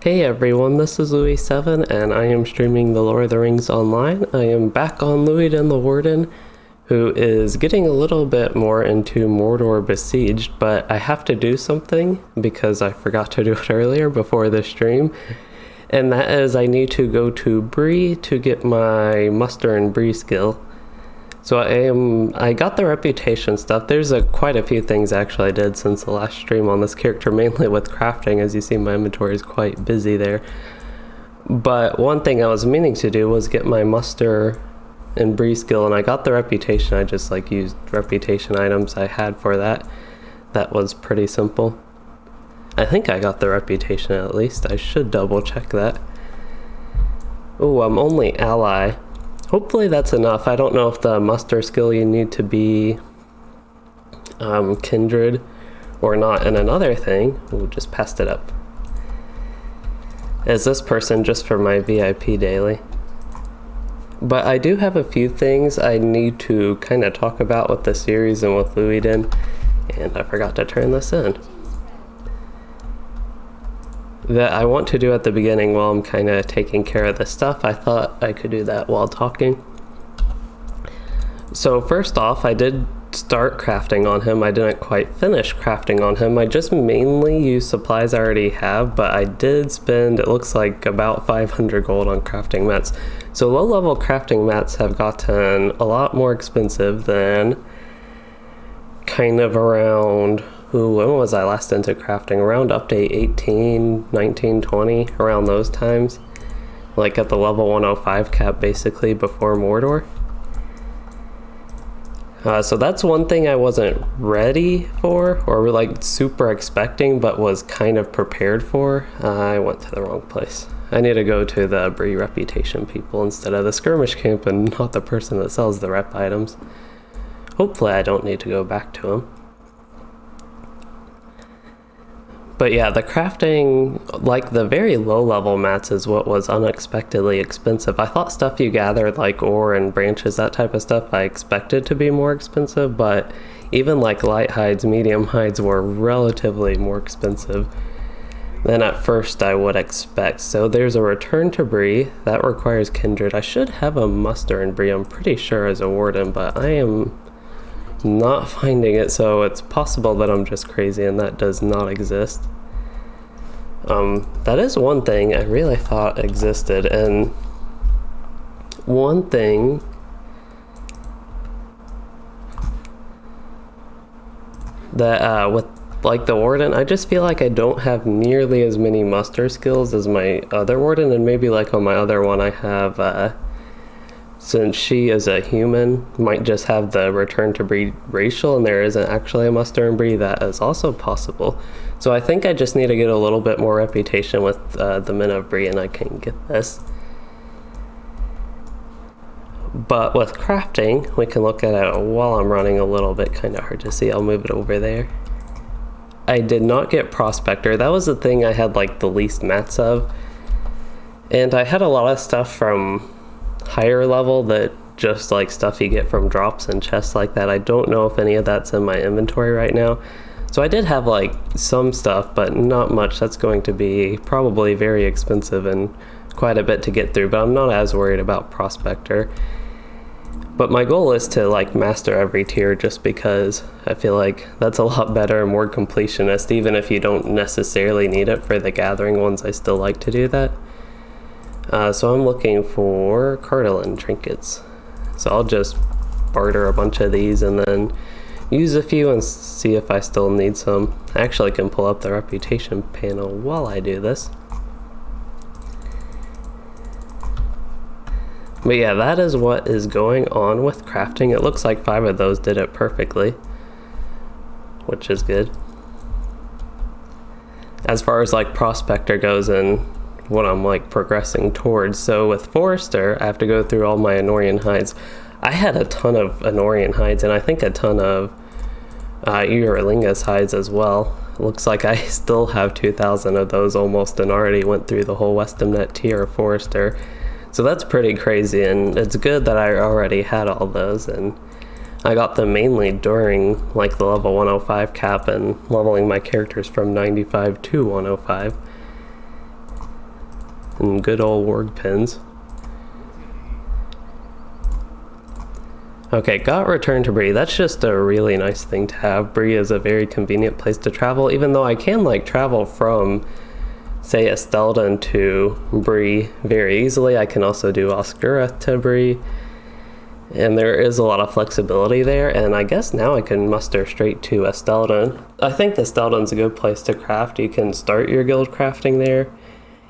Hey everyone, this is Louey7 and I am streaming The Lord of the Rings Online. I am back on Loueyden the Warden, who is getting a little bit more into Mordor Besieged, but I have to do something because I forgot to do it earlier before the stream. And that is I need to go to Bree to get my muster and Bree skill. So I got the reputation stuff. There's quite a few things actually I did since the last stream on this character, mainly with crafting. As you see, my inventory is quite busy there. But one thing I was meaning to do was get my muster and Bree skill, and I got the reputation. I just used reputation items I had for that. That was pretty simple. I think I got the reputation at least. I should double check that. Oh, I'm only ally. Hopefully that's enough. I don't know if the muster skill you need to be kindred or not. And another thing, we'll just pass it up. Is this person just for my VIP daily? But I do have a few things I need to kind of talk about with the series and with Loueyden, and I forgot to turn this in. That I want to do at the beginning while I'm kind of taking care of this stuff. I thought I could do that while talking. So first off, I did start crafting on him. I didn't quite finish crafting on him. I just mainly used supplies I already have, but I did spend, it looks like, about 500 gold on crafting mats. So low level crafting mats have gotten a lot more expensive than kind of around, when was I last into crafting? Around update 18, 19, 20, around those times. Like at the level 105 cap, basically, before Mordor. So that's one thing I wasn't ready for, or super expecting, but was kind of prepared for. I went to the wrong place. I need to go to the Bree reputation people instead of the skirmish camp and not the person that sells the rep items. Hopefully I don't need to go back to him. But yeah, the crafting, like the very low level mats, is what was unexpectedly expensive. I thought stuff you gathered like ore and branches, that type of stuff, I expected to be more expensive, but even like light hides, medium hides were relatively more expensive than at first I would expect. So there's a return to Bree, that requires kindred. I should have a muster in Bree, I'm pretty sure, as a warden, but I am not finding it, so it's possible that I'm just crazy and that does not exist. That is one thing I really thought existed, and one thing that with like the warden, I just feel like I don't have nearly as many muster skills as my other warden, and maybe like on my other one I have since she is a human, might just have the return to Bree racial and there isn't actually a muster and Bree. That is also possible. So I think I just need to get a little bit more reputation with the men of Bree and I can get this. But with crafting, we can look at it while I'm running a little bit, kind of hard to see. I'll move it over there. I did not get Prospector. That was the thing I had like the least mats of. And I had a lot of stuff from higher level that just like stuff you get from drops and chests like that. I don't know if any of that's in my inventory right now. So I did have like some stuff, but not much. That's going to be probably very expensive and quite a bit to get through, but I'm not as worried about Prospector. But my goal is to like master every tier, just because I feel like that's a lot better and more completionist. Even if you don't necessarily need it for the gathering ones, I still like to do that. So I'm looking for Cardolan trinkets. So I'll just barter a bunch of these and then use a few and see if I still need some. I actually can pull up the reputation panel while I do this. But yeah, that is what is going on with crafting. It looks like 5 of those did it perfectly, which is good. As far as like Prospector goes and what I'm like progressing towards. So with Forester, I have to go through all my Anorian hides. I had a ton of Anorian hides and I think a ton of Eorlingus hides as well. It looks like I still have 2,000 of those almost and already went through the whole Westamnet tier of Forester. So that's pretty crazy, and it's good that I already had all those, and I got them mainly during like the level 105 cap and leveling my characters from 95 to 105. and good old warg pins. Okay, got returned to Bree. That's just a really nice thing to have. Bree is a very convenient place to travel, even though I can like travel from, say, Estelden to Bree very easily. I can also do Oscura to Bree, and there is a lot of flexibility there, and I guess now I can muster straight to Estelden. I think Estelden's a good place to craft. You can start your guild crafting there,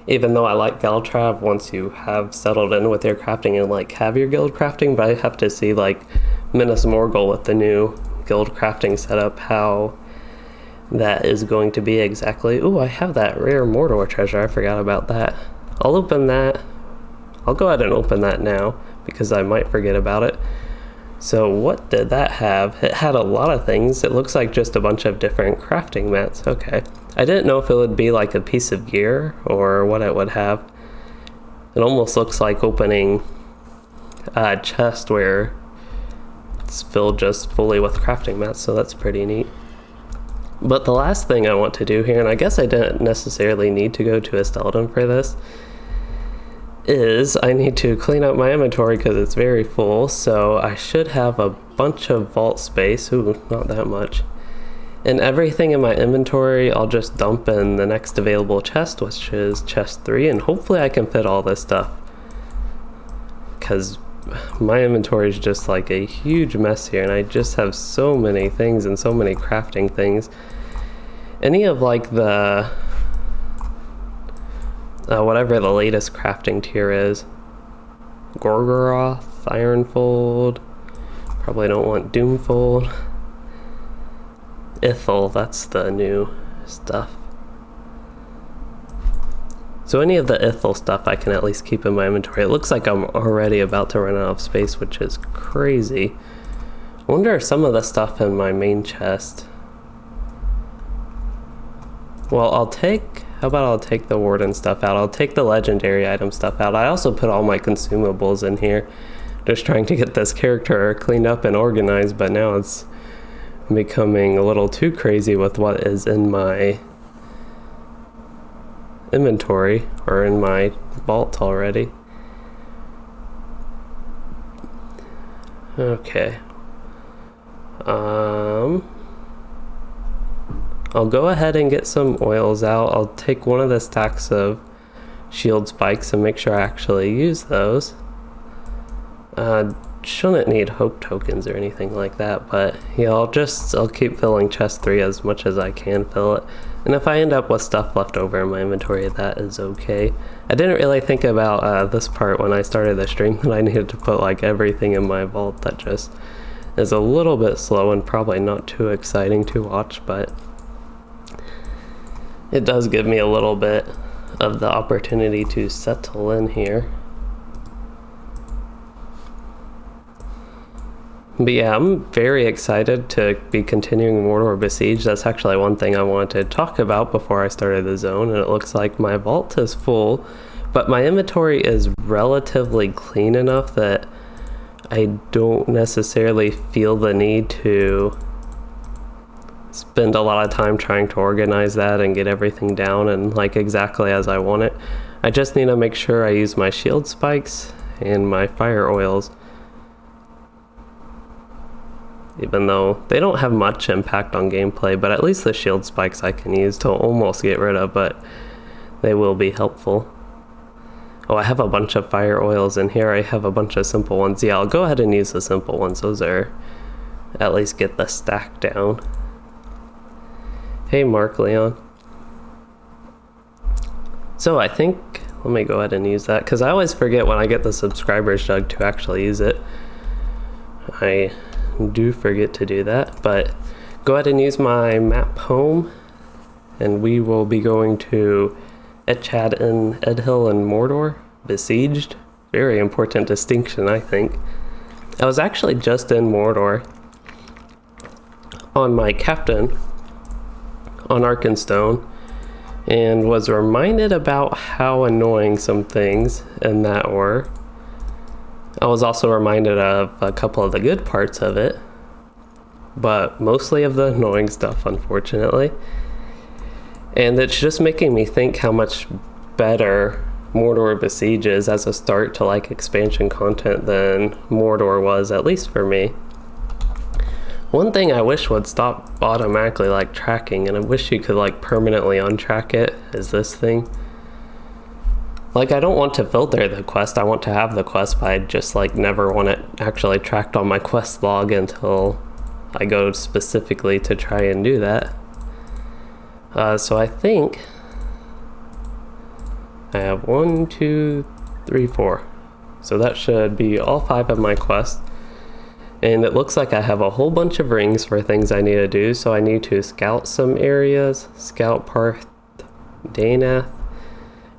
even though I like Galtrav once you have settled in with your crafting and like have your guild crafting, but I have to see like Minas Morgul with the new guild crafting setup, how that is going to be exactly. Ooh, I have that rare Mordor treasure, I forgot about that. I'll open that. I'll go ahead and open that now because I might forget about it. So what did that have? It had a lot of things. It looks like just a bunch of different crafting mats. Okay. I didn't know if it would be like a piece of gear or what it would have. It almost looks like opening a chest where it's filled just fully with crafting mats, so that's pretty neat. But the last thing I want to do here, and I guess I didn't necessarily need to go to Estelden for this, is I need to clean up my inventory because it's very full, so I should have a bunch of vault space. Ooh, not that much. And everything in my inventory I'll just dump in the next available chest, which is chest 3, and hopefully I can fit all this stuff, because my inventory is just like a huge mess here, and I just have so many things and so many crafting things. Any of like the whatever the latest crafting tier is, Gorgoroth, Ironfold, probably don't want Doomfold. Ithel, that's the new stuff. So any of the Ithel stuff I can at least keep in my inventory. It looks like I'm already about to run out of space, which is crazy. I wonder if some of the stuff in my main chest. Well, how about I'll take the Warden stuff out. I'll take the legendary item stuff out. I also put all my consumables in here, just trying to get this character cleaned up and organized, but now it's becoming a little too crazy with what is in my inventory or in my vault already. Okay. I'll go ahead and get some oils out. I'll take one of the stacks of shield spikes and make sure I actually use those. Shouldn't need hope tokens or anything like that, but yeah, I'll keep filling chest 3 as much as I can fill it. And if I end up with stuff left over in my inventory, that is okay. I didn't really think about this part when I started the stream, that I needed to put like everything in my vault. That just is a little bit slow and probably not too exciting to watch, but it does give me a little bit of the opportunity to settle in here. But yeah, I'm very excited to be continuing Mordor Besieged. That's actually one thing I wanted to talk about before I started the zone, and it looks like my vault is full, but my inventory is relatively clean enough that I don't necessarily feel the need to spend a lot of time trying to organize that and get everything down and like exactly as I want it. I just need to make sure I use my shield spikes and my fire oils, even though they don't have much impact on gameplay, but at least the shield spikes I can use to almost get rid of, but they will be helpful. Oh, I have a bunch of fire oils in here. I have a bunch of simple ones. Yeah, I'll go ahead and use the simple ones. Those are, at least get the stack down. Hey, Mark Leon. So I think, let me go ahead and use that, because I always forget when I get the subscribers jug to actually use it. I do forget to do that, but go ahead and use my map home, and we will be going to Etchad in Edhill and Mordor Besieged. Very important distinction, I think. I was actually just in Mordor on my captain on Arkenstone and was reminded about how annoying some things in that were. I was also reminded of a couple of the good parts of it, but mostly of the annoying stuff, unfortunately. And it's just making me think how much better Mordor Besieges as a start to like expansion content than Mordor was, at least for me. One thing I wish would stop automatically like tracking, and I wish you could like permanently untrack it, is this thing. Like, I don't want to filter the quest, I want to have the quest, but I just like never want it actually tracked on my quest log until I go specifically to try and do that. So I think I have 1, 2, 3, 4. So that should be all 5 of my quests. And it looks like I have a whole bunch of rings for things I need to do. So I need to scout some areas, scout Parth Danath.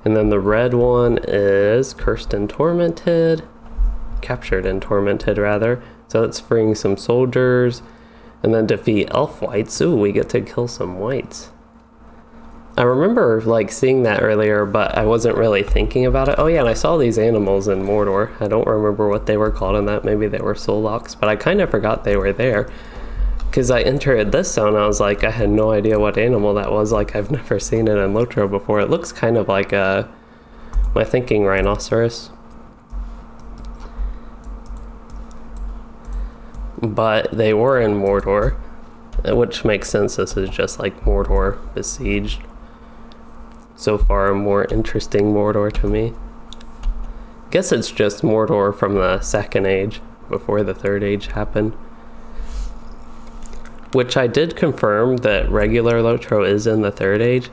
And then the red one is Cursed and Tormented. Captured and Tormented, rather. So it's freeing some soldiers. And then defeat elf whites. Ooh, we get to kill some whites. I remember like seeing that earlier, but I wasn't really thinking about it. Oh yeah, and I saw these animals in Mordor. I don't remember what they were called in that. Maybe they were Solloks, but I kind of forgot they were there. Because I entered this zone, I was like, I had no idea what animal that was. Like, I've never seen it in LOTRO before. It looks kind of like my thinking rhinoceros. But they were in Mordor, which makes sense. This is just like Mordor Besieged. So far, a more interesting Mordor to me. Guess it's just Mordor from the Second Age, before the Third Age happened. Which I did confirm that regular LOTRO is in the Third Age.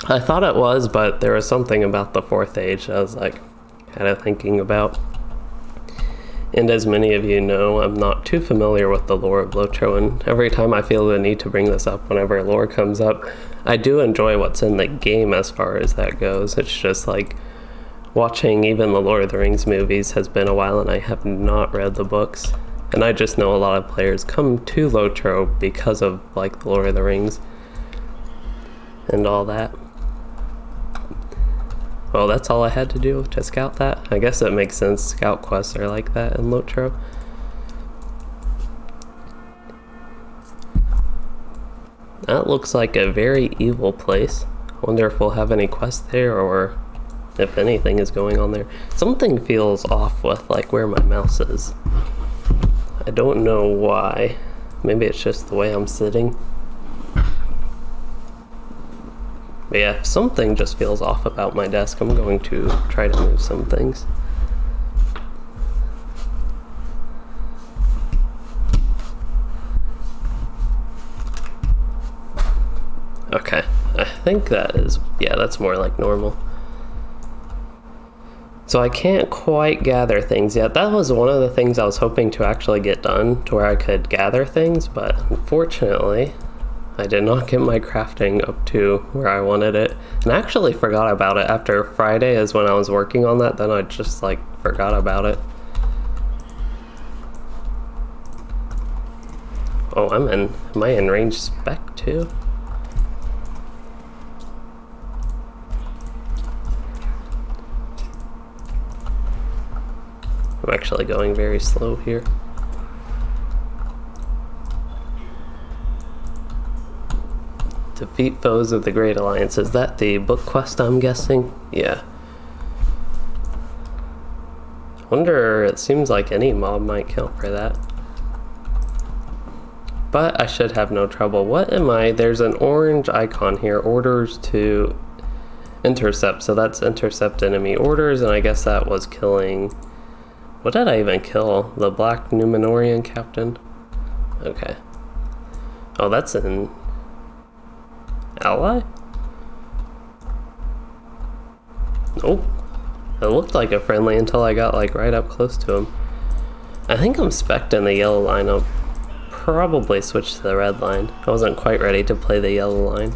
I thought it was, but there was something about the Fourth Age I was like, kind of thinking about. And as many of you know, I'm not too familiar with the lore of LOTRO, and every time I feel the need to bring this up whenever lore comes up, I do enjoy what's in the game as far as that goes. It's just like watching even the Lord of the Rings movies has been a while, and I have not read the books. And I just know a lot of players come to LOTRO because of like the Lord of the Rings and all that. Well, that's all I had to do to scout that. I guess it makes sense. Scout quests are like that in LOTRO. That looks like a very evil place. I wonder if we'll have any quests there, or if anything is going on there. Something feels off with like where my mouse is. I don't know why. Maybe it's just the way I'm sitting. But yeah, if something just feels off about my desk, I'm going to try to move some things. Okay, I think that is, yeah, that's more like normal. So I can't quite gather things yet. That was one of the things I was hoping to actually get done, to where I could gather things, but unfortunately, I did not get my crafting up to where I wanted it. And I actually forgot about it. After Friday is when I was working on that, then I just like forgot about it. Oh, am I in range spec too? I'm actually going very slow here. Defeat foes of the Great Alliance. Is that the book quest, I'm guessing? Yeah. Wonder, it seems like any mob might count for that. But I should have no trouble. What am I? There's an orange icon here. Orders to intercept. So that's intercept enemy orders, and I guess that was killing... What did I even kill? The Black Numenorian captain? Okay. Oh, that's an ally? Nope. It looked like a friendly until I got like right up close to him. I think I'm spec'd in the yellow line. I'll probably switch to the red line. I wasn't quite ready to play the yellow line.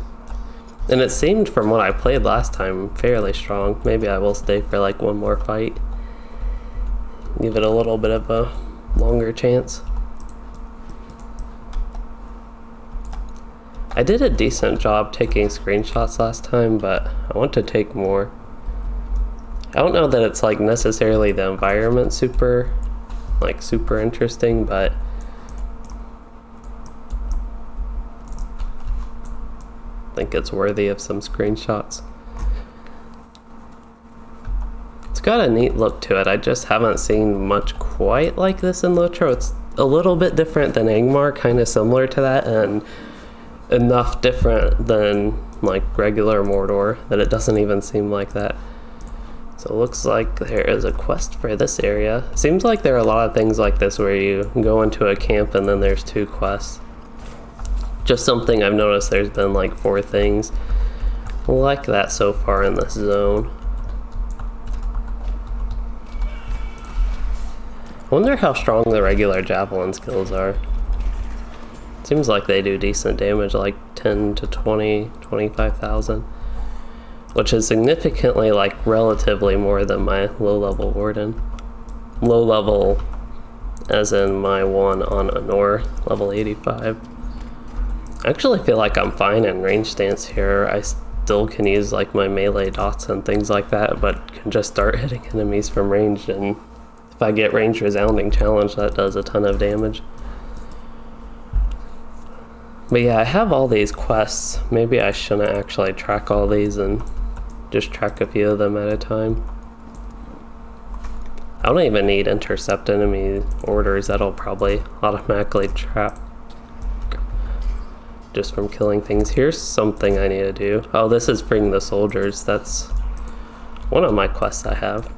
And it seemed from what I played last time fairly strong. Maybe I will stay for like one more fight. Give it a little bit of a longer chance. I did a decent job taking screenshots last time, but I want to take more. I don't know that it's like necessarily the environment super interesting, but I think it's worthy of some screenshots. It's got a neat look to it. I just haven't seen much quite like this in LOTRO. It's a little bit different than Angmar, kind of similar to that, and enough different than like regular Mordor that it doesn't even seem like that. So it looks like there is a quest for this area. Seems like there are a lot of things like this where you go into a camp and then there's 2 quests. Just something I've noticed, there's been like 4 things like that so far in this zone. I wonder how strong the regular javelin skills are. Seems like they do decent damage, like 10 to 20, 25,000. Which is significantly, like, relatively more than my low-level Warden. Low-level, as in my one on Anor, level 85. I actually feel like I'm fine in range stance here. I still can use, like, my melee dots and things like that, but can just start hitting enemies from range, and if I get range resounding challenge, that does a ton of damage. But yeah, I have all these quests. Maybe I shouldn't actually track all these and just track a few of them at a time. I don't even need intercept enemy orders. That'll probably automatically trap just from killing things. Here's something I need to do. Oh, this is freeing the soldiers. That's one of my quests I have.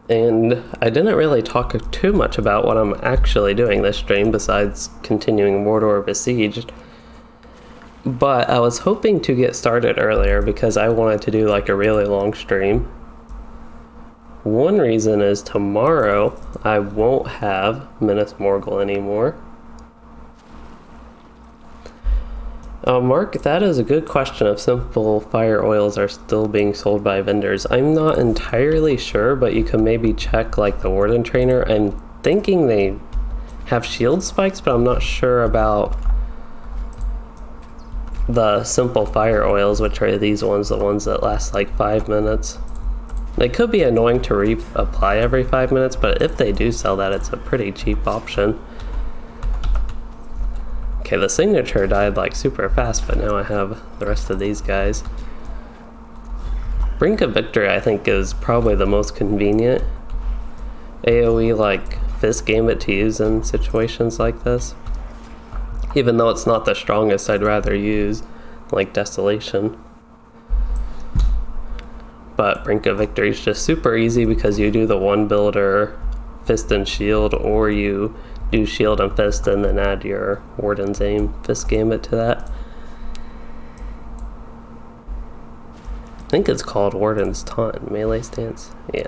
And I didn't really talk too much about what I'm actually doing this stream besides continuing Mordor Besieged. But I was hoping to get started earlier because I wanted to do like a really long stream. One reason is tomorrow I won't have Minas Morgul anymore. Mark, that is a good question if simple fire oils are still being sold by vendors. I'm not entirely sure, but you can maybe check like the Warden trainer. I'm thinking they have shield spikes, but I'm not sure about the simple fire oils, which are these ones, the ones that last like 5 minutes. They could be annoying to reapply every 5 minutes, but if they do sell that, it's a pretty cheap option. Okay, the signature died like super fast, but now I have the rest of these guys. Brink of Victory I think is probably the most convenient AoE like fist gambit to use in situations like this. Even though it's not the strongest, I'd rather use like Desolation. But Brink of Victory is just super easy because you do the one builder fist and shield, or you do shield and fist and then add your Warden's aim fist gambit to that. I think it's called Warden's Taunt melee stance. Yeah.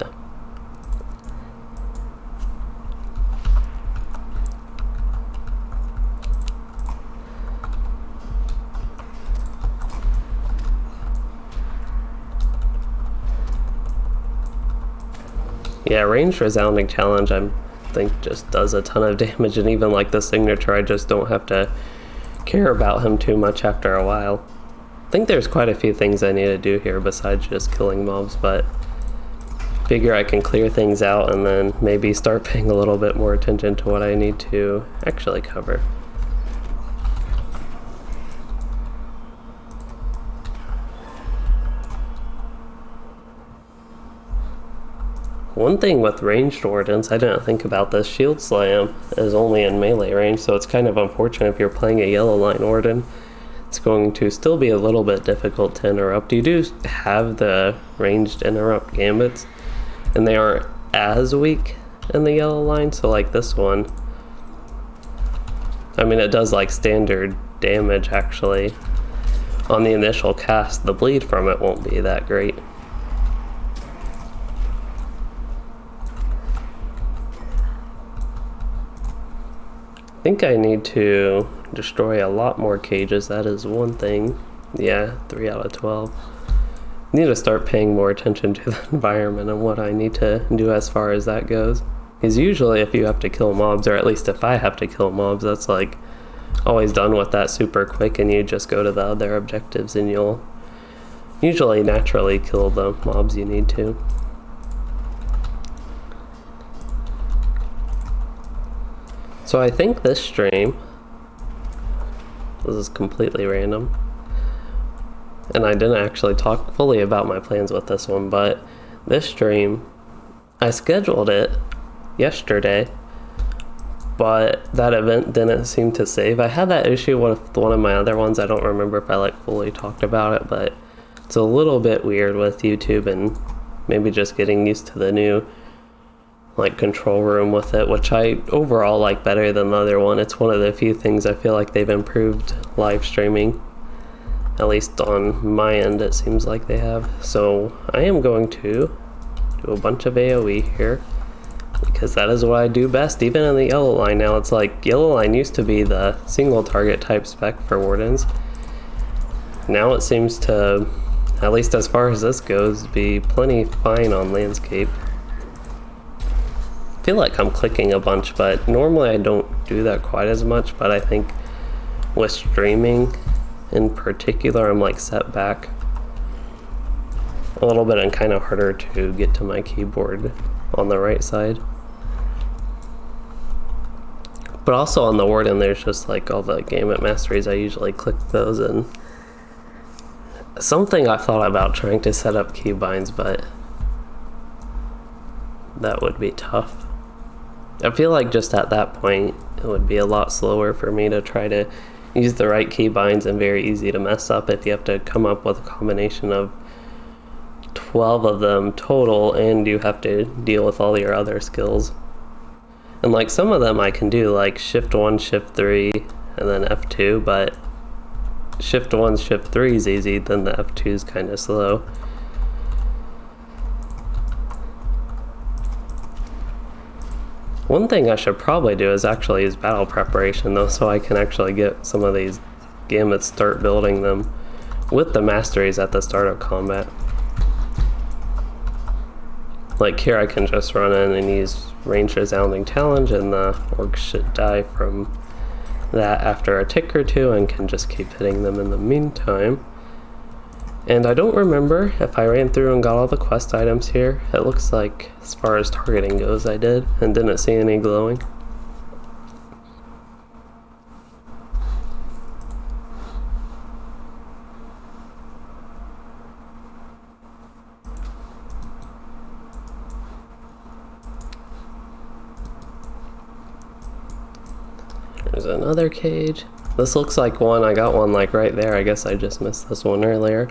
Yeah, ranged resounding challenge I think just does a ton of damage, and even like the signature I just don't have to care about him too much after a while. I think there's quite a few things I need to do here besides just killing mobs, but figure I can clear things out and then maybe start paying a little bit more attention to what I need to actually cover. One thing with ranged wardens, I didn't think about this, Shield Slam is only in melee range, so it's kind of unfortunate if you're playing a yellow line warden. It's going to still be a little bit difficult to interrupt. You do have the ranged interrupt gambits, and they aren't as weak in the yellow line, so like this one, I mean it does like standard damage actually. On the initial cast, the bleed from it won't be that great. I think I need to destroy a lot more cages, that is one thing. Yeah, 3 out of 12. I need to start paying more attention to the environment and what I need to do as far as that goes. Because usually if you have to kill mobs, or at least if I have to kill mobs, that's like always done with that super quick, and you just go to the other objectives and you'll usually naturally kill the mobs you need to. So I think this stream This is completely random. And I didn't actually talk fully about my plans with this one, but this stream, I scheduled it yesterday, but that event didn't seem to save. I had that issue with one of my other ones. I don't remember if I like fully talked about it, but it's a little bit weird with YouTube and maybe just getting used to the new like control room with it, which I overall like better than the other one. It's one of the few things I feel like they've improved live streaming, at least on my end it seems like they have. So I am going to do a bunch of AoE here because that is what I do best. Even in the yellow line now, it's like yellow line used to be the single target type spec for wardens. Now it seems to, at least as far as this goes, be plenty fine on landscape. I feel like I'm clicking a bunch, but normally I don't do that quite as much, but I think with streaming in particular, I'm like set back a little bit and kind of harder to get to my keyboard on the right side. But also on the Warden, there's just like all the gamut masteries. I usually click those, and something I thought about trying to set up keybinds, but that would be tough. I feel like just at that point it would be a lot slower for me to try to use the right keybinds and very easy to mess up if you have to come up with a combination of 12 of them total and you have to deal with all your other skills. And like some of them I can do, like shift 1, shift 3 and then F2, but shift 1, shift 3 is easy, then the F2 is kind of slow. One thing I should probably do is actually use battle preparation though, so I can actually get some of these gamuts, start building them with the masteries at the start of combat. Like here I can just run in and use range resounding challenge, and the orcs should die from that after a tick or two and can just keep hitting them in the meantime. And I don't remember if I ran through and got all the quest items here. It looks like as far as targeting goes I did, and didn't see any glowing. There's another cage. This looks like one, I got one like right there. I guess I just missed this one earlier.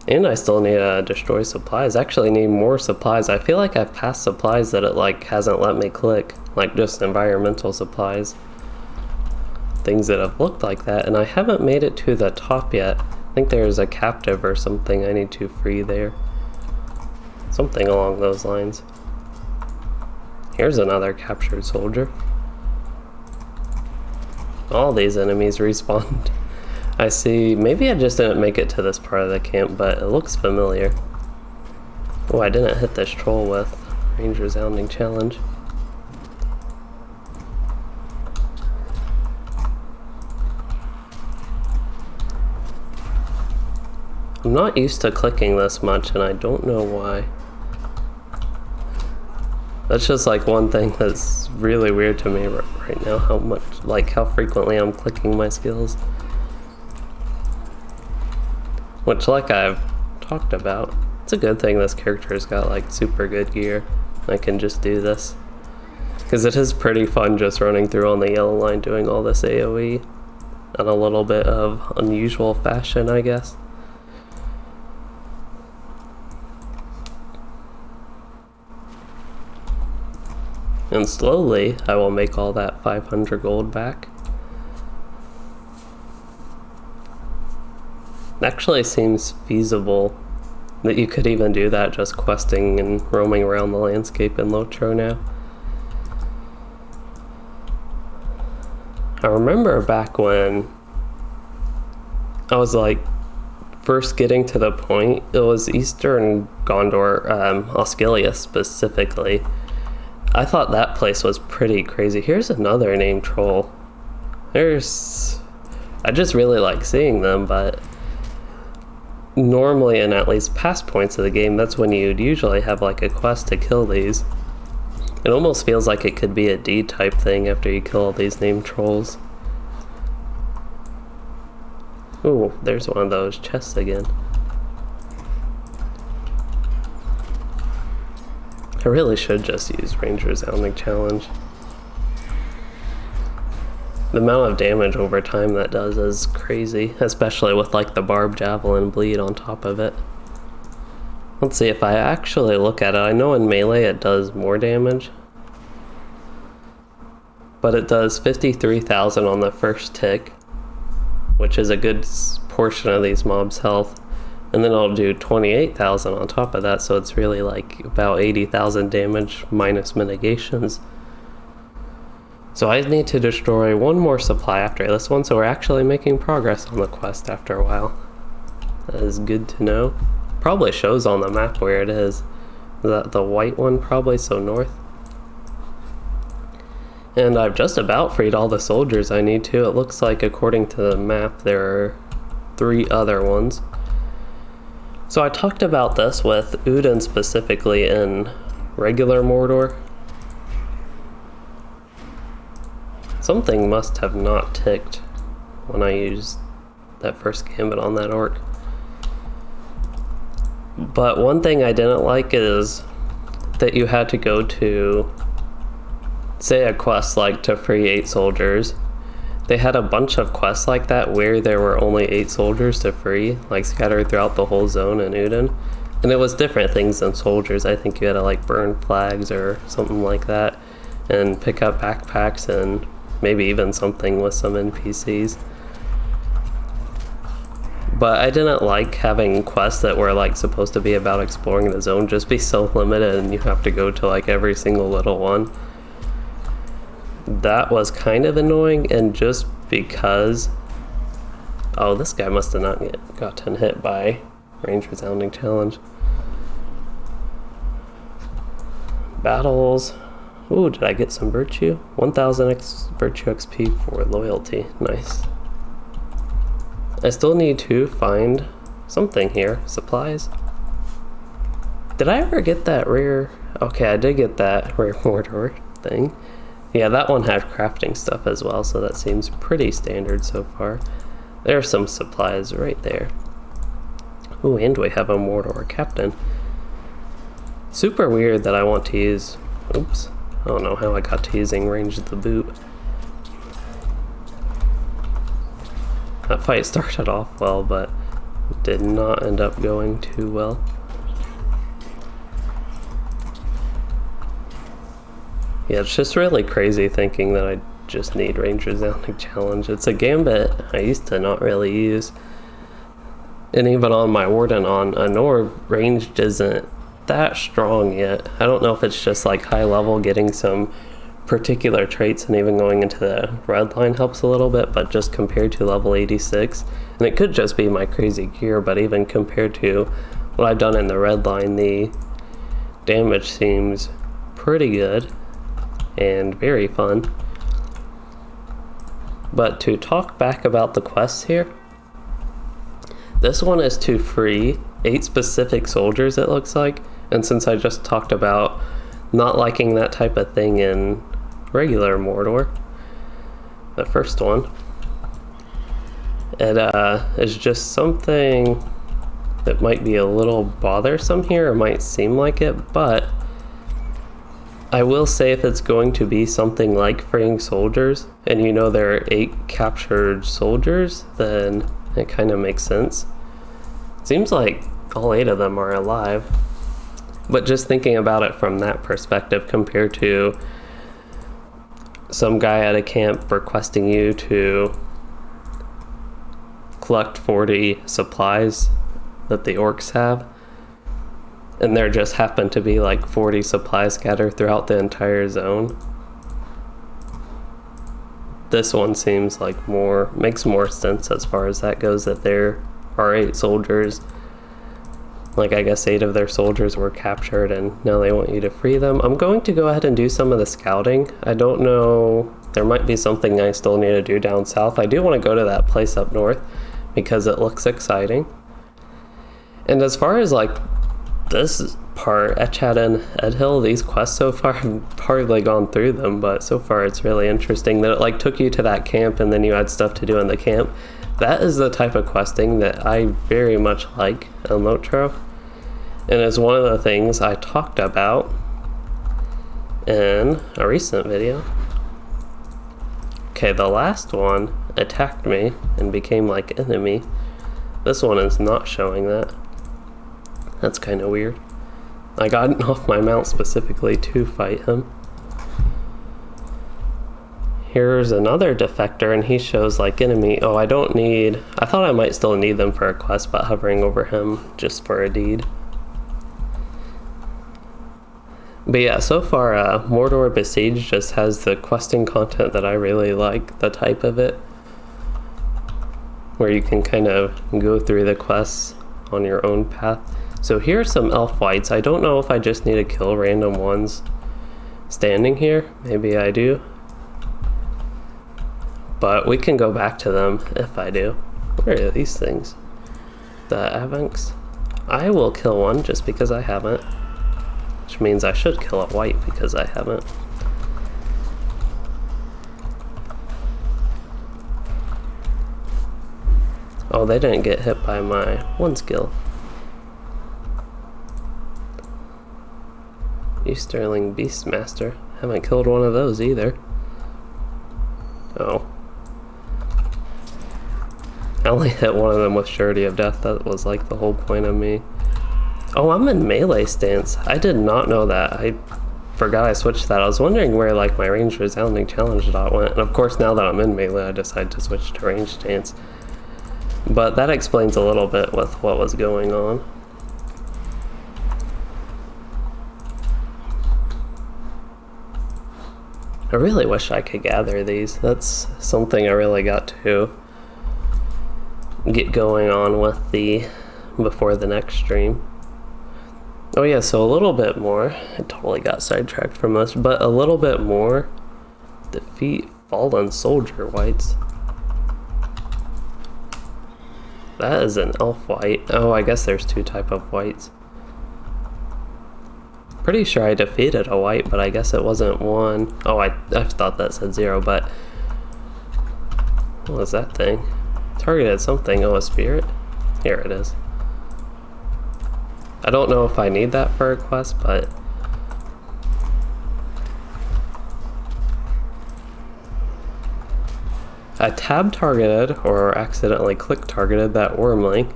And I still need to destroy supplies. Actually need more supplies. I feel like I've passed supplies that it like hasn't let me click, like just environmental supplies. Things that have looked like that, and I haven't made it to the top yet. I think there's a captive or something I need to free there. Something along those lines. Here's another captured soldier. All these enemies respawned. I see, maybe I just didn't make it to this part of the camp, but it looks familiar. Oh, I didn't hit this troll with range resounding challenge. I'm not used to clicking this much, and I don't know why. That's just like one thing that's really weird to me right now, how frequently I'm clicking my skills. Which, like I've talked about, it's a good thing this character's got like super good gear. I can just do this. Because it is pretty fun just running through on the yellow line doing all this AoE in a little bit of unusual fashion, I guess. And slowly, I will make all that 500 gold back. It actually seems feasible that you could even do that just questing and roaming around the landscape in LOTRO now. I remember back when I was like first getting to the point, it was Eastern Gondor, Osgiliath specifically. I thought that place was pretty crazy. Here's another named troll. I just really like seeing them, but normally in at least past points of the game, that's when you'd usually have like a quest to kill these. It almost feels like it could be a D type thing after you kill all these named trolls. Ooh, there's one of those chests again. I really should just use Ranger's Sounding Challenge. The amount of damage over time that does is crazy, especially with like the Barb Javelin bleed on top of it. Let's see if I actually look at it. I know in melee it does more damage, but it does 53,000 on the first tick, which is a good portion of these mobs' health. And then I'll do 28,000 on top of that, so it's really like about 80,000 damage minus mitigations. So I need to destroy one more supply after this one, so we're actually making progress on the quest after a while. That is good to know. Probably shows on the map where it is. Is that the white one probably, so north? And I've just about freed all the soldiers I need to. It looks like according to the map there are 3 other ones. So I talked about this with Loueyden specifically in regular Mordor. Something must have not ticked when I used that first gambit on that orc. But one thing I didn't like is that you had to go to, say, a quest like to free 8 soldiers. They had a bunch of quests like that where there were only 8 soldiers to free, like scattered throughout the whole zone in Loueyden. And it was different things than soldiers. I think you had to like burn flags or something like that and pick up backpacks and maybe even something with some NPCs. But I didn't like having quests that were like supposed to be about exploring the zone just be so limited and you have to go to like every single little one. That was kind of annoying, and just because... Oh, this guy must have not gotten hit by Ranger's Sounding Challenge. Battles. Ooh, did I get some virtue? 1000 virtue XP for loyalty. Nice. I still need to find something here. Supplies. Did I ever get that rare? Okay, I did get that rare Mordor thing. Yeah, that one had crafting stuff as well, so that seems pretty standard so far. There are some supplies right there. Ooh, and we have a Mordor captain. Super weird that I want to use... Oops. I don't know how I got to using Range of the Boot. That fight started off well, but did not end up going too well. Yeah, it's just really crazy thinking that I just need Ranger's Sounding Challenge. It's a gambit I used to not really use. And even on my Warden on Anor, ranged isn't that strong yet. I don't know if it's just like high level getting some particular traits, and even going into the red line helps a little bit, but just compared to level 86, and it could just be my crazy gear, but even compared to what I've done in the red line, the damage seems pretty good and very fun. But to talk back about the quests here, this one is to free 8 specific soldiers, it looks like, and since I just talked about not liking that type of thing in regular Mordor, the first one, it is just something that might be a little bothersome here, or might seem like it, but I will say if it's going to be something like freeing soldiers, and you know there are 8 captured soldiers, then it kind of makes sense. Seems like all 8 of them are alive. But just thinking about it from that perspective compared to some guy at a camp requesting you to collect 40 supplies that the orcs have, and there just happen to be like 40 supplies scattered throughout the entire zone. This one seems like makes more sense as far as that goes, that there are 8 soldiers. Like, I guess 8 of their soldiers were captured and now they want you to free them. I'm going to go ahead and do some of the scouting. I don't know, there might be something I still need to do down south. I do want to go to that place up north because it looks exciting. And as far as like this part, Echad and Edhill, these quests so far, I've hardly gone through them, but so far it's really interesting that it like took you to that camp and then you had stuff to do in the camp. That is the type of questing that I very much like in LOTRO, and it's one of the things I talked about in a recent video. Okay, the last one attacked me and became like enemy. This one is not showing that. That's kind of weird. I got off my mount specifically to fight him. Here's another defector and he shows like enemy. Oh, I thought I might still need them for a quest, but hovering over him just for a deed. But yeah, so far Mordor Besieged just has the questing content that I really like, the type of it, where you can kind of go through the quests on your own path. So here's some elf whites. I don't know if I just need to kill random ones standing here. Maybe I do. But we can go back to them if I do. Where are these things? The Avanks? I will kill one just because I haven't. Which means I should kill a white because I haven't. Oh, they didn't get hit by my one skill. Easterling Beastmaster. Haven't killed one of those either. Oh. I only hit one of them with Surety of Death. That was like the whole point of me. Oh, I'm in melee stance. I did not know that. I forgot I switched that. I was wondering where like my range resounding challenge dot went. And of course now that I'm in melee I decided to switch to range stance. But that explains a little bit with what was going on. I really wish I could gather these. That's something I really got to get going on with before the next stream. Oh yeah, so a little bit more. I totally got sidetracked from this, but a little bit more. Defeat fallen soldier whites. That is an elf white. Oh, I guess there's two type of whites. Pretty sure I defeated a white, but I guess it wasn't one. Oh, I thought that said 0, but what was that thing? Targeted something. Oh, a spirit? Here it is. I don't know if I need that for a quest, but I tab targeted or accidentally click targeted that wormling,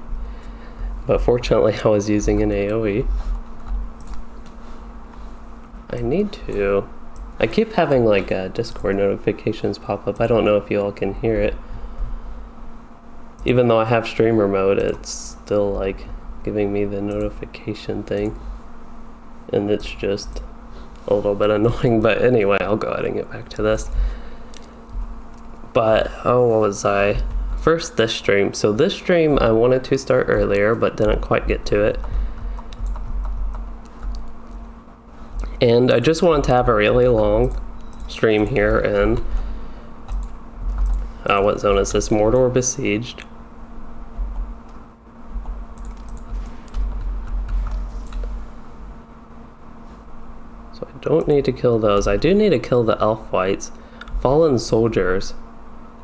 but fortunately I was using an AoE. I keep having like Discord notifications pop up. I don't know if you all can hear it. Even though I have streamer mode, it's still like giving me the notification thing. And it's just a little bit annoying, but anyway, I'll go ahead and get back to this. But, oh, what was I? First, this stream. So this stream I wanted to start earlier, but didn't quite get to it. And I just wanted to have a really long stream here in, what zone is this? Mordor Besieged. So I don't need to kill those. I do need to kill the elf whites. Fallen soldiers.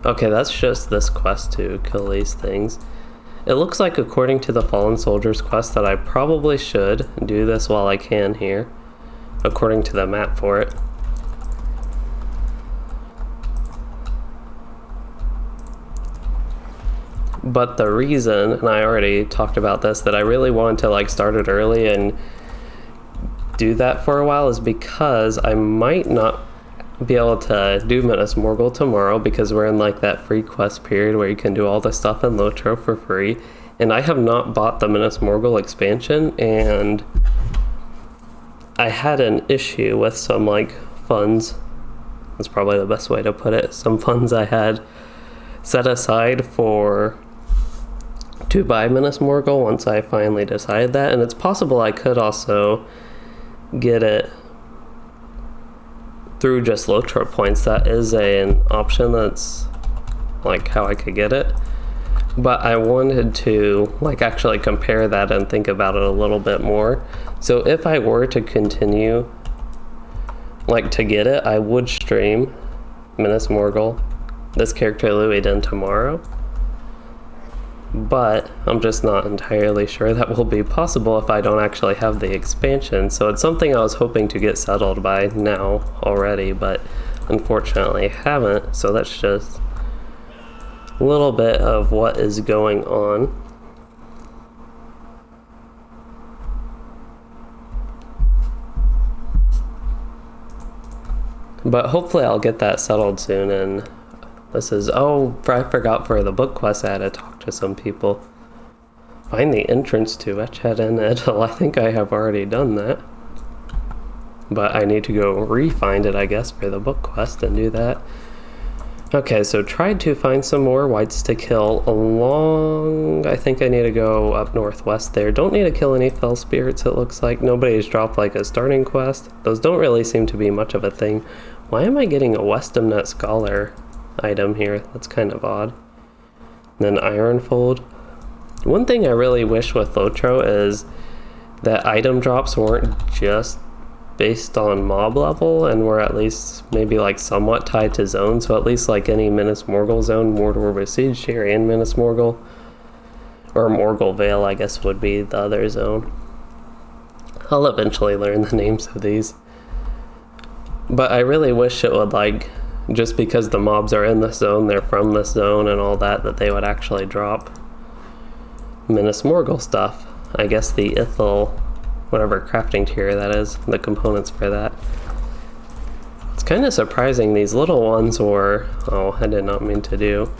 Okay, that's just this quest to kill these things. It looks like according to the Fallen Soldiers quest that I probably should do this while I can here, according to the map for it. But the reason, and I already talked about this, that I really wanted to like start it early and do that for a while is because I might not be able to do Minas Morgul tomorrow because we're in like that free quest period where you can do all the stuff in LOTRO for free, and I have not bought the Minas Morgul expansion, and I had an issue with some like funds. That's probably the best way to put it. Some funds I had set aside to buy Minas Morgul once I finally decided that, and it's possible I could also get it through just LOTRO points. That is an option. That's like how I could get it, but I wanted to like actually compare that and think about it a little bit more. So if I were to continue like to get it, I would stream Minas Morgul, this character Loueyden, tomorrow, but I'm just not entirely sure that will be possible if I don't actually have the expansion. So it's something I was hoping to get settled by now already, but unfortunately haven't. So that's just a little bit of what is going on. But hopefully I'll get that settled soon. And this is, oh, I forgot for the book quest I had to talk to some people. Find the entrance to Loueyden the Warden. I think I have already done that. But I need to go re-find it, I guess, for the book quest and do that. Okay, so tried to find some more whites to kill along... I think I need to go up northwest there. Don't need to kill any fell spirits, it looks like. Nobody's dropped like a starting quest. Those don't really seem to be much of a thing. Why am I getting a Westamnet Scholar item here? That's kind of odd. And then Ironfold. One thing I really wish with LOTRO is that item drops weren't just based on mob level and were at least maybe like somewhat tied to zone. So at least like any Minas Morgul zone, Mordor Besieged here and Minas Morgul, or Morgul Vale I guess would be the other zone. I'll eventually learn the names of these. But I really wish it would, like, just because the mobs are in this zone, they're from this zone and all that, that they would actually drop Minas Morgul stuff. I guess the Ithil, whatever crafting tier that is, the components for that. It's kind of surprising these little ones were, oh, I did not mean to do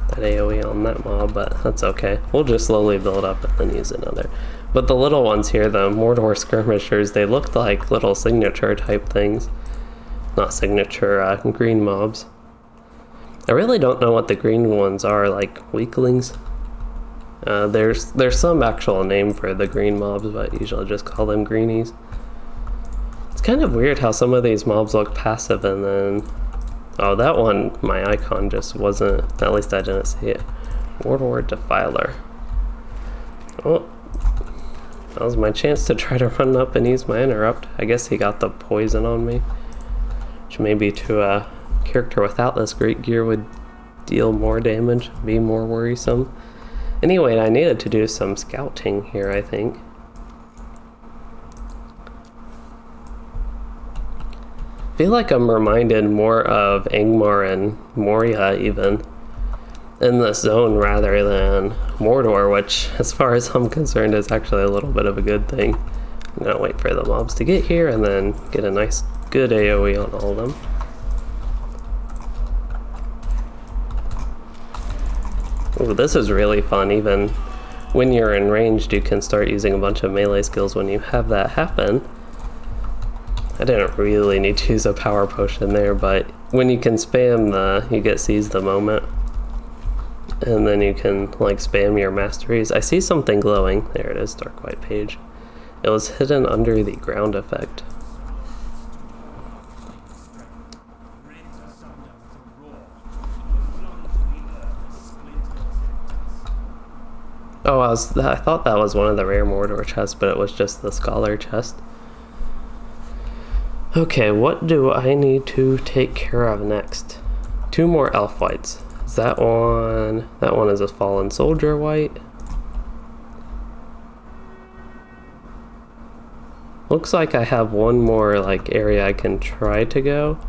that AoE on that mob, but that's okay. We'll just slowly build up and then use another. But the little ones here, the Mordor skirmishers, they looked like little signature type things. Not signature, green mobs. I really don't know what the green ones are, like weaklings. There's some actual name for the green mobs, but I usually just call them greenies. It's kind of weird how some of these mobs look passive and then... Oh, that one, my icon just wasn't... At least I didn't see it. Mordor Defiler. Oh, that was my chance to try to run up and use my interrupt. I guess he got the poison on me. Which maybe to a character without this great gear would deal more damage, be more worrisome. Anyway, I needed to do some scouting here, I think. I feel like I'm reminded more of Angmar and Moria even in this zone rather than Mordor, which as far as I'm concerned is actually a little bit of a good thing. I'm gonna wait for the mobs to get here and then get a nice good AoE on all of them. Ooh, this is really fun. Even when you're in ranged, you can start using a bunch of melee skills when you have that happen. I didn't really need to use a power potion there, but when you can spam you get seize the moment. And then you can like spam your masteries. I see something glowing. There it is, dark white page. It was hidden under the ground effect. Oh, I thought that was one of the rare Mordor chests, but it was just the Scholar chest. Okay, what do I need to take care of next? 2 more elf whites. Is that one? That one is a fallen soldier white. Looks like I have one more like area I can try to go.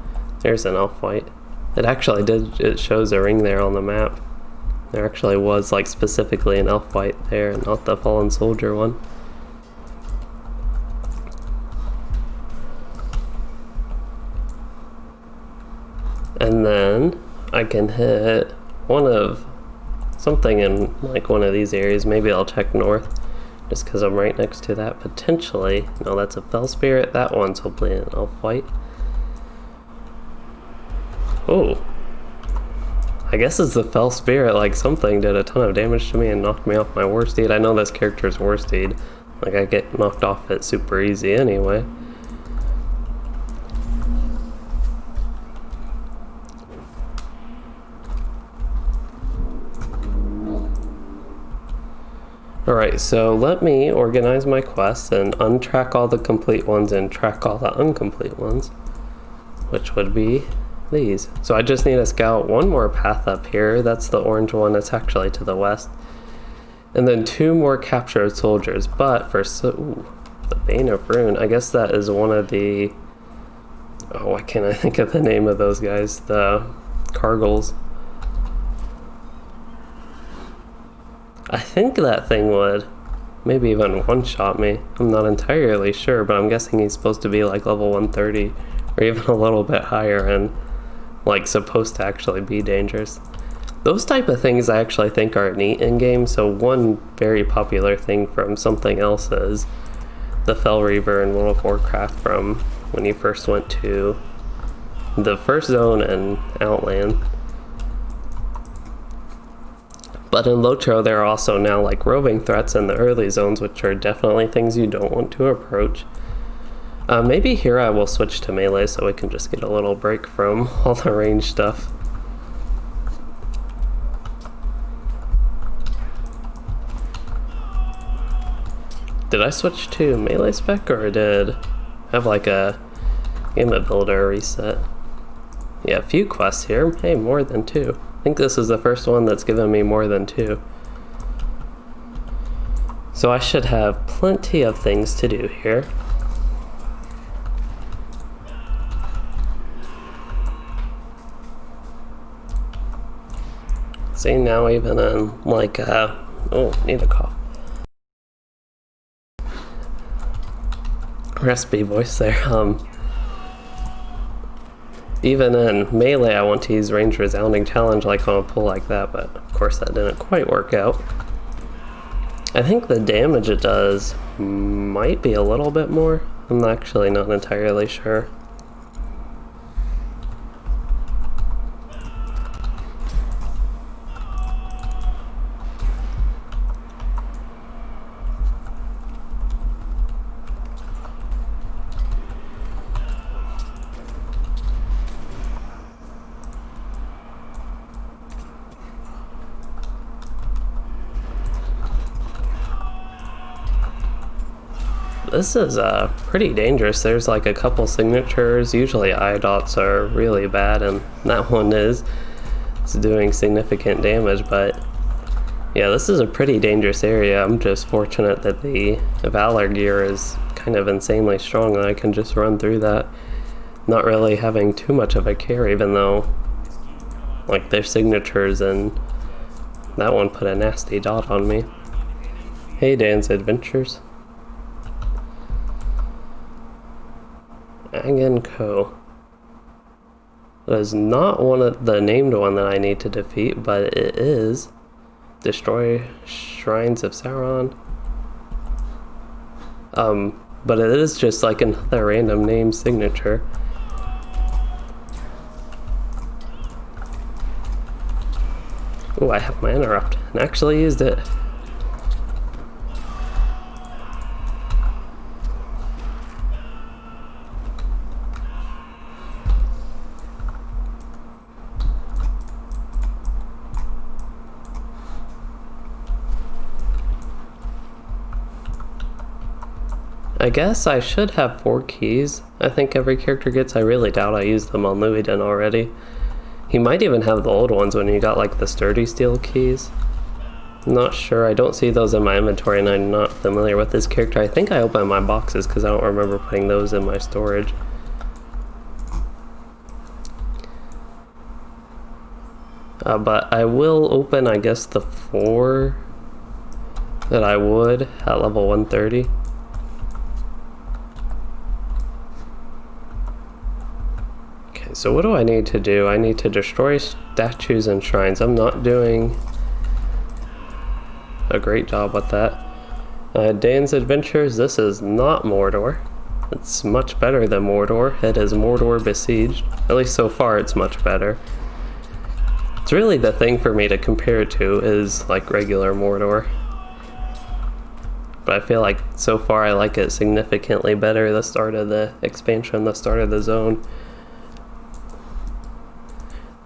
There's an elf white. It actually it shows a ring there on the map. There actually was like specifically an elf white there, not the fallen soldier one. And then I can hit something in like one of these areas. Maybe I'll check north just because I'm right next to that potentially. No, that's a fell spirit. That one's hopefully an elf white. Oh, I guess it's the fell spirit. Like something did a ton of damage to me and knocked me off my war steed. I know this character's war steed. Like I get knocked off it super easy anyway. Alright, so let me organize my quests and untrack all the complete ones and track all the incomplete ones, which would be these. So I just need to scout one more path up here. That's the orange one. It's actually to the west. And then 2 more captured soldiers, but for ooh, the Bane of Ruin, I guess that is one of the, oh, why can't I think of the name of those guys? The Cargles. I think that thing would maybe even one-shot me. I'm not entirely sure, but I'm guessing he's supposed to be like level 130 or even a little bit higher and like supposed to actually be dangerous. Those type of things I actually think are neat in game. So one very popular thing from something else is the Fell Reaver in World of Warcraft from when you first went to the first zone and Outland. But in LOTRO there are also now like roving threats in the early zones, which are definitely things you don't want to approach. Maybe here I will switch to melee so we can just get a little break from all the range stuff. Did I switch to melee spec or did I have like a game builder reset? Yeah, a few quests here. Hey, more than 2. I think this is the first one that's given me more than 2. So I should have plenty of things to do here. See, now even in like, oh, need a cough. Raspy voice there. Even in melee I want to use range resounding challenge like on a pull like that, but of course that didn't quite work out. I think the damage it does might be a little bit more. I'm actually not entirely sure. This is pretty dangerous. There's like a couple signatures. Usually eye dots are really bad, and that one is. It's doing significant damage, but yeah, this is a pretty dangerous area. I'm just fortunate that the Valor gear is kind of insanely strong and I can just run through that. Not really having too much of a care, even though like their signatures, and that one put a nasty dot on me. Hey, Dan's Adventures. Ag & Co. That is not one of the named one that I need to defeat, but it is Destroy Shrines of Sauron. But it is just like another random name signature. Oh, I have my interrupt and actually used it. I guess I should have 4 keys. I think every character gets. I really doubt I used them on Loueyden already. He might even have the old ones when you got like the sturdy steel keys. I'm not sure. I don't see those in my inventory and I'm not familiar with this character. I think I opened my boxes because I don't remember putting those in my storage. But I will open, I guess, the 4 that I would at level 130. So what do I need to do? I need to destroy statues and shrines. I'm not doing a great job with that. Dan's Adventures, this is not Mordor. It's much better than Mordor. It is Mordor Besieged. At least so far it's much better. It's really the thing for me to compare it to is like regular Mordor. But I feel like so far I like it significantly better the start of the expansion, the start of the zone.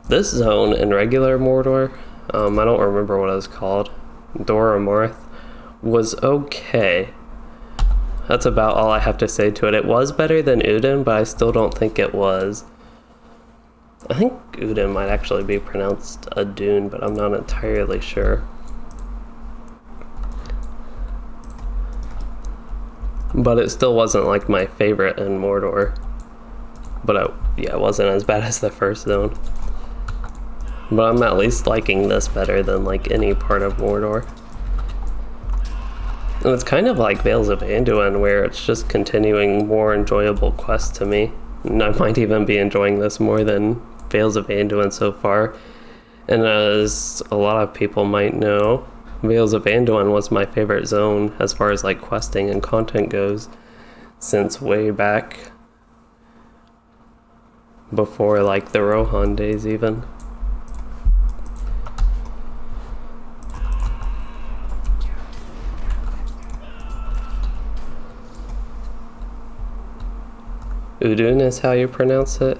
This zone in regular Mordor, I don't remember what it was called, Dora Marth, was okay. That's about all I have to say to it. It was better than Loueyden, but I still don't think it was. I think Loueyden might actually be pronounced a dune, but I'm not entirely sure. but it still wasn't like my favorite in Mordor. But yeah, it wasn't as bad as the first zone. But I'm at least liking this better than like any part of Mordor. And it's kind of like Vales of Anduin, where it's just continuing more enjoyable quests to me. And I might even be enjoying this more than Vales of Anduin so far. And as a lot of people might know, Vales of Anduin was my favorite zone as far as like questing and content goes since way back before like the Rohan days even. Udun is how you pronounce it.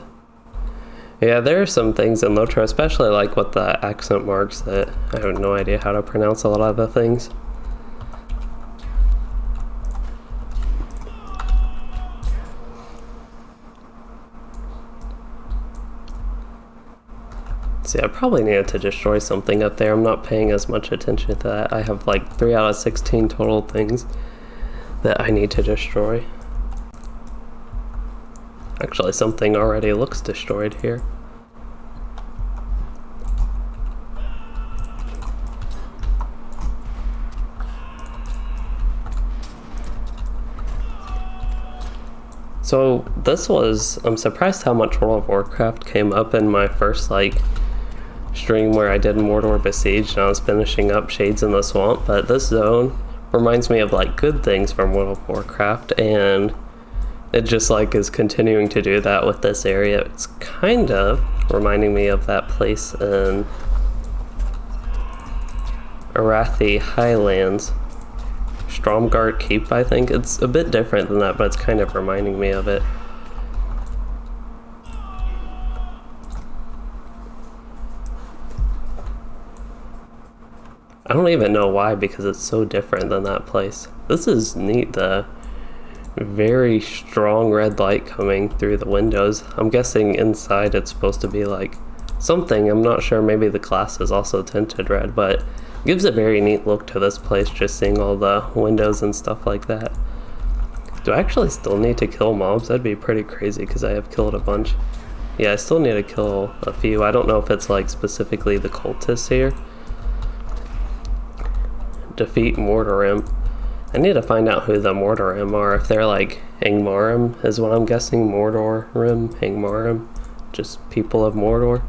Yeah, there are some things in LOTRO, especially like with the accent marks, that I have no idea how to pronounce a lot of the things. See, I probably needed to destroy something up there. I'm not paying as much attention to that. I have like 3 out of 16 total things that I need to destroy. Actually, something already looks destroyed here. So this was, I'm surprised how much World of Warcraft came up in my first like stream where I did Mordor Besieged and I was finishing up Shades in the Swamp, but this zone reminds me of like good things from World of Warcraft, and it just like is continuing to do that with this area. It's kind of reminding me of that place in Arathi Highlands, Stromgarde Keep, I think. It's a bit different than that, but it's kind of reminding me of it. I don't even know why, because it's so different than that place. This is neat, the very strong red light coming through the windows. I'm guessing inside it's supposed to be like something, I'm not sure, maybe the glass is also tinted red, but it gives a very neat look to this place, just seeing all the windows and stuff like that. Do I actually still need to kill mobs? That'd be pretty crazy because I have killed a bunch. Yeah, I still need to kill a few. I don't know if it's like specifically the cultists here. Defeat Mordorim. I need to find out who the Mordorim are. If they're like Angmarim is what I'm guessing. Mordorim, Angmarim, just people of Mordor.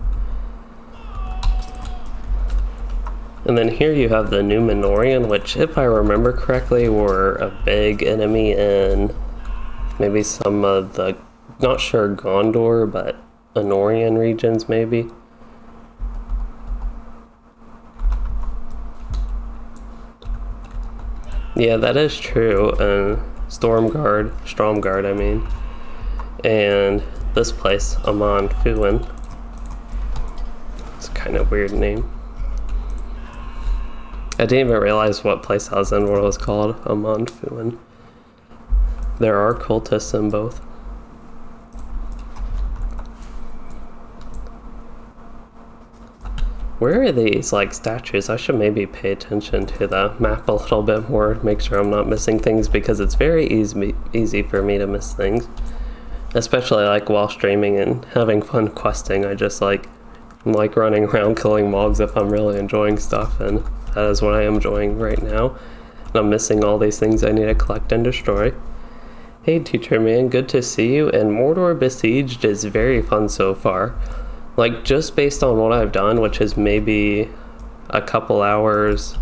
And then here you have the Númenórean, which if I remember correctly were a big enemy in maybe some of the, not sure Gondor, but Anorian regions maybe. Yeah, that is true. Stromgarde, I mean. And this place, Amon Fuin. It's a kind of weird name. I didn't even realize what place I was in, what it was called, Amon Fuin. There are cultists in both. Where are these like statues? I should maybe pay attention to the map a little bit more, make sure I'm not missing things, because it's very easy for me to miss things. Especially like while streaming and having fun questing. I just like running around killing mobs if I'm really enjoying stuff, and that is what I am enjoying right now. And I'm missing all these things I need to collect and destroy. Hey teacher man, good to see you, and Mordor Besieged is very fun so far. Like, just based on what I've done, which is maybe a couple hours,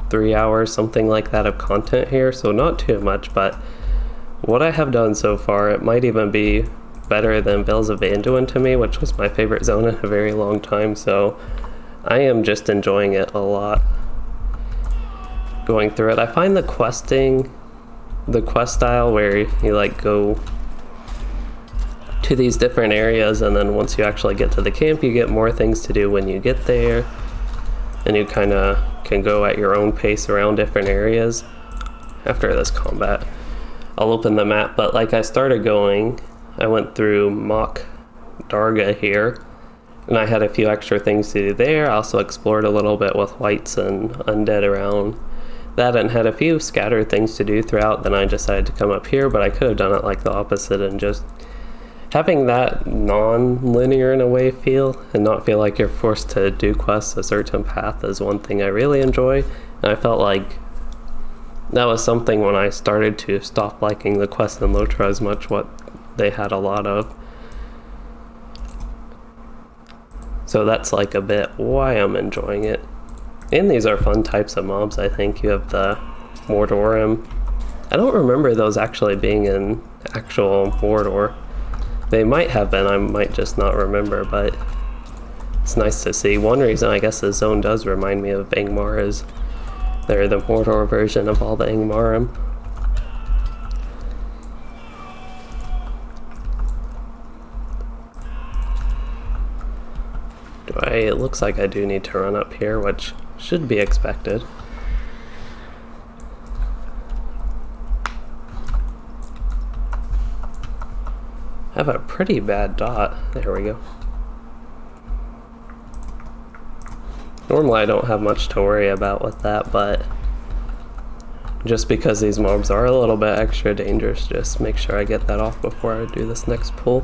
3 hours, something like that of content here, so not too much, but what I have done so far, it might even be better than Vales of Anduin to me, which was my favorite zone in a very long time, so I am just enjoying it a lot going through it. I find the questing, the quest style where you like go to these different areas, and then once you actually get to the camp you get more things to do when you get there, and you kind of can go at your own pace around different areas. After this combat I'll open the map, but like I started going, I went through Mock Darga here, and I had a few extra things to do there. I also explored a little bit with whites and undead around that and had a few scattered things to do throughout. Then I decided to come up here, but I could have done it like the opposite and just having that non-linear in a way feel and not feel like you're forced to do quests a certain path is one thing I really enjoy. And I felt like that was something when I started to stop liking the quests in LOTRO as much, what they had a lot of. So that's like a bit why I'm enjoying it. And these are fun types of mobs, I think. You have the Mordor. I don't remember those actually being in actual Mordor. They might have been, I might just not remember, but it's nice to see. One reason I guess the zone does remind me of Angmar is they're the Mordor version of all the Angmarim. It looks like I do need to run up here, which should be expected. I have a pretty bad dot. There we go. Normally I don't have much to worry about with that, but just because these mobs are a little bit extra dangerous, just make sure I get that off before I do this next pull.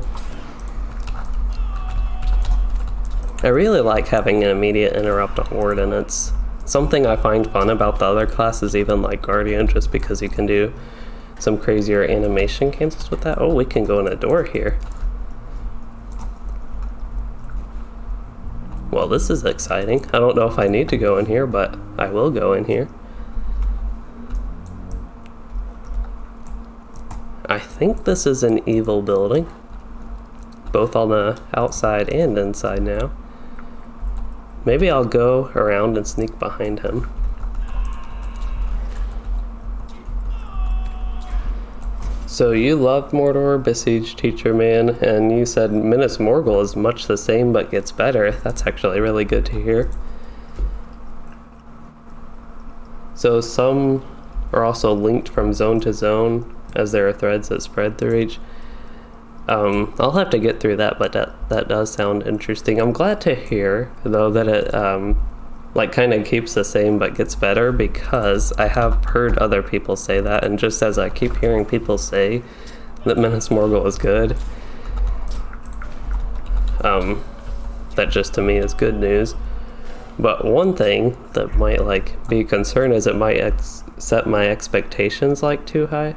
I really like having an immediate interrupt on Warden. It's something I find fun about the other classes, even like Guardian, just because you can do some crazier animation cancels with that. Oh, we can go in a door here. Well, this is exciting. I don't know if I need to go in here, but I will go in here. I think this is an evil building, both on the outside and inside now. Maybe I'll go around and sneak behind him. So you loved Mordor Besieged, Teacher Man, and you said Minas Morgul is much the same but gets better. That's actually really good to hear. So some are also linked from zone to zone, as there are threads that spread through each. I'll have to get through that, but that does sound interesting. I'm glad to hear, though, that it like kind of keeps the same but gets better, because I have heard other people say that, and just as I keep hearing people say that Minas Morgul is good, that just to me is good news. But one thing that might like be a concern is it might set my expectations like too high.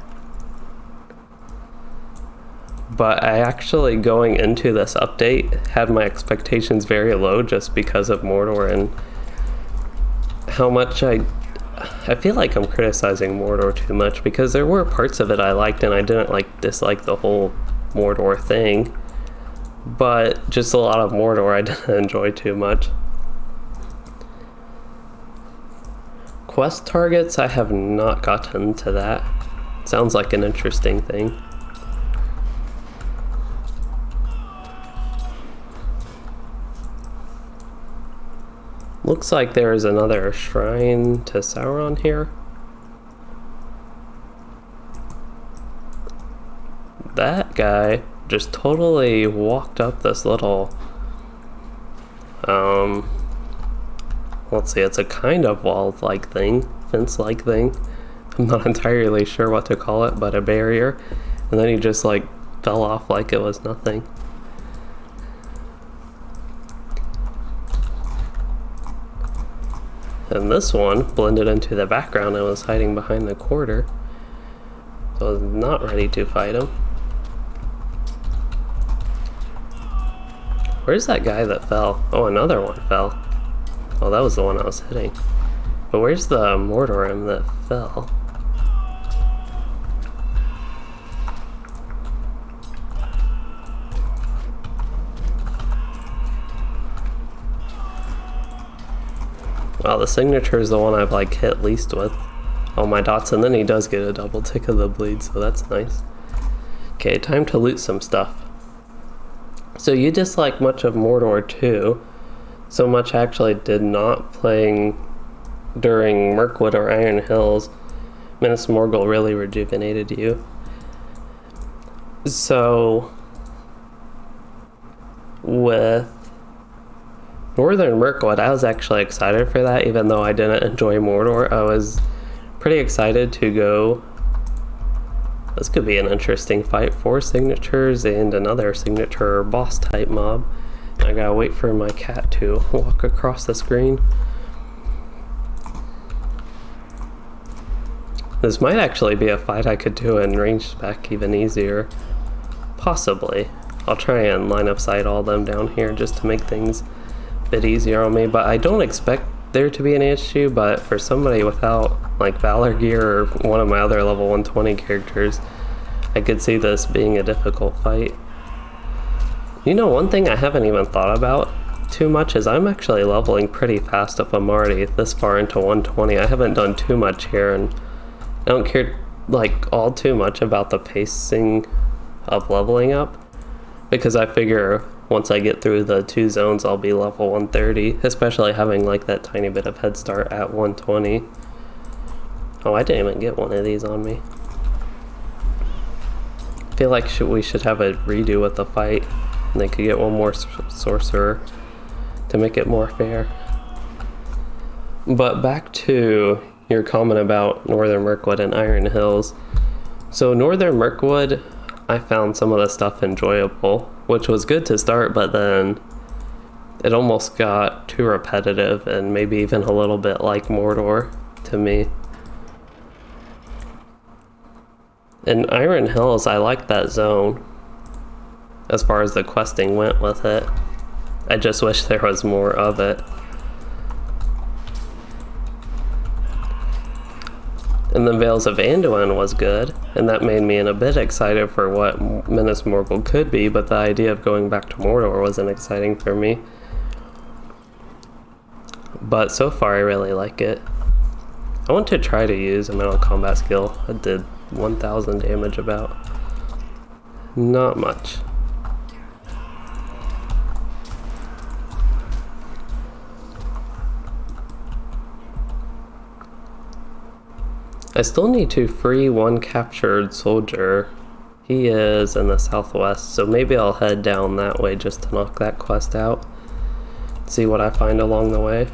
But I actually, going into this update, had my expectations very low just because of Mordor and how much I feel like I'm criticizing Mordor too much, because there were parts of it I liked and I didn't like dislike the whole Mordor thing, but just a lot of Mordor I didn't enjoy too much. Quest targets, I have not gotten to that. Sounds like an interesting thing. Looks like there is another shrine to Sauron here. That guy just totally walked up this little, let's see, it's a kind of wall-like thing, fence-like thing. I'm not entirely sure what to call it, but a barrier. And then he just like fell off like it was nothing. And this one blended into the background and was hiding behind the quarter. So I was not ready to fight him. Where's that guy that fell? Oh, another one fell. Oh, that was the one I was hitting. But where's the Mordor that fell? Wow, the signature is the one I've like hit least with all my dots, and then he does get a double tick of the bleed, so that's nice. Okay, time to loot some stuff. So you dislike much of Mordor too. So much actually did not playing during Mirkwood or Iron Hills. Minas Morgul really rejuvenated you. So with Northern Mirkwood, I was actually excited for that, even though I didn't enjoy Mordor. I was Pretty excited to go. This could be an interesting fight. 4 signatures and another signature boss type mob. I gotta wait for my cat to walk across the screen. This might actually be a fight I could do in range spec even easier. Possibly. I'll try and line of sight all them down here just to make things a bit easier on me, but I don't expect there to be an issue, but for somebody without like Valor gear or one of my other level 120 characters, I could see this being a difficult fight. You know, one thing I haven't even thought about too much is I'm actually leveling pretty fast if I'm already this far into 120. I haven't done too much here, and I don't care like all too much about the pacing of leveling up, because I figure once I get through the 2 zones I'll be level 130, especially having like that tiny bit of head start at 120. Oh, I didn't even get one of these on me. I feel like we should have a redo with the fight, and they could get one more sorcerer to make it more fair. But back to your comment about Northern Mirkwood and Iron Hills. So Northern Mirkwood, I found some of the stuff enjoyable, which was good to start, but then it almost got too repetitive and maybe even a little bit like Mordor to me. In Iron Hills, I liked that zone as far as the questing went with it. I just wish there was more of it. And then Vales of Anduin was good, and that made me a bit excited for what Minas Morgul could be, but the idea of going back to Mordor wasn't exciting for me. But so far I really like it. I want to try to use a metal combat skill. I did 1000 damage about. Not much. I still need to free one captured soldier. He is in the southwest, so maybe I'll head down that way just to knock that quest out. See what I find along the way.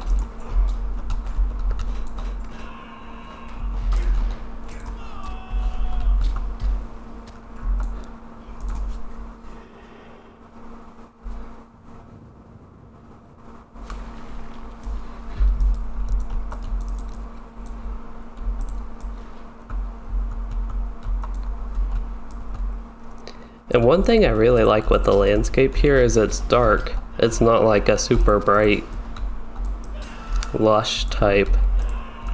And one thing I really like with the landscape here is it's dark. It's not like a super bright, lush type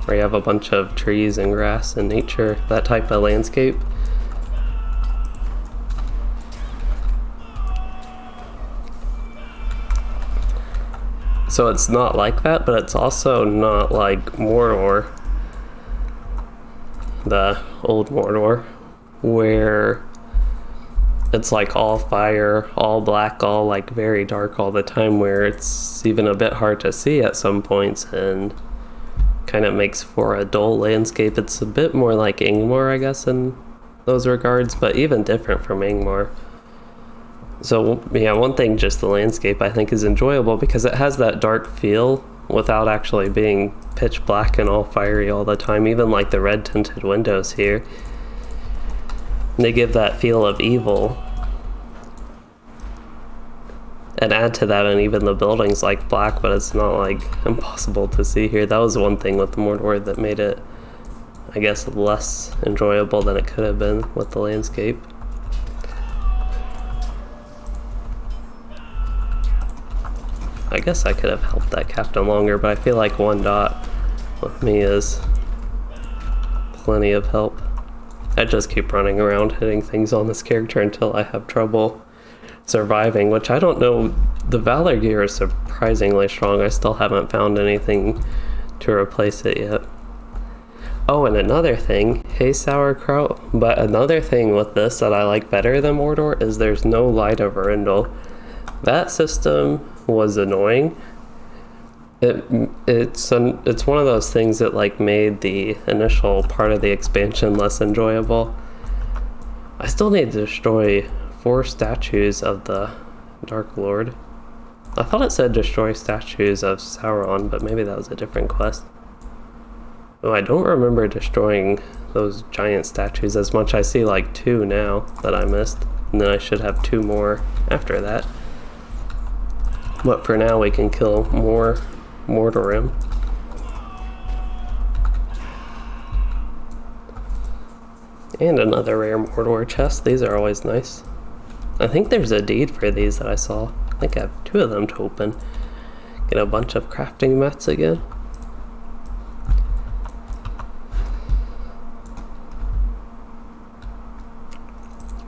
where you have a bunch of trees and grass and nature, that type of landscape. So it's not like that, but it's also not like Mordor, the old Mordor, where it's like all fire, all black, all like very dark all the time, where it's even a bit hard to see at some points and kind of makes for a dull landscape. It's a bit more like Ingmar, I guess, in those regards, but even different from Ingmar. So yeah, one thing, just the landscape I think is enjoyable because it has that dark feel without actually being pitch black and all fiery all the time. Even like the red tinted windows here, they give that feel of evil. And add to that, and even the buildings like black, but it's not like impossible to see here. That was one thing with Mordor that made it, I guess, less enjoyable than it could have been with the landscape. I guess I could have helped that captain longer, but I feel like 1 dot with me is plenty of help. I just keep running around hitting things on this character until I have trouble surviving, which I don't know. The Valor gear is surprisingly strong. I still haven't found anything to replace it yet. Oh, and another thing, hey sauerkraut, but another thing with this that I like better than Mordor is there's no Light of Arundel. That system was annoying. It's one of those things that like made the initial part of the expansion less enjoyable. I still need to destroy 4 statues of the Dark Lord. I thought it said destroy statues of Sauron, but maybe that was a different quest. Oh, I don't remember destroying those giant statues as much. I see like 2 now that I missed, and then I should have 2 more after that. But for now we can kill more Mordorim. And another rare Mordor chest. These are always nice. I think there's a deed for these that I saw. I think I have 2 of them to open. Get a bunch of crafting mats again.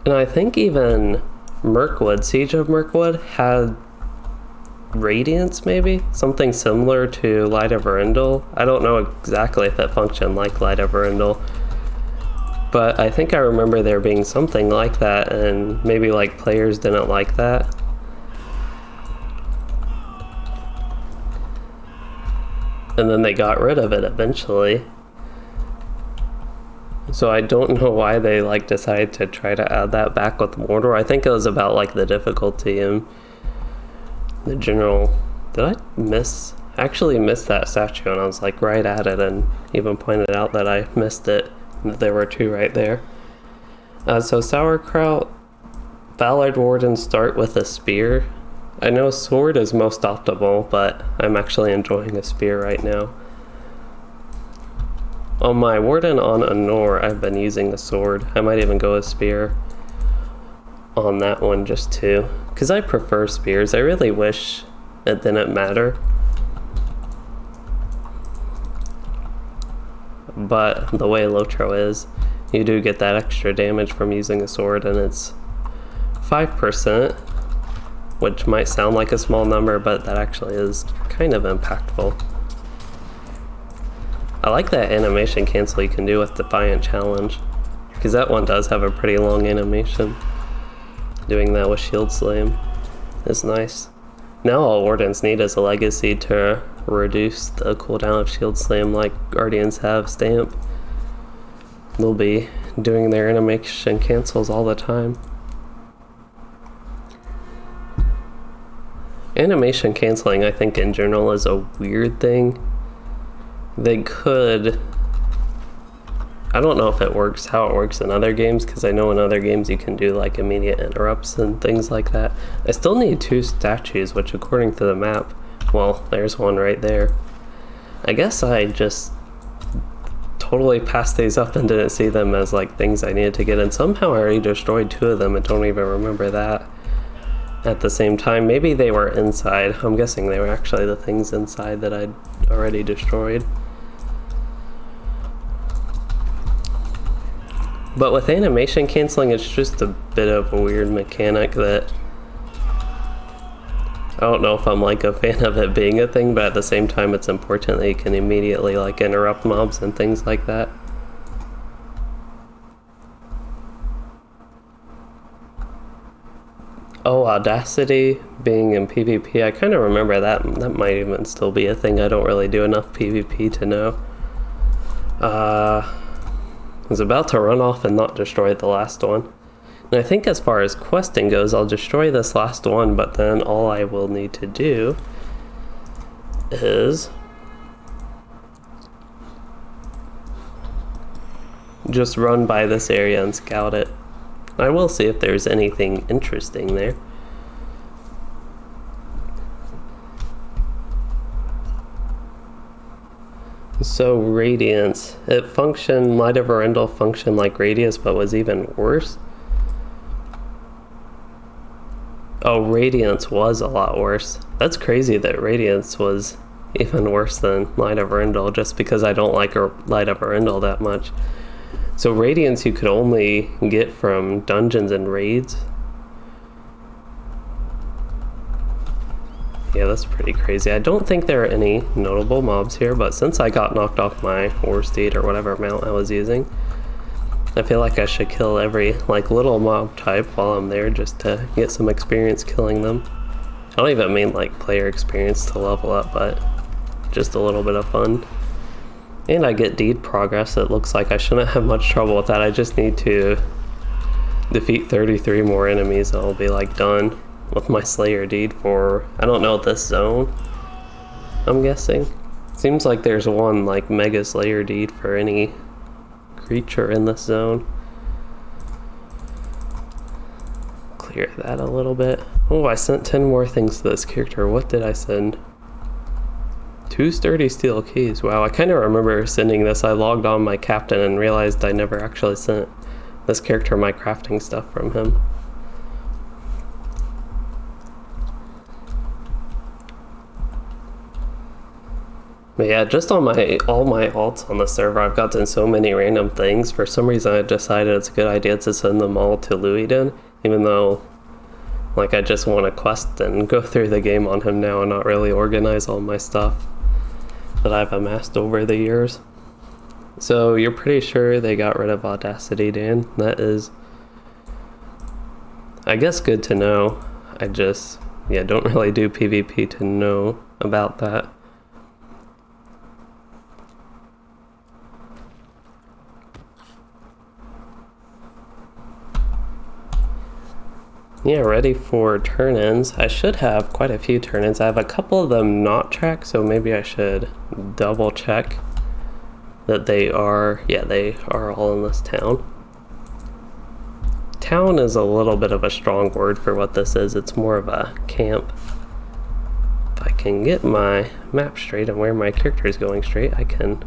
And I think even Mirkwood, Siege of Mirkwood, had Radiance maybe? Something similar to Light of Arundel. I don't know exactly if it functioned like Light of Arundel, but I think I remember there being something like that, and maybe like players didn't like that. And then they got rid of it eventually. So I don't know why they like decided to try to add that back with Mordor. I think it was about like the difficulty and the general. Did I miss? I actually missed that statue, and I was like right at it, and even pointed out that I missed it. That there were 2 right there. So sauerkraut, Ballard Wardens start with a spear. I know sword is most optimal, but I'm actually enjoying a spear right now. On my Warden on Anor, I've been using the sword. I might even go with spear on that one just to, because I prefer spears. I really wish it didn't matter. But the way LOTRO is, you do get that extra damage from using a sword, and it's 5%, which might sound like a small number, but that actually is kind of impactful. I like that animation cancel you can do with Defiant Challenge, because that one does have a pretty long animation. Doing that with Shield Slam is nice. Now all Wardens need is a legacy to reduce the cooldown of Shield Slam like Guardians have Stamp. They'll be doing their animation cancels all the time. Animation canceling, I think in general, is a weird thing. They could... I don't know if it works, how it works in other games, because I know in other games you can do like immediate interrupts and things like that. I still need 2 statues, which according to the map, well, there's one right there. I guess I just totally passed these up and didn't see them as like things I needed to get, and somehow I already destroyed 2 of them and don't even remember that. At the same time, maybe they were inside. I'm guessing they were actually the things inside that I'd already destroyed. But with animation canceling, it's just a bit of a weird mechanic that I don't know if I'm like a fan of it being a thing, but at the same time it's important that you can immediately like interrupt mobs and things like that. Oh, Audacity being in PvP, I kind of remember that. That might even still be a thing. I don't really do enough PvP to know. I was about to run off and not destroy the last one. And I think as far as questing goes, I'll destroy this last one, but then all I will need to do is just run by this area and scout it. I will see if there's anything interesting there. So Radiance, it functioned, Light of Arundel functioned like Radius, but was even worse. Oh, Radiance was a lot worse. That's crazy that Radiance was even worse than Light of Arundel, just because I don't like Light of Arundel that much. So Radiance you could only get from dungeons and raids. Yeah, that's pretty crazy. I don't think there are any notable mobs here, but since I got knocked off my war steed or whatever mount I was using, I feel like I should kill every like little mob type while I'm there just to get some experience killing them. I don't even mean like player experience to level up, but just a little bit of fun. And I get deed progress. It looks like I shouldn't have much trouble with that. I just need to defeat 33 more enemies and I'll be like done with my Slayer deed for, I don't know, this zone, I'm guessing. Seems like there's one like mega slayer deed for any creature in this zone. Clear that a little bit. Oh, I sent 10 more things to this character. What did I send? 2 sturdy steel keys. Wow, I kind of remember sending this. I logged on my captain and realized I never actually sent this character my crafting stuff from him. But yeah, just on all my alts on the server, I've gotten so many random things. For some reason, I decided it's a good idea to send them all to Loueyden, even though, like, I just want to quest and go through the game on him now and not really organize all my stuff that I've amassed over the years. So you're pretty sure they got rid of Audacity, Dan? That is, I guess, good to know. I just, yeah, don't really do PvP to know about that. Yeah, ready for turn-ins. I should have quite a few turn-ins. I have a couple of them not tracked, so maybe I should double check that they are, yeah, they are all in this town. Town is a little bit of a strong word for what this is. It's more of a camp. If I can get my map straight and where my character is going straight, I can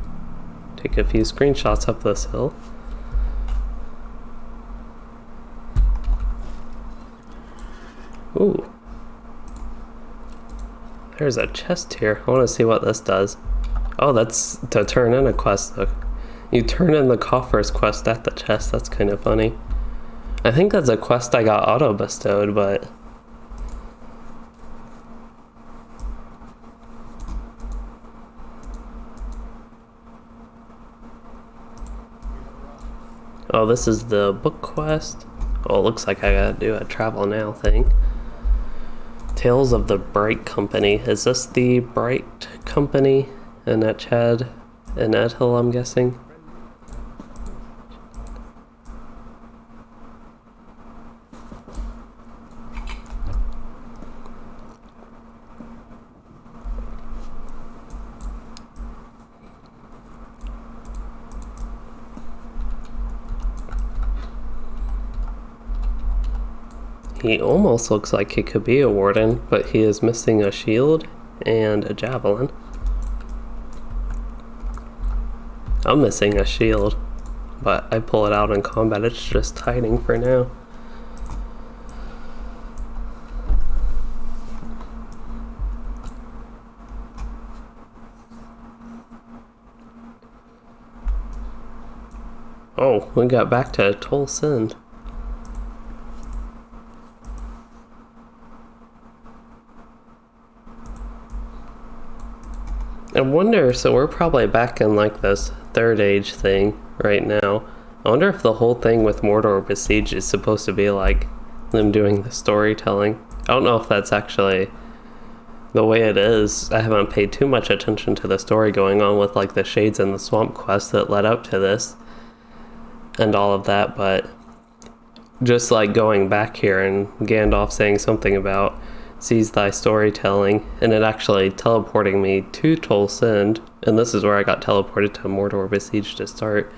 take a few screenshots up this hill. Ooh. There's a chest here. I want to see what this does. Oh, that's to turn in a quest. Look. You turn in the coffers quest at the chest. That's kind of funny. I think that's a quest I got auto-bestowed, but... Oh, this is the book quest. Oh, it looks like I gotta do a travel now thing. Tales of the Bright Company. Is this the Bright Company in Etchad and Edhill, I'm guessing? He almost looks like he could be a warden, but he is missing a shield and a javelin. I'm missing a shield, but I pull it out in combat. It's just hiding for now. Oh, we got back to Toll Send. I wonder, so we're probably back in like this third age thing right now. I wonder if the whole thing with Mordor Besieged is supposed to be like them doing the storytelling. I don't know if that's actually the way it is. I haven't paid too much attention to the story going on with like the Shades and the Swamp quest that led up to this and all of that, but just like going back here and Gandalf saying something about sees thy storytelling, and it actually teleporting me to Toll Send, and this is where I got teleported to Mordor Besieged to start.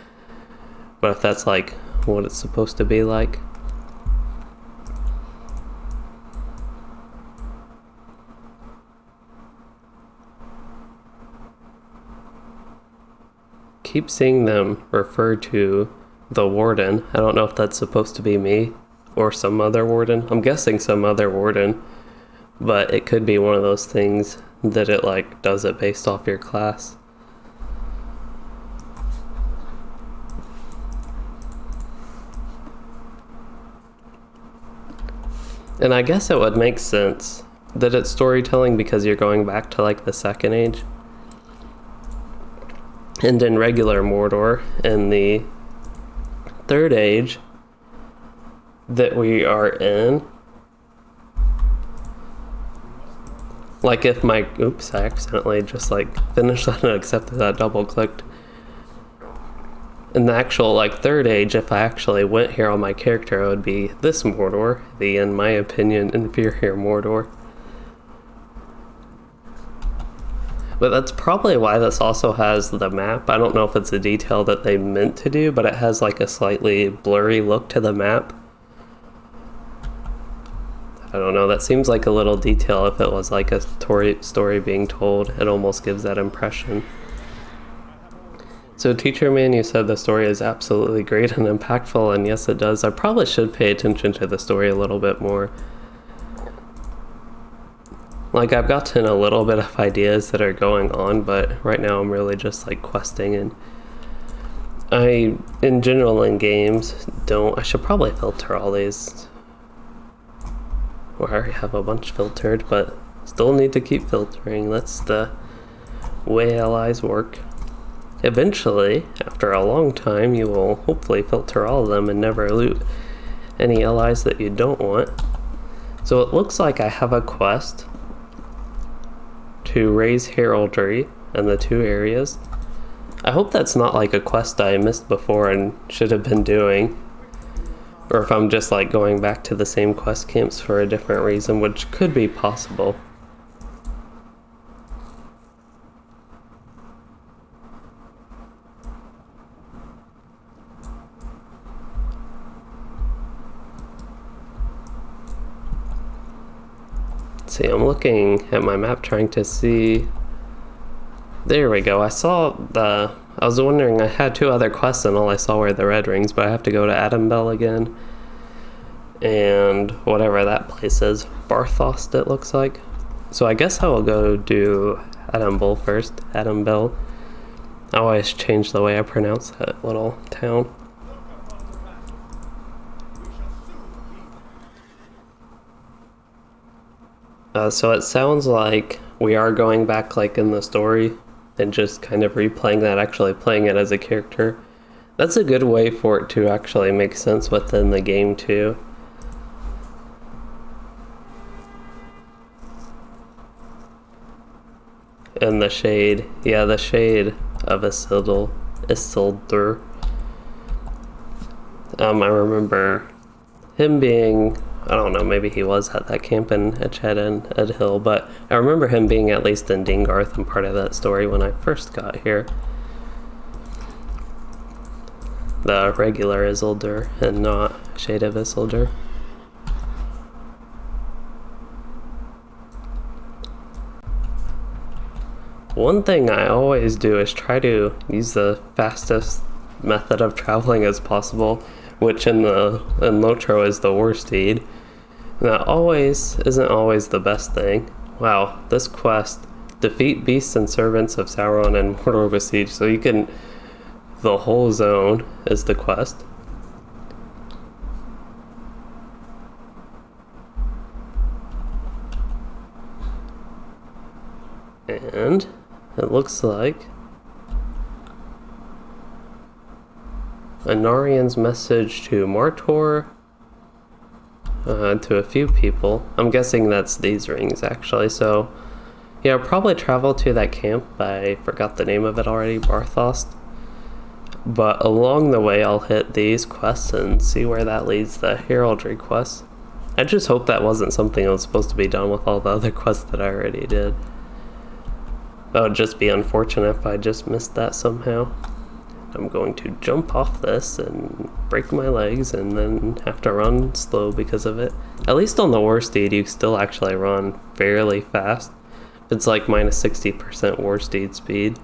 But if that's like what it's supposed to be like. Keep seeing them refer to the warden. I don't know if that's supposed to be me or some other warden. I'm guessing some other warden. But it could be one of those things that it like does it based off your class. And I guess it would make sense that it's storytelling because you're going back to like the Second Age. And in regular Mordor, in the Third Age that we are in, like if my, oops, I accidentally just like finished that and accepted that, double clicked. In the actual like Third Age, if I actually went here on my character, it would be this Mordor, the, in my opinion, inferior Mordor. But that's probably why this also has the map. I don't know if it's a detail that they meant to do, but it has like a slightly blurry look to the map. I don't know, that seems like a little detail. If it was like a story being told, it almost gives that impression. So Teacher Man, you said the story is absolutely great and impactful, and yes it does. I probably should pay attention to the story a little bit more. Like, I've gotten a little bit of ideas that are going on, but right now I'm really just like questing, and I, in general in games, I should probably filter all these. Or I already have a bunch filtered, but still need to keep filtering. That's the way allies work. Eventually, after a long time, you will hopefully filter all of them and never loot any allies that you don't want. So it looks like I have a quest to raise heraldry in the 2 areas. I hope that's not like a quest I missed before and should have been doing, or if I'm just like going back to the same quest camps for a different reason, which could be possible. See, I'm looking at my map trying to see. There we go. I was wondering, I had 2 other quests and all I saw were the red rings, but I have to go to Adambel again. And whatever that place is, Barthost it looks like. So I guess I will go do Adambel first. Adambel. I always change the way I pronounce that little town. So it sounds like we are going back like in the story and just kind of replaying that, actually playing it as a character. That's a good way for it to actually make sense within the game too. And the shade, yeah, the shade of Isildur. I remember him being, I don't know, maybe he was at that camp in Edgehead and Edhill, but I remember him being at least in Dingarth and part of that story when I first got here. The regular Isildur and not Shade of Isildur. One thing I always do is try to use the fastest method of traveling as possible, which in LOTRO is the war steed. And that isn't always the best thing. Wow, this quest, defeat beasts and servants of Sauron and Mordor Besieged. So you can, the whole zone is the quest. And it looks like Anarian's message to Mordor, to a few people. I'm guessing that's these rings actually. So yeah, I'll probably travel to that camp. I forgot the name of it already, Barthost. But along the way I'll hit these quests and see where that leads, the heraldry quest. I just hope that wasn't something that was supposed to be done with all the other quests that I already did. That would just be unfortunate if I just missed that somehow. I'm going to jump off this and break my legs and then have to run slow because of it. At least on the war steed you still actually run fairly fast. It's like minus 60% war steed speed.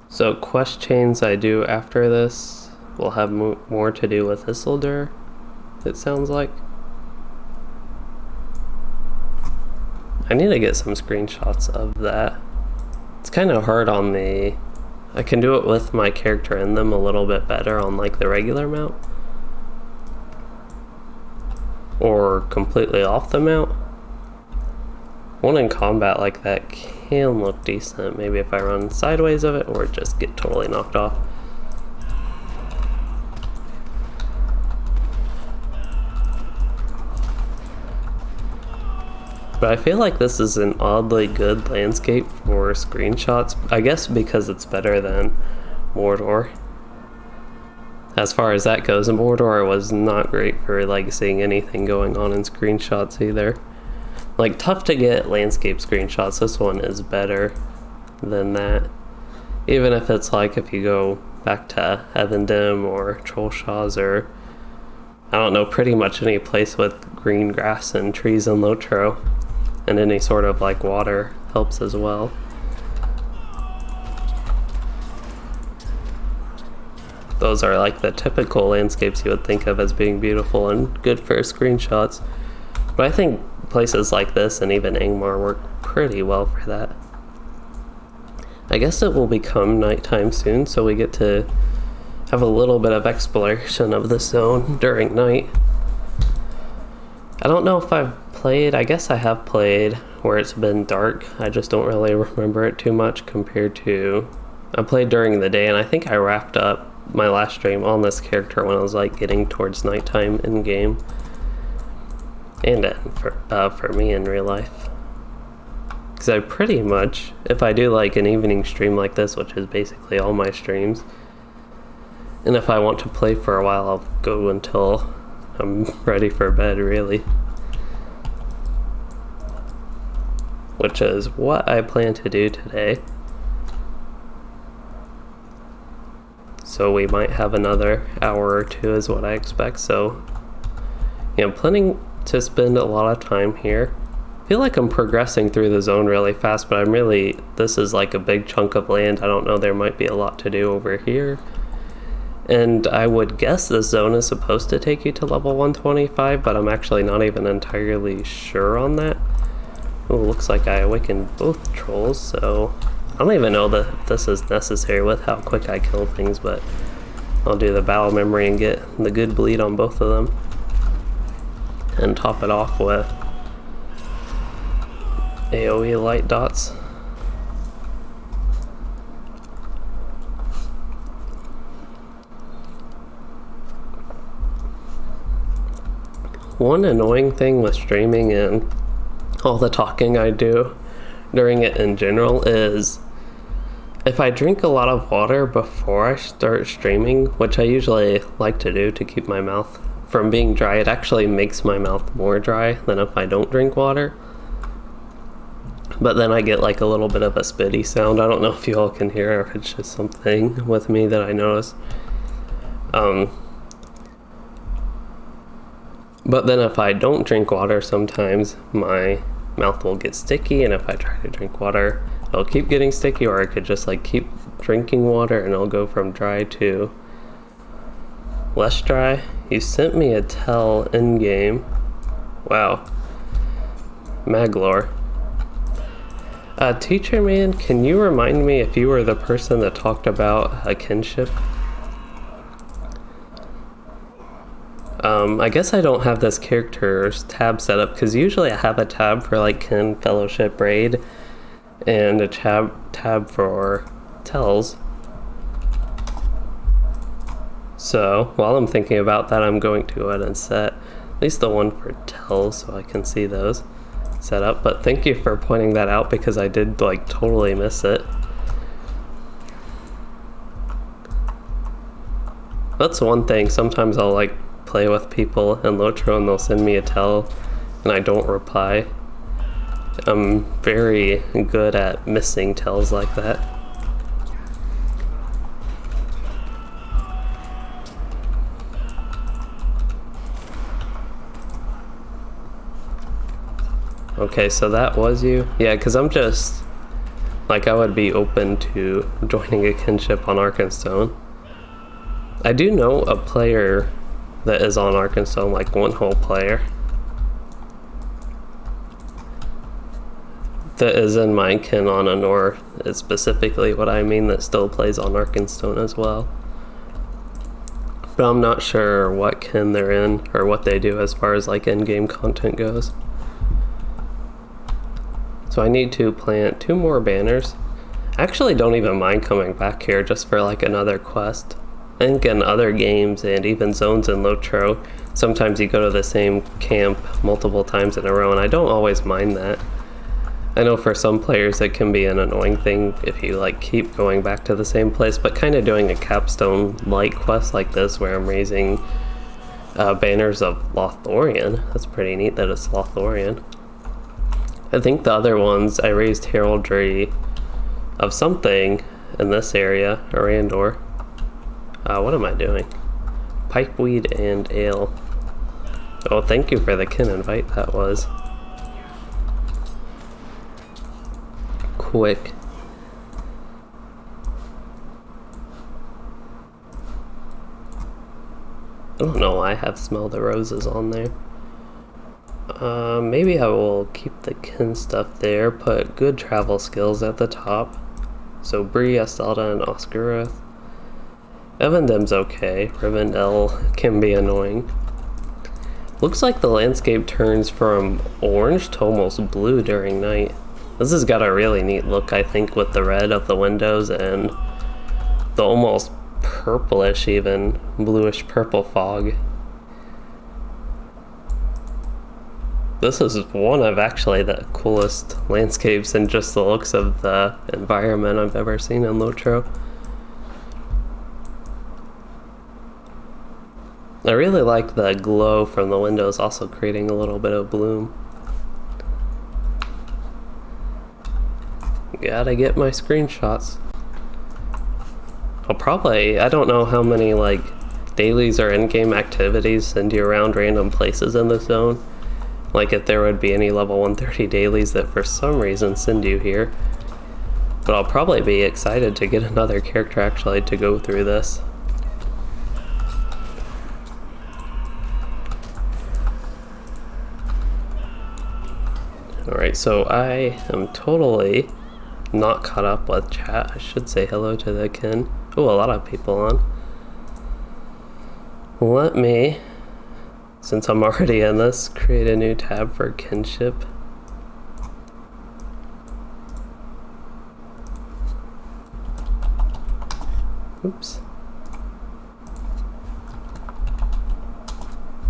So quest chains I do after this will have more to do with Isildur, it sounds like. I need to get some screenshots of that. It's kind of hard on the... I can do it with my character in them a little bit better on like the regular mount. Or completely off the mount. One in combat like that can look decent, maybe if I run sideways of it or just get totally knocked off. But I feel like this is an oddly good landscape for screenshots. I guess because it's better than Mordor. As far as that goes, Mordor was not great for like seeing anything going on in screenshots either. Like tough to get landscape screenshots, this one is better than that. Even if it's like if you go back to Evendim or Trollshaws or I don't know, pretty much any place with green grass and trees and LOTRO and any sort of like water helps as well. Those are like the typical landscapes you would think of as being beautiful and good for screenshots. But I think places like this and even Angmar work pretty well for that. I guess it will become nighttime soon, so we get to have a little bit of exploration of the zone during night. I don't know if I've played, I guess I have played where it's been dark. I just don't really remember it too much compared to, I played during the day and I think I wrapped up my last stream on this character when I was like getting towards nighttime in game. And for me in real life. Because I pretty much, if I do like an evening stream like this, which is basically all my streams, and if I want to play for a while, I'll go until I'm ready for bed, really. Which is what I plan to do today. So we might have another hour or two is what I expect. So, yeah, I'm planning to spend a lot of time here. I feel like I'm progressing through the zone really fast, but this is like a big chunk of land. I don't know, there might be a lot to do over here. And I would guess this zone is supposed to take you to level 125, but I'm actually not even entirely sure on that. Oh, looks like I awakened both trolls, so I don't even know that this is necessary with how quick I kill things, but I'll do the battle memory and get the good bleed on both of them. And top it off with AoE light dots. One annoying thing with streaming and all the talking I do during it in general is if I drink a lot of water before I start streaming, which I usually like to do to keep my mouth from being dry, it actually makes my mouth more dry than if I don't drink water. But then I get like a little bit of a spitty sound. I don't know if you all can hear or if it's just something with me that I notice. But then if I don't drink water, sometimes my mouth will get sticky, and if I try to drink water, it'll keep getting sticky, or I could just like keep drinking water and it'll go from dry to less dry. You sent me a tell in game. Wow. Maglor. Teacher man, can you remind me if you were the person that talked about a kinship? I guess I don't have this character's tab set up, because usually I have a tab for like kin, fellowship, raid, and a tab for tells. So while I'm thinking about that, I'm going to go ahead and set at least the one for tells so I can see those set up. But thank you for pointing that out, because I did like totally miss it. That's one thing, sometimes I'll like play with people in LOTRO and they'll send me a tell and I don't reply. I'm very good at missing tells like that. Okay, so that was you? Yeah, because I'm just like, I would be open to joining a kinship on Arkenstone. I do know a player that is on Arkenstone, like one whole player that is in my kin on Anor, is specifically what I mean, that still plays on Arkenstone as well. But I'm not sure what kin they're in or what they do as far as like in-game content goes. So I need to plant 2 more banners. I actually don't even mind coming back here just for like another quest. I think in other games and even zones in LOTRO, sometimes you go to the same camp multiple times in a row, and I don't always mind that. I know for some players it can be an annoying thing if you like keep going back to the same place, but kind of doing a capstone light quest like this where I'm raising banners of Lothlorien. That's pretty neat that it's Lothlorien. I think the other ones I raised heraldry of something in this area, Arandor. What am I doing? Pipeweed and ale. Oh, thank you for the kin invite, that was quick. I don't know why I have Smell the Roses on there. Maybe I will keep the kin stuff there, put good travel skills at the top. So Bree, Estelda, and Oscarith. Evandem's okay. Rivendell can be annoying. Looks like the landscape turns from orange to almost blue during night. This has got a really neat look, I think, with the red of the windows and the almost purplish, even bluish purple fog. This is one of actually the coolest landscapes and just the looks of the environment I've ever seen in LOTRO. I really like the glow from the windows also creating a little bit of bloom. Gotta get my screenshots. I don't know how many like dailies or in-game activities send you around random places in the zone. Like if there would be any level 130 dailies that for some reason send you here. But I'll probably be excited to get another character actually to go through this. Alright, so I am totally not caught up with chat. I should say hello to the kin. Oh, a lot of people on. Let me, since I'm already in this, create a new tab for kinship. Oops.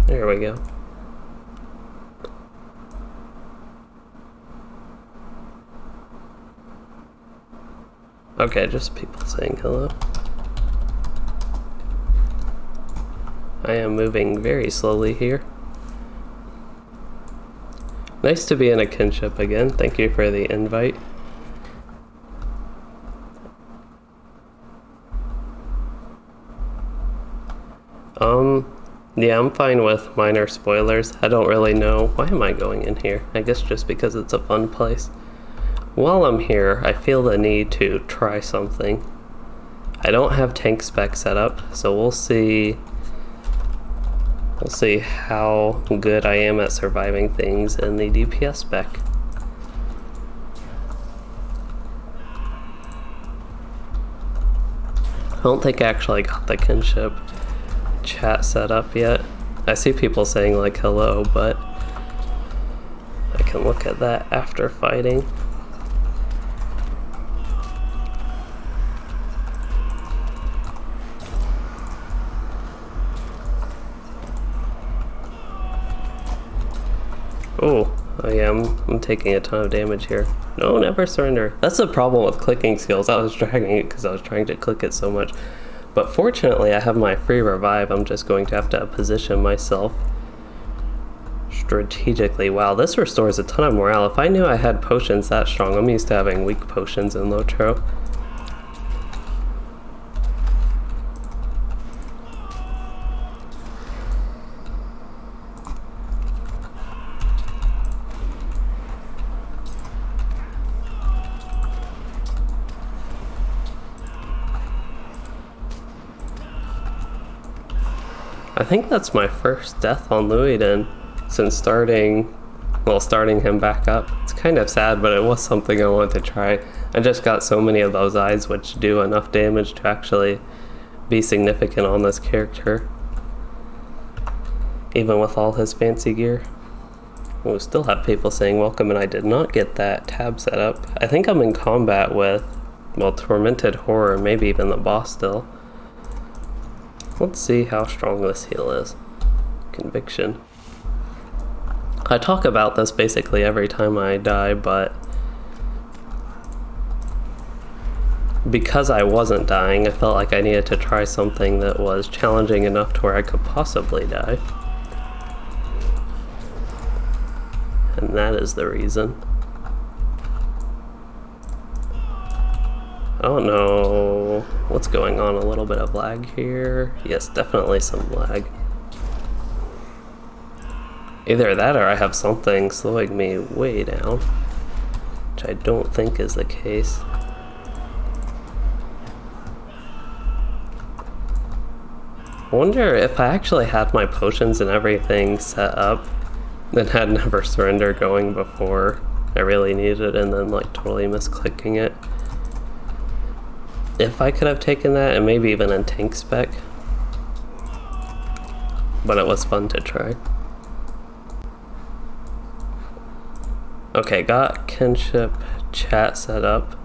There we go. Okay, just people saying hello. I am moving very slowly here. Nice to be in a kinship again. Thank you for the invite. Yeah, I'm fine with minor spoilers. I don't really know. Why am I going in here? I guess just because it's a fun place. While I'm here, I feel the need to try something. I don't have tank spec set up, so we'll see how good I am at surviving things in the DPS spec. I don't think I actually got the kinship chat set up yet. I see people saying like hello, but I can look at that after fighting. Oh, I'm taking a ton of damage here. No, never surrender. That's the problem with clicking skills. I was dragging it because I was trying to click it so much. But fortunately, I have my free revive. I'm just going to have to position myself strategically. Wow, this restores a ton of morale. If I knew I had potions that strong, I'm used to having weak potions in LOTRO. I think that's my first death on Loueyden since starting him back up. It's kind of sad, but it was something I wanted to try. I just got so many of those eyes which do enough damage to actually be significant on this character, even with all his fancy gear. We still have people saying welcome, and I did not get that tab set up. I think I'm in combat with, well, Tormented Horror, maybe even the boss still. Let's see how strong this heal is. conviction. I talk about this basically every time I die, but because I wasn't dying, I felt like I needed to try something that was challenging enough to where I could possibly die. And that is the reason. I don't know what's going on, a little bit of lag here. Yes, definitely some lag. Either that or I have something slowing me way down, which I don't think is the case. I wonder if I actually had my potions and everything set up and had Never Surrender going before I really needed it and then like totally misclicking it. If I could have taken that, and maybe even in tank spec. But it was fun to try. Okay, got kinship chat set up.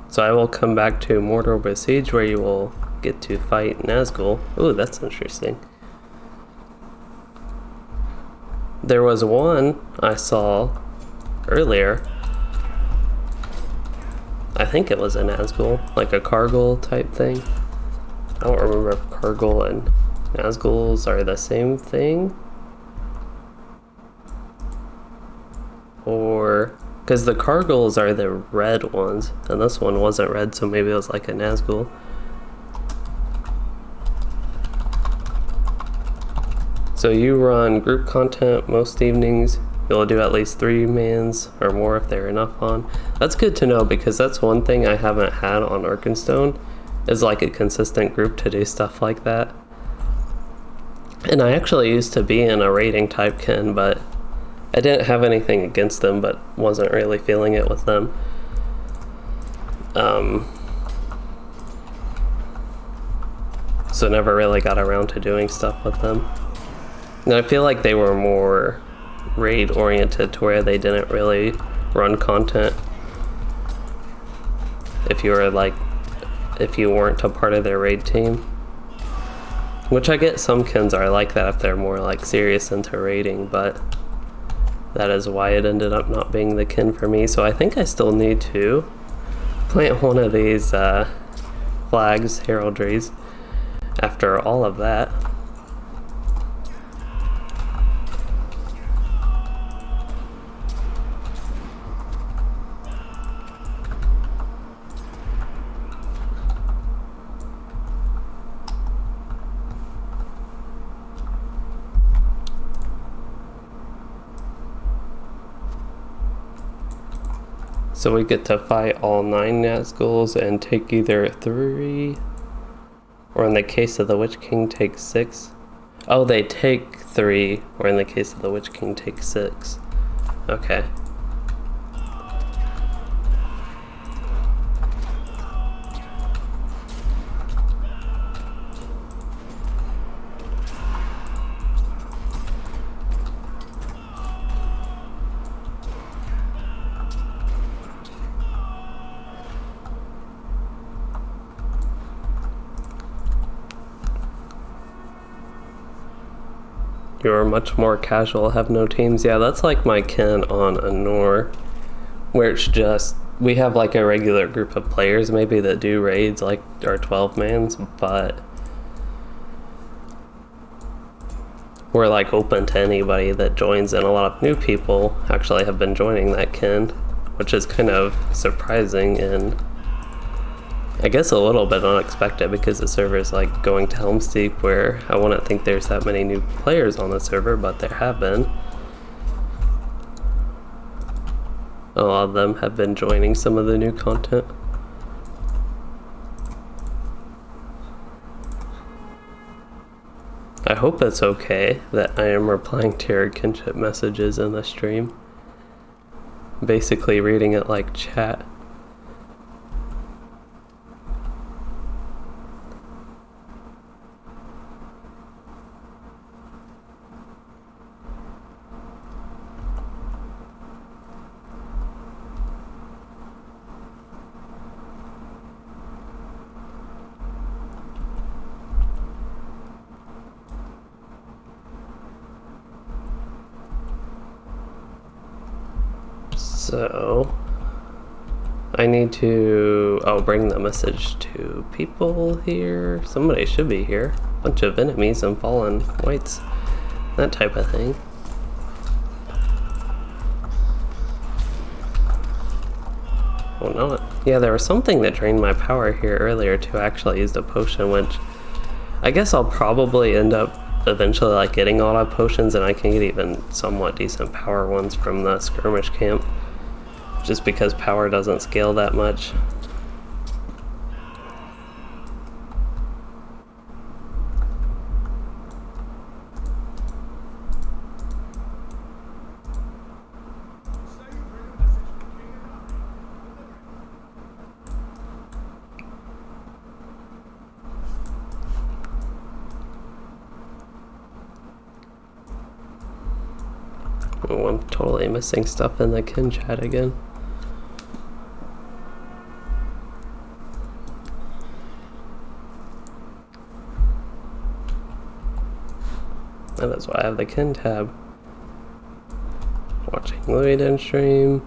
So I will come back to Mordor Besieged, where you will get to fight Nazgul. Ooh, that's interesting. There was one I saw earlier. I think it was a Nazgul, like a Kargul type thing. I don't remember if Kargul and Nazguls are the same thing. Or, because the Karguls are the red ones, and this one wasn't red, so maybe it was like a Nazgul. So you run group content most evenings. You'll do at least 3 mans or more if they're enough on. That's good to know, because that's one thing I haven't had on Arkenstone, is like a consistent group to do stuff like that. And I actually used to be in a raiding type kin, but I didn't have anything against them, but wasn't really feeling it with them. So never really got around to doing stuff with them. And I feel like they were more raid oriented, to where they didn't really run content if you weren't a part of their raid team. Which I get some kins are like that if they're more like serious into raiding, but that is why it ended up not being the kin for me. So I think I still need to plant one of these flags, heraldries, after all of that. So we get to fight all 9 Nazguls and take either 3, or in the case of the Witch King, take 6. Oh, they take 3, or in the case of the Witch King, take 6. Okay. You're much more casual, have no teams. Yeah, that's like my kin on Anor, where it's just, we have like a regular group of players maybe that do raids, like our 12 mans, but we're like open to anybody that joins, and a lot of new people actually have been joining that kin, which is kind of surprising and I guess a little bit unexpected, because the server is like going to Helm's Deep, where I wouldn't think there's that many new players on the server, but there have been. A lot of them have been joining some of the new content. I hope it's okay that I am replying to your kinship messages in the stream. Basically reading it like chat. So I need to bring the message to people here. Somebody should be here. Bunch of enemies and fallen whites, that type of thing. Oh, not. Yeah, there was something that drained my power here earlier too. I actually used a potion, which I guess I'll probably end up eventually like getting a lot of potions, and I can get even somewhat decent power ones from the skirmish camp, just because power doesn't scale that much. Oh, I'm totally missing stuff in the kin chat again. That is why I have the kin tab. Watching Loueyden stream.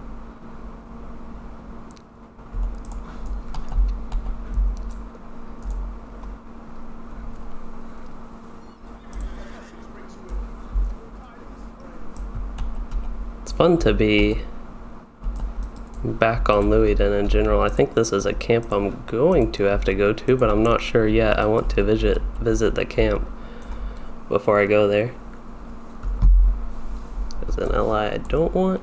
It's fun to be back on Loueyden in general. I think this is a camp I'm going to have to go to, but I'm not sure yet. I want to visit the camp before I go there. There's an ally I don't want.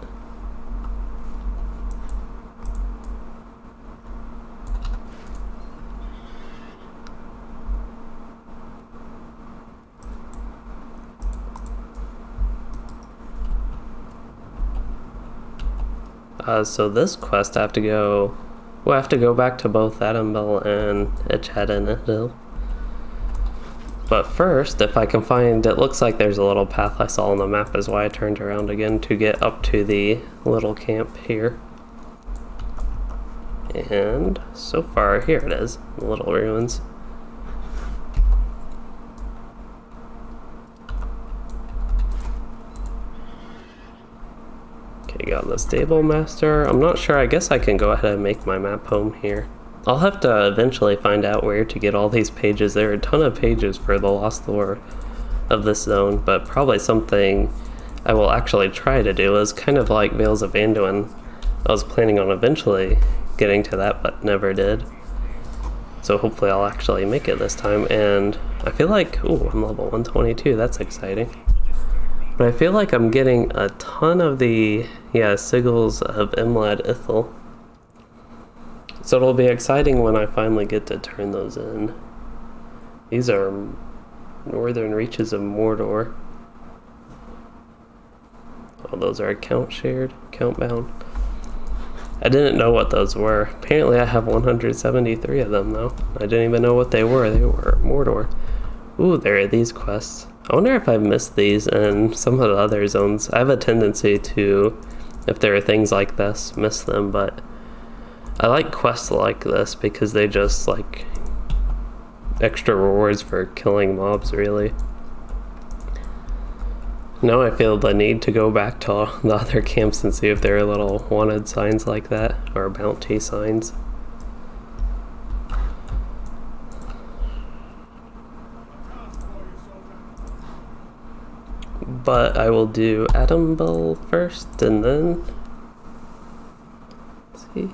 So this quest I have to go, well, I have to go back to both Adambill and Echadinadil. But first, if I can find, it looks like there's a little path I saw on the map, is why I turned around again to get up to the little camp here. And so far, here it is, the little ruins. Okay, got the stable master. I'm not sure, I guess I can go ahead and make my map home here. I'll have to eventually find out where to get all these pages. There are a ton of pages for the lost lore of this zone, but probably something I will actually try to do is kind of like Veils of Anduin. I was planning on eventually getting to that, but never did. So hopefully I'll actually make it this time. And I feel like, ooh, I'm level 122, that's exciting. But I feel like I'm getting a ton of the, sigils of Imlad Ithil. So it'll be exciting when I finally get to turn those in. These are northern reaches of Mordor. Oh, those are account shared, account bound. I didn't know what those were. Apparently I have 173 of them though. I didn't even know what they were. They were Mordor. Ooh, there are these quests. I wonder if I've missed these in some of the other zones. I have a tendency to, if there are things like this, miss them, but I like quests like this because they just like extra rewards for killing mobs, really. Now I feel the need to go back to the other camps and see if there are little wanted signs like that, or bounty signs. But I will do Adambill first and then, let's see.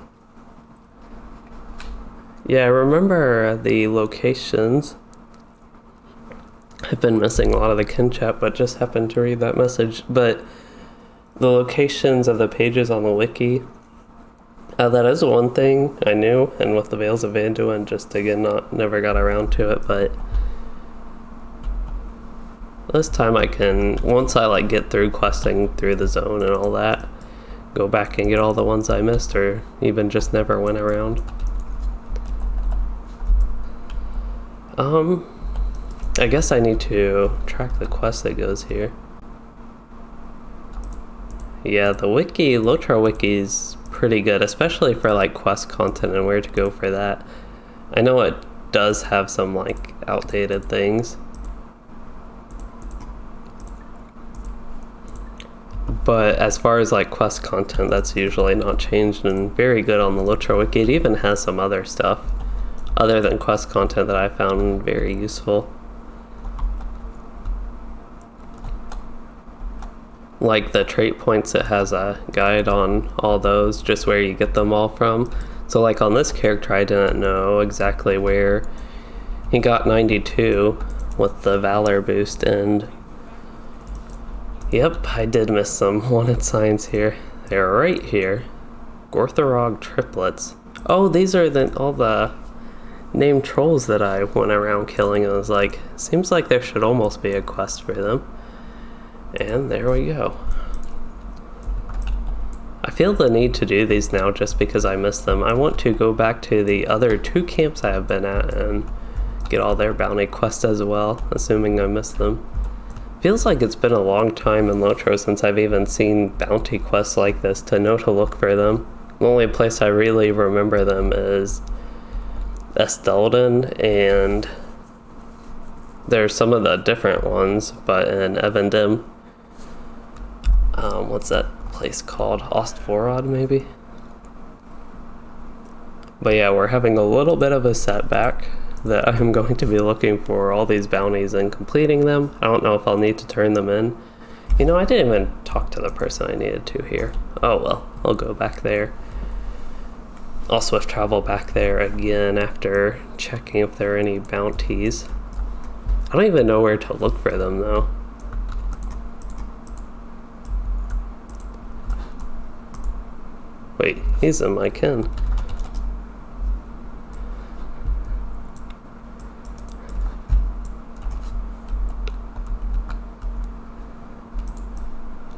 Yeah, I remember the locations. I've been missing a lot of the kin chat, but just happened to read that message. But the locations of the pages on the wiki, that is one thing I knew, and with the Veils of Anduin, just again, never got around to it, but this time I can, once I like get through questing through the zone and all that, go back and get all the ones I missed or even just never went around. I guess I need to track the quest that goes here. Yeah, the wiki, LOTRO wiki's pretty good, especially for like quest content and where to go for that. I know it does have some like outdated things, But as far as like quest content, that's usually not changed and very good on the LOTRO wiki. It even has some other stuff other than quest content that I found very useful. Like the trait points, it has a guide on all those, just where you get them all from. So like on this character, I didn't know exactly where he got 92 with the Valor boost, and yep, I did miss some wanted signs here. They're right here. Gorthorog triplets. Oh, these are all the named trolls that I went around killing. I was like, seems like there should almost be a quest for them. And there we go. I feel the need to do these now just because I missed them. I want to go back to the other 2 camps I have been at and get all their bounty quests as well, assuming I missed them. Feels like it's been a long time in LOTRO since I've even seen bounty quests like this to know to look for them. The only place I really remember them is Estelden, and there's some of the different ones, but in Evendim, what's that place called? Ostvorod, maybe? But yeah, we're having a little bit of a setback that I'm going to be looking for all these bounties and completing them. I don't know if I'll need to turn them in. You know, I didn't even talk to the person I needed to here. Oh well, I'll go back there. I'll swift travel back there again after checking if there are any bounties. I don't even know where to look for them though. Wait, he's in my kin.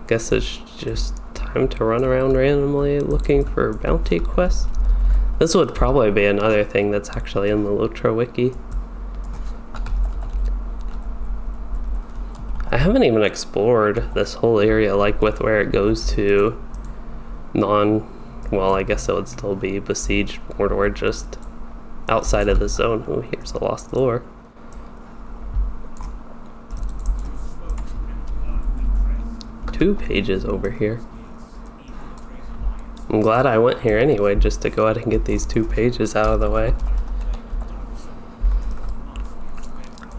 Guess it's just time to run around randomly looking for bounty quests. This would probably be another thing that's actually in the LOTRO wiki. I haven't even explored this whole area, like with where it goes to well, I guess it would still be Besieged Mordor, just outside of the zone. Oh, here's a lost lore. Two pages over here. I'm glad I went here anyway, just to go ahead and get these 2 pages out of the way.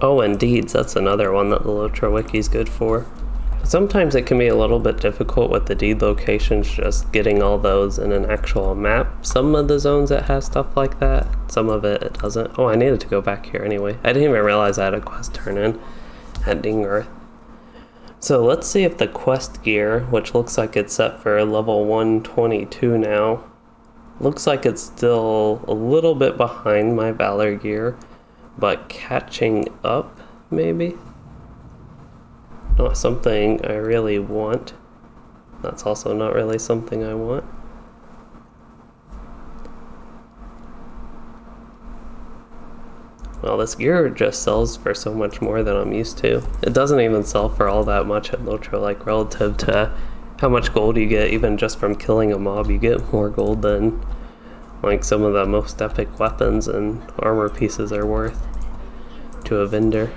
Oh, and deeds, that's another one that the LOTRO wiki is good for. Sometimes it can be a little bit difficult with the deed locations, just getting all those in an actual map. Some of the zones it has stuff like that, some of it doesn't. Oh, I needed to go back here anyway. I didn't even realize I had a quest turn in at Dingarth. So let's see if the quest gear, which looks like it's set for level 122 now, looks like it's still a little bit behind my Valor gear, but catching up, maybe? Not something I really want. That's also not really something I want. Well, this gear just sells for so much more than I'm used to. It doesn't even sell for all that much at LOTRO, like relative to how much gold you get even just from killing a mob. You get more gold than like some of the most epic weapons and armor pieces are worth to a vendor.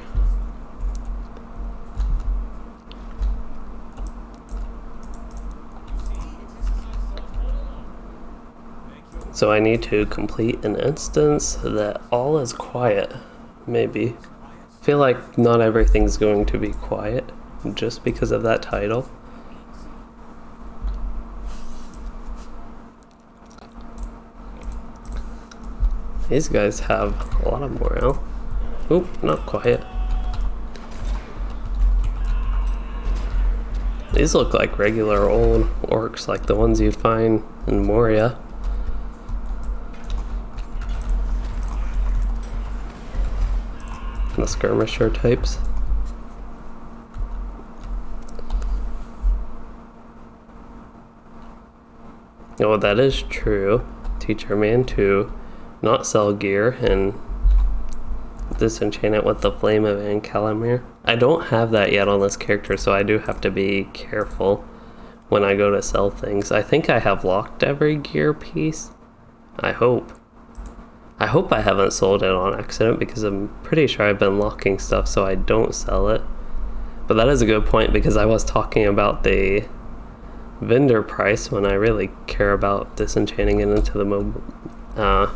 So I need to complete an instance that all is quiet, maybe. I feel like not everything's going to be quiet just because of that title. These guys have a lot of morale. Oop, not quiet. These look like regular old orcs, like the ones you'd find in Moria. The skirmisher types. Oh, that is true. Teach your man to not sell gear and disenchant it with the Flame of Ancalamir. I don't have that yet on this character, so I do have to be careful when I go to sell things. I think I have locked every gear piece. I hope I haven't sold it on accident, because I'm pretty sure I've been locking stuff so I don't sell it. But that is a good point, because I was talking about the vendor price when I really care about disenchanting it into the I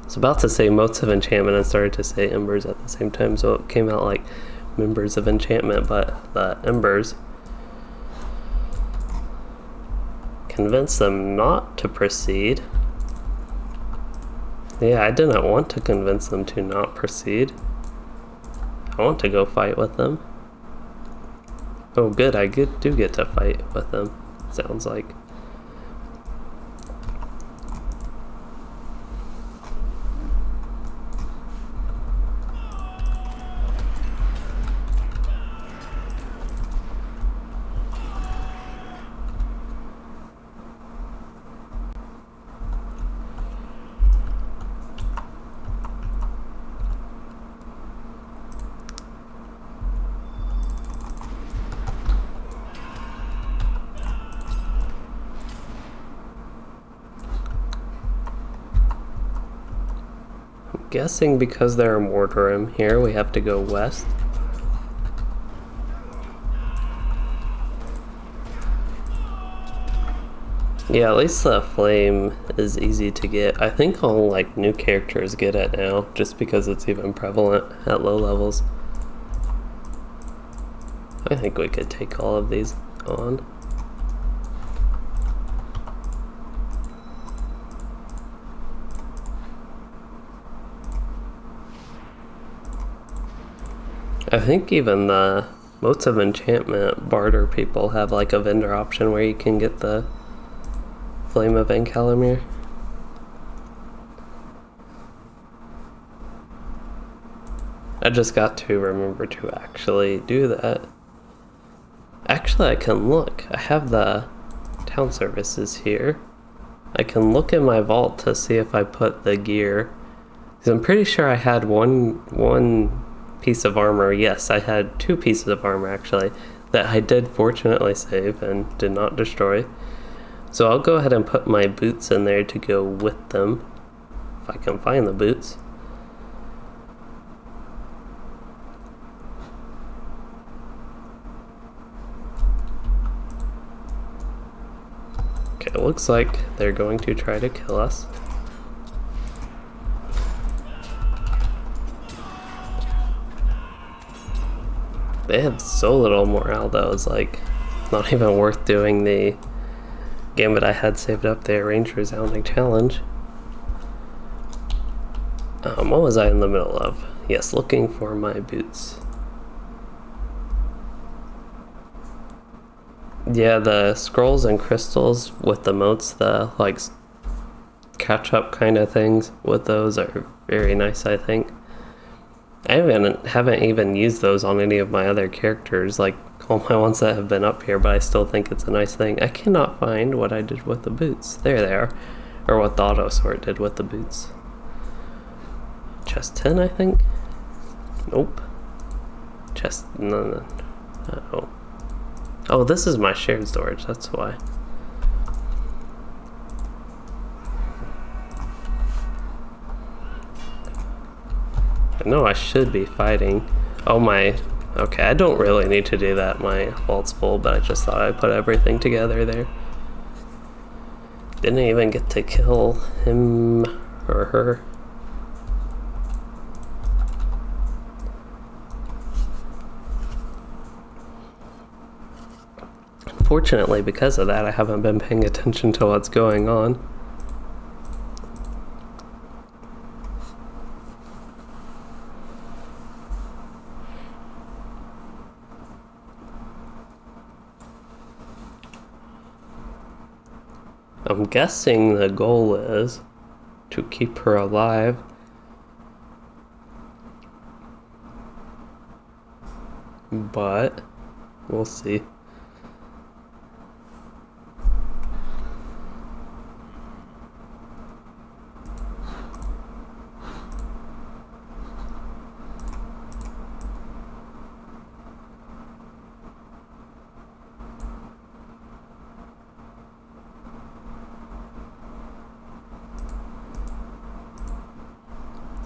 was about to say motes of enchantment and started to say embers at the same time, so it came out like members of enchantment, but the embers convince them not to proceed. Yeah, I didn't want to convince them to not proceed. I want to go fight with them. Oh good, I do get to fight with them, sounds like. Guessing because there are Mordorim here, we have to go west. Yeah, at least the flame is easy to get. I think all like new characters get it now, just because it's even prevalent at low levels. I think we could take all of these on. I think even the motes of enchantment barter people have like a vendor option where you can get the Flame of Encalamir. I just got to remember to actually do that. Actually, I can look. I have the town services here. I can look in my vault to see if I put the gear. Because I'm pretty sure I had one piece of armor. Yes, I had 2 pieces of armor actually that I did fortunately save and did not destroy. So I'll go ahead and put my boots in there to go with them, if I can find the boots. Okay, it looks like they're going to try to kill us. They have so little morale though, it's like not even worth doing the gambit I had saved up there, range resounding challenge. What was I in the middle of? Yes, looking for my boots. Yeah, the scrolls and crystals with the motes, the like catch up kind of things with those are very nice, I think. I haven't even used those on any of my other characters, like all my ones that have been up here, but I still think it's a nice thing. I cannot find what I did with the boots. There they are. Or what the auto sort did with the boots. Chest 10, I think? Nope. Chest, no. Uh-oh. Oh, this is my shared storage, that's why. I know I should be fighting. Oh my, okay, I don't really need to do that. My vault's full, but I just thought I'd put everything together there. Didn't even get to kill him or her. Unfortunately, because of that, I haven't been paying attention to what's going on. I'm guessing the goal is to keep her alive. But we'll see.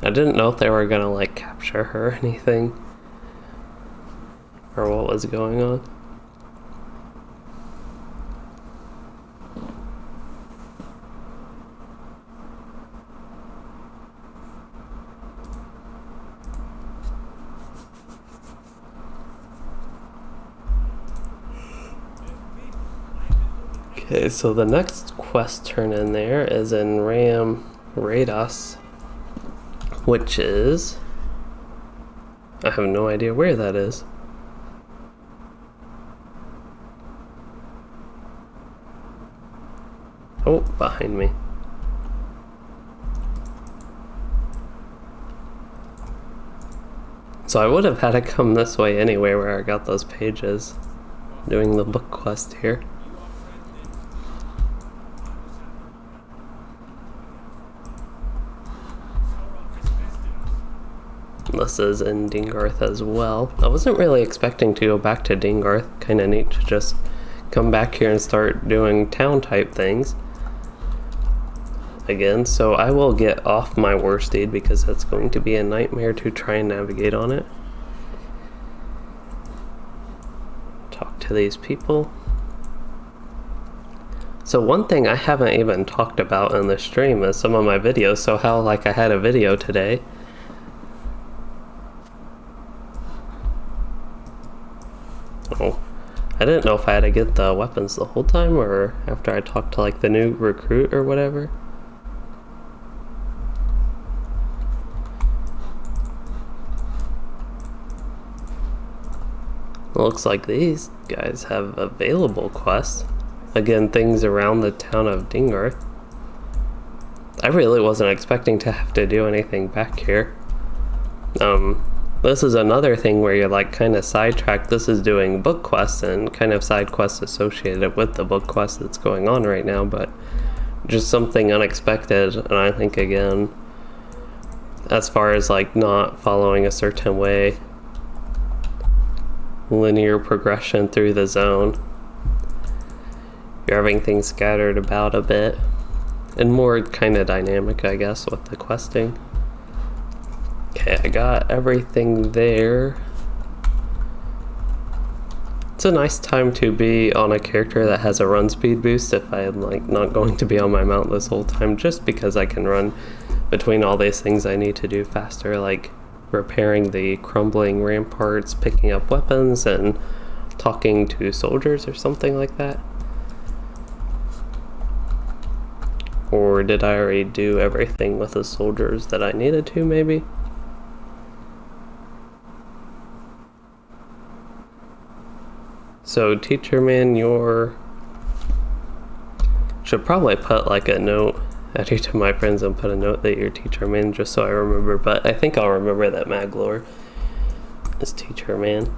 I didn't know if they were gonna like capture her or anything, or what was going on. Okay, so the next quest turn in there is in Ram Rados, which is... I have no idea where that is. Oh, behind me. So I would have had to come this way anyway where I got those pages. Doing the book quest here. This is in Dingarth as well. I wasn't really expecting to go back to Dingarth. Kinda neat to just come back here and start doing town type things again. So I will get off my war steed because that's going to be a nightmare to try and navigate on it. Talk to these people. So one thing I haven't even talked about in the stream is some of my videos. So how like I had a video today. Oh, I didn't know if I had to get the weapons the whole time or after I talked to like the new recruit or whatever. Looks like these guys have available quests. Again, things around the town of Dingarth. I really wasn't expecting to have to do anything back here. This is another thing where you're like kind of sidetracked. This is doing book quests and kind of side quests associated with the book quest that's going on right now, but just something unexpected. And I think again, as far as like not following a certain way, linear progression through the zone, you're having things scattered about a bit and more kind of dynamic, I guess, with the questing. Okay, I got everything there. It's a nice time to be on a character that has a run speed boost if I'm like not going to be on my mount this whole time, just because I can run between all these things I need to do faster, like repairing the crumbling ramparts, picking up weapons, and talking to soldiers or something like that. Or did I already do everything with the soldiers that I needed to, maybe? So teacher man, should probably put like a note, add you to my friends and put a note that you're teacher man just so I remember, but I think I'll remember that Maglor is teacher man.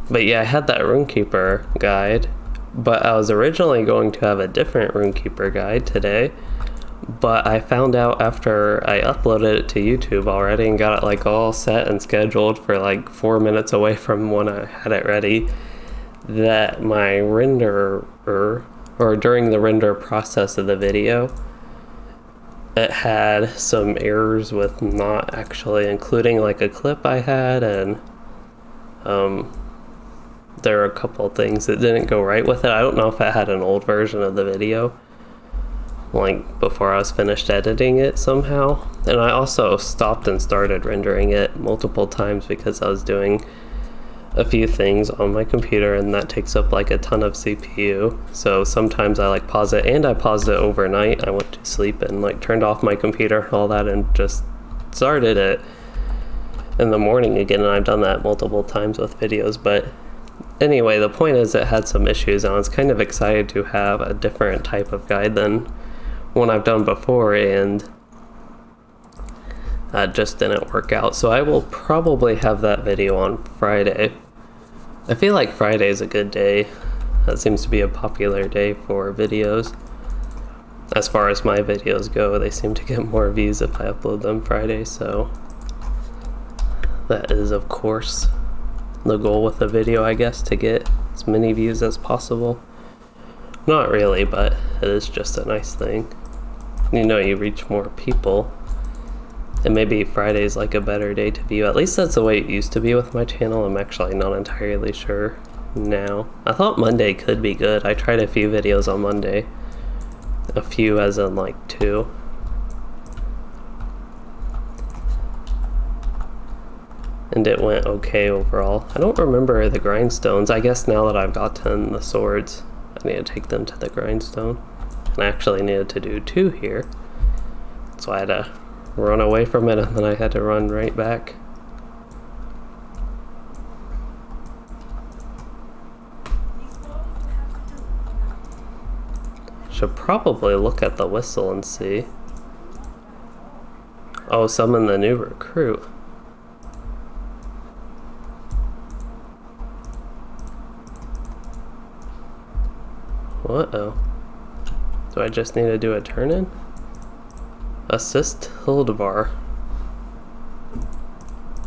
But yeah, I had that Runekeeper guide, but I was originally going to have a different Runekeeper guide today, but I found out after I uploaded it to YouTube already and got it like all set and scheduled for like 4 minutes away from when I had it ready, that my renderer, or during the render process of the video, it had some errors with not actually including like a clip I had, and there are a couple of things that didn't go right with it. I don't know if I had an old version of the video, like before I was finished editing it somehow. And I also stopped and started rendering it multiple times because I was doing a few things on my computer, and that takes up like a ton of CPU. So sometimes I like pause it, and I paused it overnight. I went to sleep and like turned off my computer and all that and just started it in the morning again, and I've done that multiple times with videos. But anyway, the point is it had some issues, and I was kind of excited to have a different type of guide than one I've done before, and that just didn't work out. So I will probably have that video on Friday. I feel like Friday is a good day. That seems to be a popular day for videos. As far as my videos go, they seem to get more views if I upload them Friday, so that is, of course, the goal with a video, I guess, to get as many views as possible. Not really, but it is just a nice thing. You know, you reach more people, and maybe Friday's like a better day to view. At least that's the way it used to be with my channel. I'm actually not entirely sure now. I thought Monday could be good. I tried a few videos on Monday. A few as in like 2. and it went okay overall. I don't remember the grindstones. I guess now that I've gotten the swords, I need to take them to the grindstone. And I actually needed to do 2 here. So I had to run away from it, and then I had to run right back. Should probably look at the whistle and see. Oh, summon the new recruit. Uh-oh. Do I just need to do a turn-in? Assist Hildevar.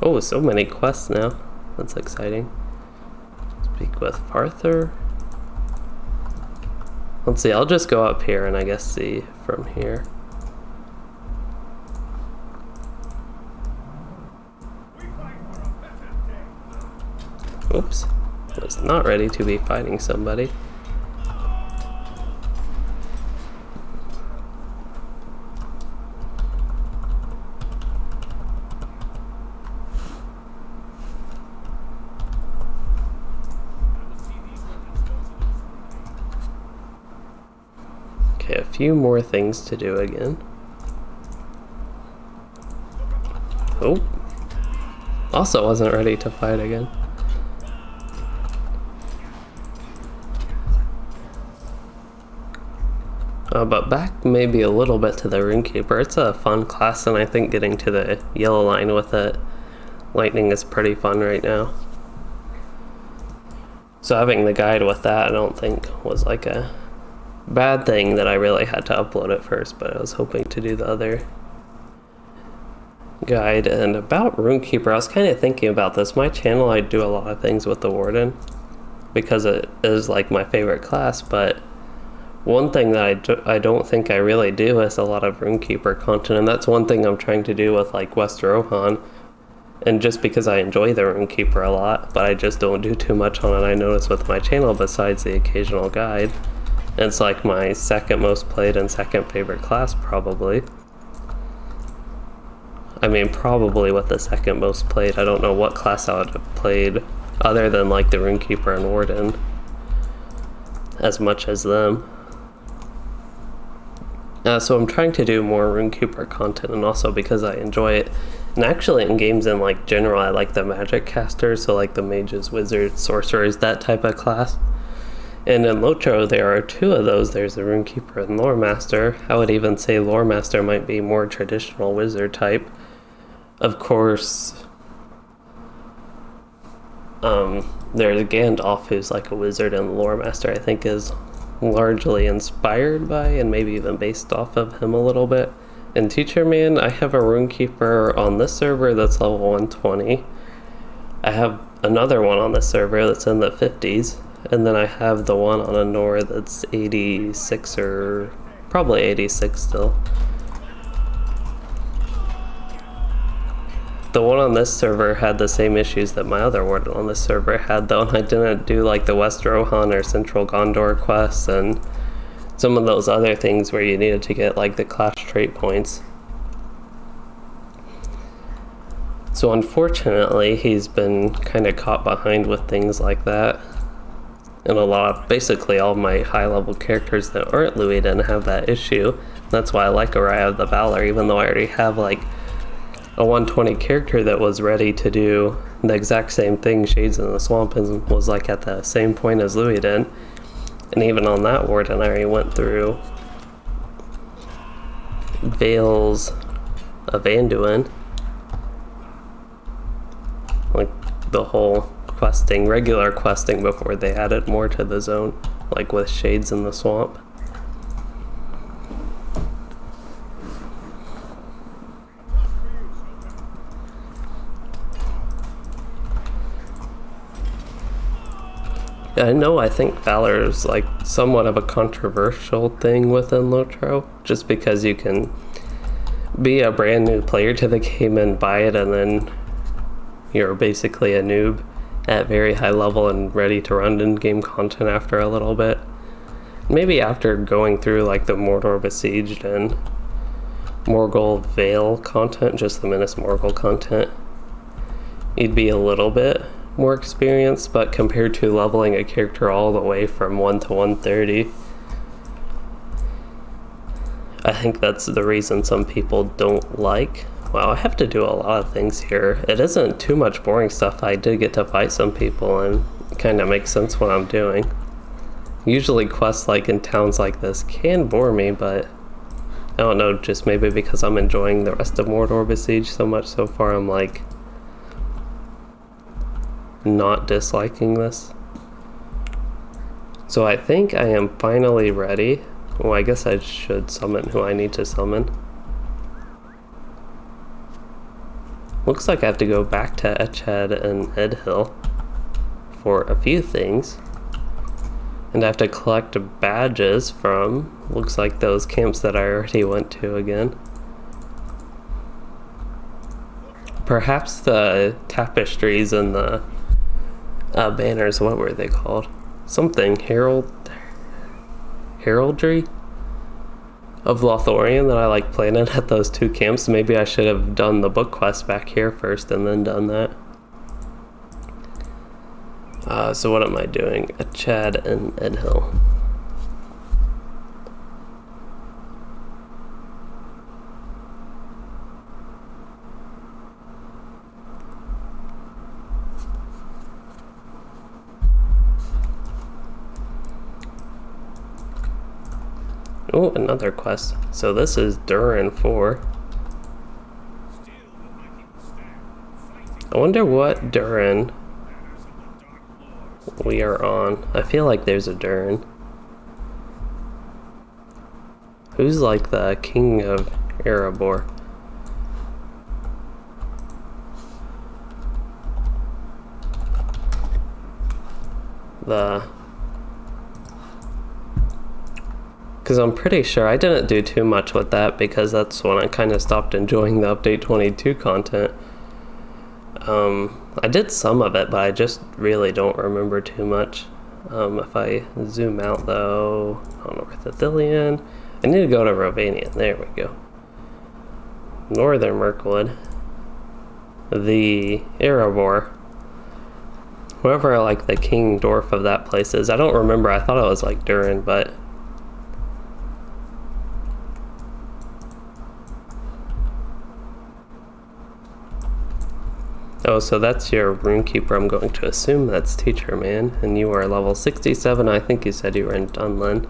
Oh, so many quests now. That's exciting. Speak with Farther. Let's see, I'll just go up here and I guess see from here. Oops. I was not ready to be fighting somebody. Okay, a few more things to do again. Oh. Also wasn't ready to fight again. But back maybe a little bit to the Runekeeper. It's a fun class, and I think getting to the yellow line with it, lightning, is pretty fun right now. So having the guide with that I don't think was like a bad thing that I really had to upload it first, but I was hoping to do the other guide. And about Runekeeper, I was kind of thinking about this. My channel, I do a lot of things with the Warden because it is like my favorite class, but one thing that I don't think I really do is a lot of Runekeeper content, and that's one thing I'm trying to do with like West Rohan. And just because I enjoy the Runekeeper a lot, but I just don't do too much on it, I notice with my channel besides the occasional guide. And it's like my second most played and second favorite class probably. I mean, probably with the second most played. I don't know what class I would have played other than like the Runekeeper and Warden as much as them. So I'm trying to do more Runekeeper content, and also because I enjoy it. And actually in games in like general, I like the magic casters, so like the mages, wizards, sorcerers, that type of class. And in LOTRO there are 2 of those. There's the Runekeeper and Lore Master. I would even say Lore Master might be more traditional wizard type. Of course, there's Gandalf, who's like a wizard, and Lore Master I think is largely inspired by and maybe even based off of him a little bit. And Teacher Man, I have a Runekeeper on this server that's level 120. I have another one on this server that's in the 50s, and then I have the one on Anor that's 86 or probably 86 still. The one on this server had the same issues that my other Warden on this server had, though, and I didn't do like the West Rohan or Central Gondor quests and some of those other things where you needed to get like the class trait points. So unfortunately he's been kind of caught behind with things like that. And basically all my high level characters that aren't Loueyden have that issue. That's why I like Araya the Valor, even though I already have like a 120 character that was ready to do the exact same thing, Shades in the Swamp, and was like at the same point as Loueyden. And even on that Warden, I already went through Vales of Anduin. Like the whole questing, regular questing, before they added more to the zone, like with Shades in the Swamp. I know, I think Valor is like somewhat of a controversial thing within LOTRO, just because you can be a brand new player to the game and buy it, and then you're basically a noob at very high level and ready to run in-game content after a little bit. Maybe after going through like the Mordor Besieged and Morgul Vale content, just the Minas Morgul content, you'd be a little bit more experienced, but compared to leveling a character all the way from 1 to 130, I think that's the reason some people don't like. Wow, I have to do a lot of things here. It isn't too much boring stuff. I did get to fight some people, and it kind of makes sense what I'm doing. Usually quests like in towns like this can bore me, but I don't know, just maybe because I'm enjoying the rest of Mordor Besieged so much so far, I'm like not disliking this. So I think I am finally ready. Well, I guess I should summon who I need to summon. Looks like I have to go back to Etchhead and Edhill for a few things. And I have to collect badges from, looks like those camps that I already went to again. Perhaps the tapestries and the banners, what were they called? Something, heraldry of Lothlorien that I like planning at those two camps. Maybe I should have done the book quest back here first and then done that. So what am I doing? Etchhead and Edhill. Oh, another quest. So this is Durin 4. I wonder what Durin we are on. I feel like there's a Durin. Who's like the king of Erebor? Because I'm pretty sure I didn't do too much with that, because that's when I kind of stopped enjoying the Update 22 content. I did some of it, but I just really don't remember too much. If I zoom out though, on Orthothilian, I need to go to Rovanian. There we go. Northern Mirkwood. The Erebor. Whoever like the king dwarf of that place is. I don't remember. I thought it was like Durin, but oh, so that's your runekeeper. I'm going to assume that's Teacher Man, and you are level 67. I think you said you were in Dunlin.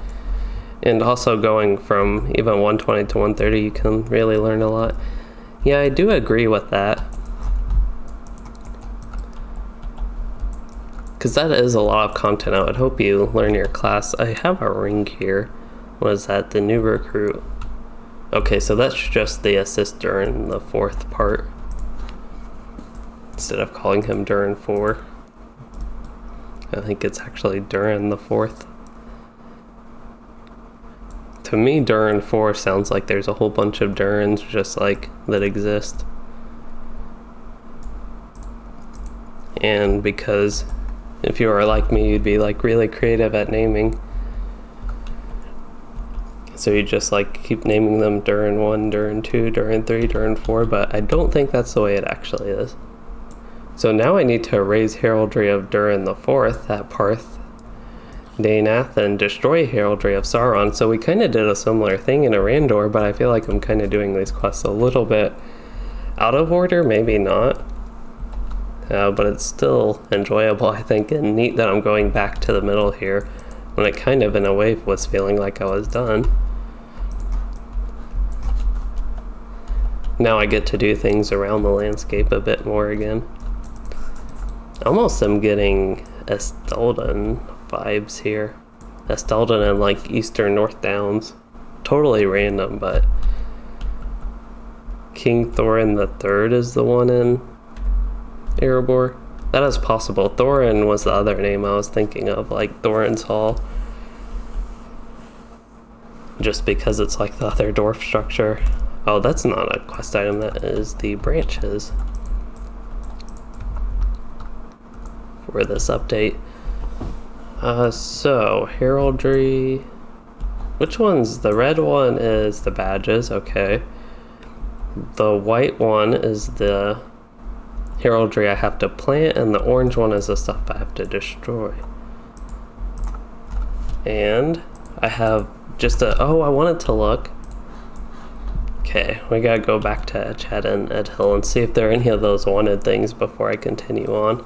And also going from even 120 to 130, you can really learn a lot. Yeah, I do agree with that. Because that is a lot of content. I would hope you learn your class. I have a ring here. What is that? The new recruit. Okay, so that's just the assist during the 4th part, instead of calling him Durin 4. I think it's actually Durin the 4th. To me, Durin 4 sounds like there's a whole bunch of Durins just like that exist. And because if you are like me, you'd be like really creative at naming. So you just like keep naming them Durin 1, Durin 2, Durin 3, Durin 4, but I don't think that's the way it actually is. So now I need to raise heraldry of Durin the 4th at Parth Danath and destroy heraldry of Sauron. So we kind of did a similar thing in Arandor, but I feel like I'm kind of doing these quests a little bit out of order, maybe not. But it's still enjoyable, I think, and neat that I'm going back to the middle here when it kind of in a way was feeling like I was done. Now I get to do things around the landscape a bit more again. Almost am getting Estelden vibes here. Estelden and like Eastern North Downs. Totally random, but King Thorin the Third is the one in Erebor. That is possible. Thorin was the other name I was thinking of, like Thorin's Hall. Just because it's like the other dwarf structure. Oh, that's not a quest item, that is the branches for this update. So, heraldry. Which one's the red one? Is the badges, okay. The white one is the heraldry I have to plant, and the orange one is the stuff I have to destroy. And I have just a, oh, I wanted to look. Okay, we gotta go back to Edgehead and Edhill and see if there are any of those wanted things before I continue on.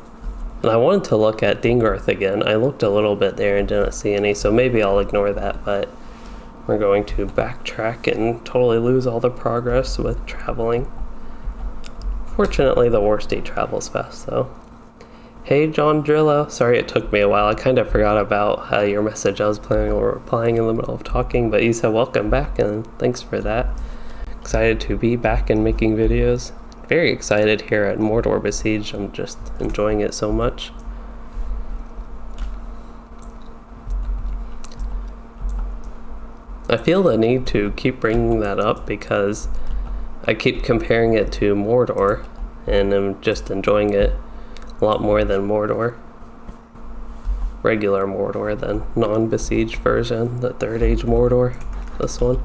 And I wanted to look at Dingorth again. I looked a little bit there and didn't see any, so maybe I'll ignore that, but we're going to backtrack and totally lose all the progress with traveling. Fortunately, the Worsty travels fast, though. Hey, John Drillo. Sorry it took me a while. I kind of forgot about your message. I was planning on replying in the middle of talking, but you said welcome back, and thanks for that. Excited to be back and making videos. Very excited here at Mordor Besieged. I'm just enjoying it so much. I feel the need to keep bringing that up because I keep comparing it to Mordor, and I'm just enjoying it a lot more than Mordor. Regular Mordor than non-besieged version, the Third Age Mordor, this one.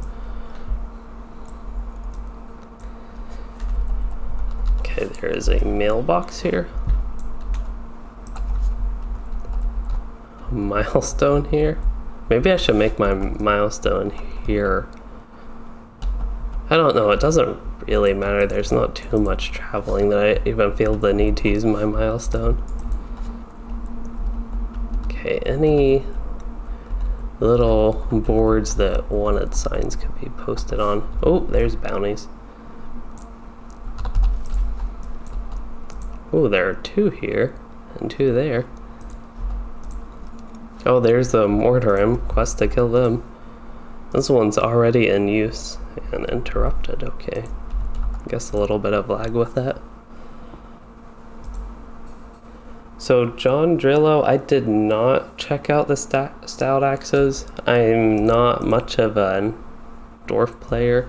Okay, there is a mailbox here. A milestone here. Maybe I should make my milestone here. I don't know, it doesn't really matter. There's not too much traveling that I even feel the need to use my milestone. Okay, any little boards that wanted signs could be posted on. Oh, there's bounties. Oh, there are 2 here and 2 there. Oh, there's the Mordorim quest to kill them. This one's already in use and interrupted. Okay, guess a little bit of lag with that. So John Drillo, I did not check out the stout axes. I'm not much of a dwarf player,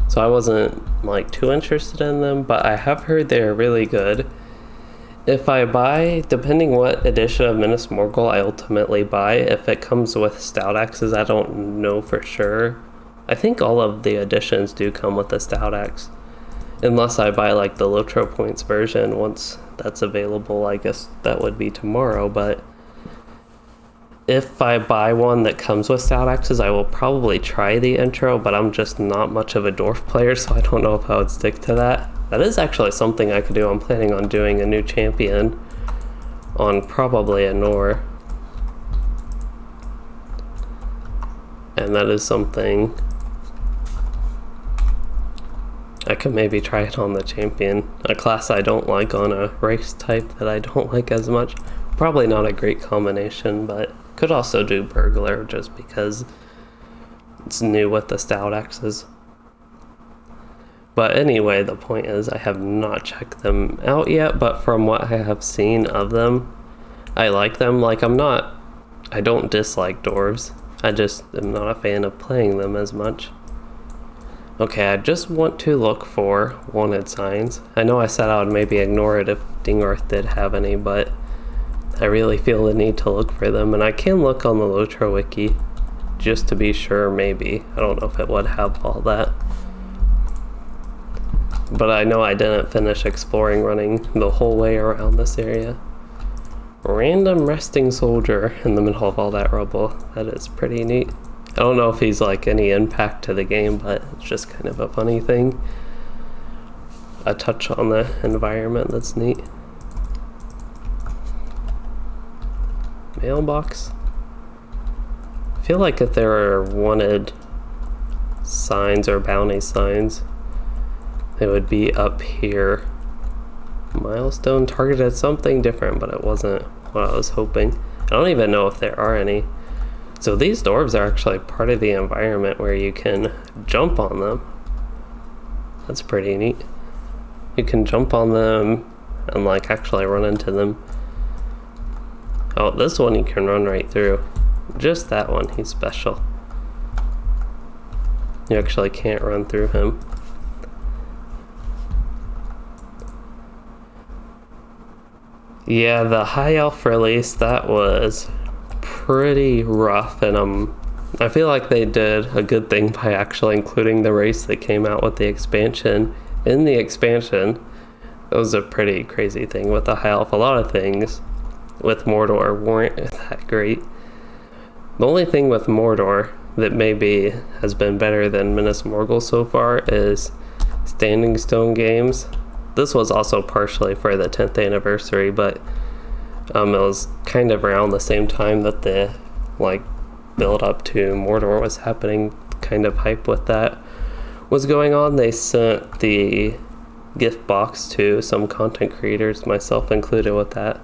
so I wasn't like too interested in them, but I have heard they're really good. If I buy, depending what edition of Minas Morgul I ultimately buy, if it comes with stout axes, I don't know for sure. I think all of the editions do come with a stout axe. Unless I buy like the LOTRO points version, once that's available, I guess that would be tomorrow. But if I buy one that comes with stout axes, I will probably try the intro, but I'm just not much of a dwarf player, so I don't know if I would stick to that. That is actually something I could do. I'm planning on doing a new champion on probably a Nor. And that is something I could maybe try it on the champion. A class I don't like on a race type that I don't like as much. Probably not a great combination, but could also do burglar just because it's new with the stout axes. But anyway, the point is I have not checked them out yet, but from what I have seen of them, I like them. Like I don't dislike dwarves. I just am not a fan of playing them as much. Okay, I just want to look for wanted signs. I know I said I would maybe ignore it if Dingorth did have any, but I really feel the need to look for them. And I can look on the LOTRO wiki just to be sure, maybe. I don't know if it would have all that. But I know I didn't finish exploring running the whole way around this area. Random resting soldier in the middle of all that rubble. That is pretty neat. I don't know if he's like any impact to the game, but it's just kind of a funny thing. A touch on the environment that's neat. Mailbox. I feel like if there are wanted signs or bounty signs, it would be up here. Milestone targeted something different, but it wasn't what I was hoping. I don't even know if there are any. So these dwarves are actually part of the environment where you can jump on them. That's pretty neat. You can jump on them and like actually run into them. Oh, this one you can run right through. Just that one, he's special. You actually can't run through him. Yeah, the High Elf release, that was pretty rough, and I feel like they did a good thing by actually including the race that came out with the expansion in the expansion. That was a pretty crazy thing with the high elf. A lot of things with Mordor weren't that great. The only thing with Mordor that maybe has been better than Minas Morgul so far is Standing Stone Games. This was also partially for the 10th anniversary, but it was kind of around the same time that the like build up to Mordor was happening. Kind of hype with that was going on. They sent the gift box to some content creators, myself included with that.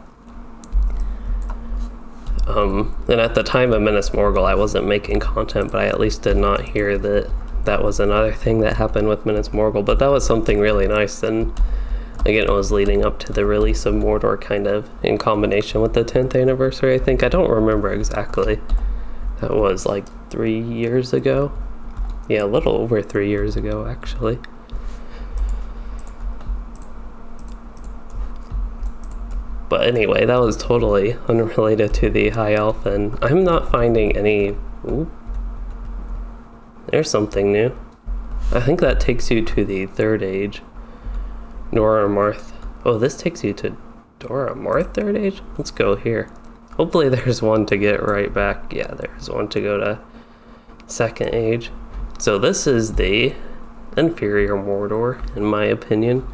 And at the time of Minas Morgul, I wasn't making content, but I at least did not hear that that was another thing that happened with Minas Morgul. But that was something really nice, and again, it was leading up to the release of Mordor, kind of in combination with the 10th anniversary, I think. I don't remember exactly. That was like 3 years ago. Yeah, a little over 3 years ago, actually. But anyway, that was totally unrelated to the high elf, and I'm not finding any... Ooh. There's something new. I think that takes you to the third age. Dora Marth. Oh, this takes you to Dora Marth third age? Let's go here. Hopefully there's one to get right back. Yeah, there's one to go to second age. So this is the inferior Mordor, in my opinion.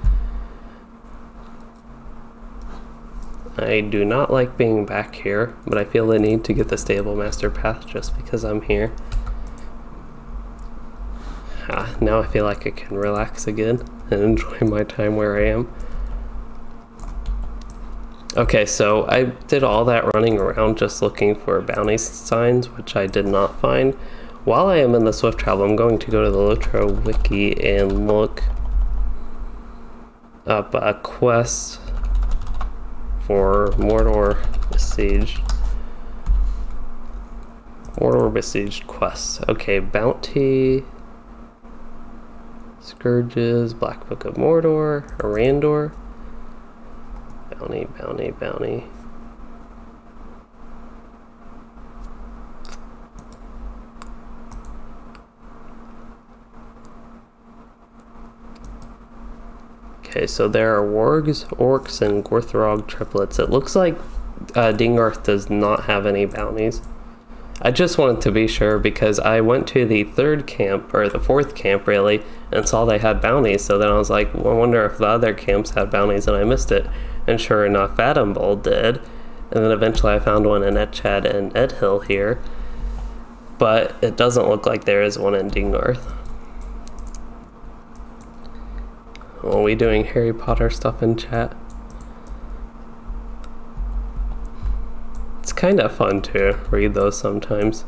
I do not like being back here, but I feel the need to get the stable master path just because I'm here. Now I feel like I can relax again and enjoy my time where I am. Okay, so I did all that running around just looking for bounty signs, which I did not find. While I am in the swift travel, I'm going to go to the LOTRO wiki and look up a quest for Mordor Besieged. Mordor Besieged quests. Okay, bounty, scourges, Black Book of Mordor, Arandor. Bounty, bounty, bounty. Okay, so there are wargs, orcs, and Gorthrog triplets. It looks like Dingarth does not have any bounties. I just wanted to be sure because I went to the third camp, or the fourth camp really, and saw they had bounties. So then I was like, well, I wonder if the other camps had bounties, and I missed it. And sure enough, Vadenbold did. And then eventually I found one in Etchad and Edhill here. But it doesn't look like there is one in Dingarth. Are we doing Harry Potter stuff in chat? It's kind of fun to read those sometimes.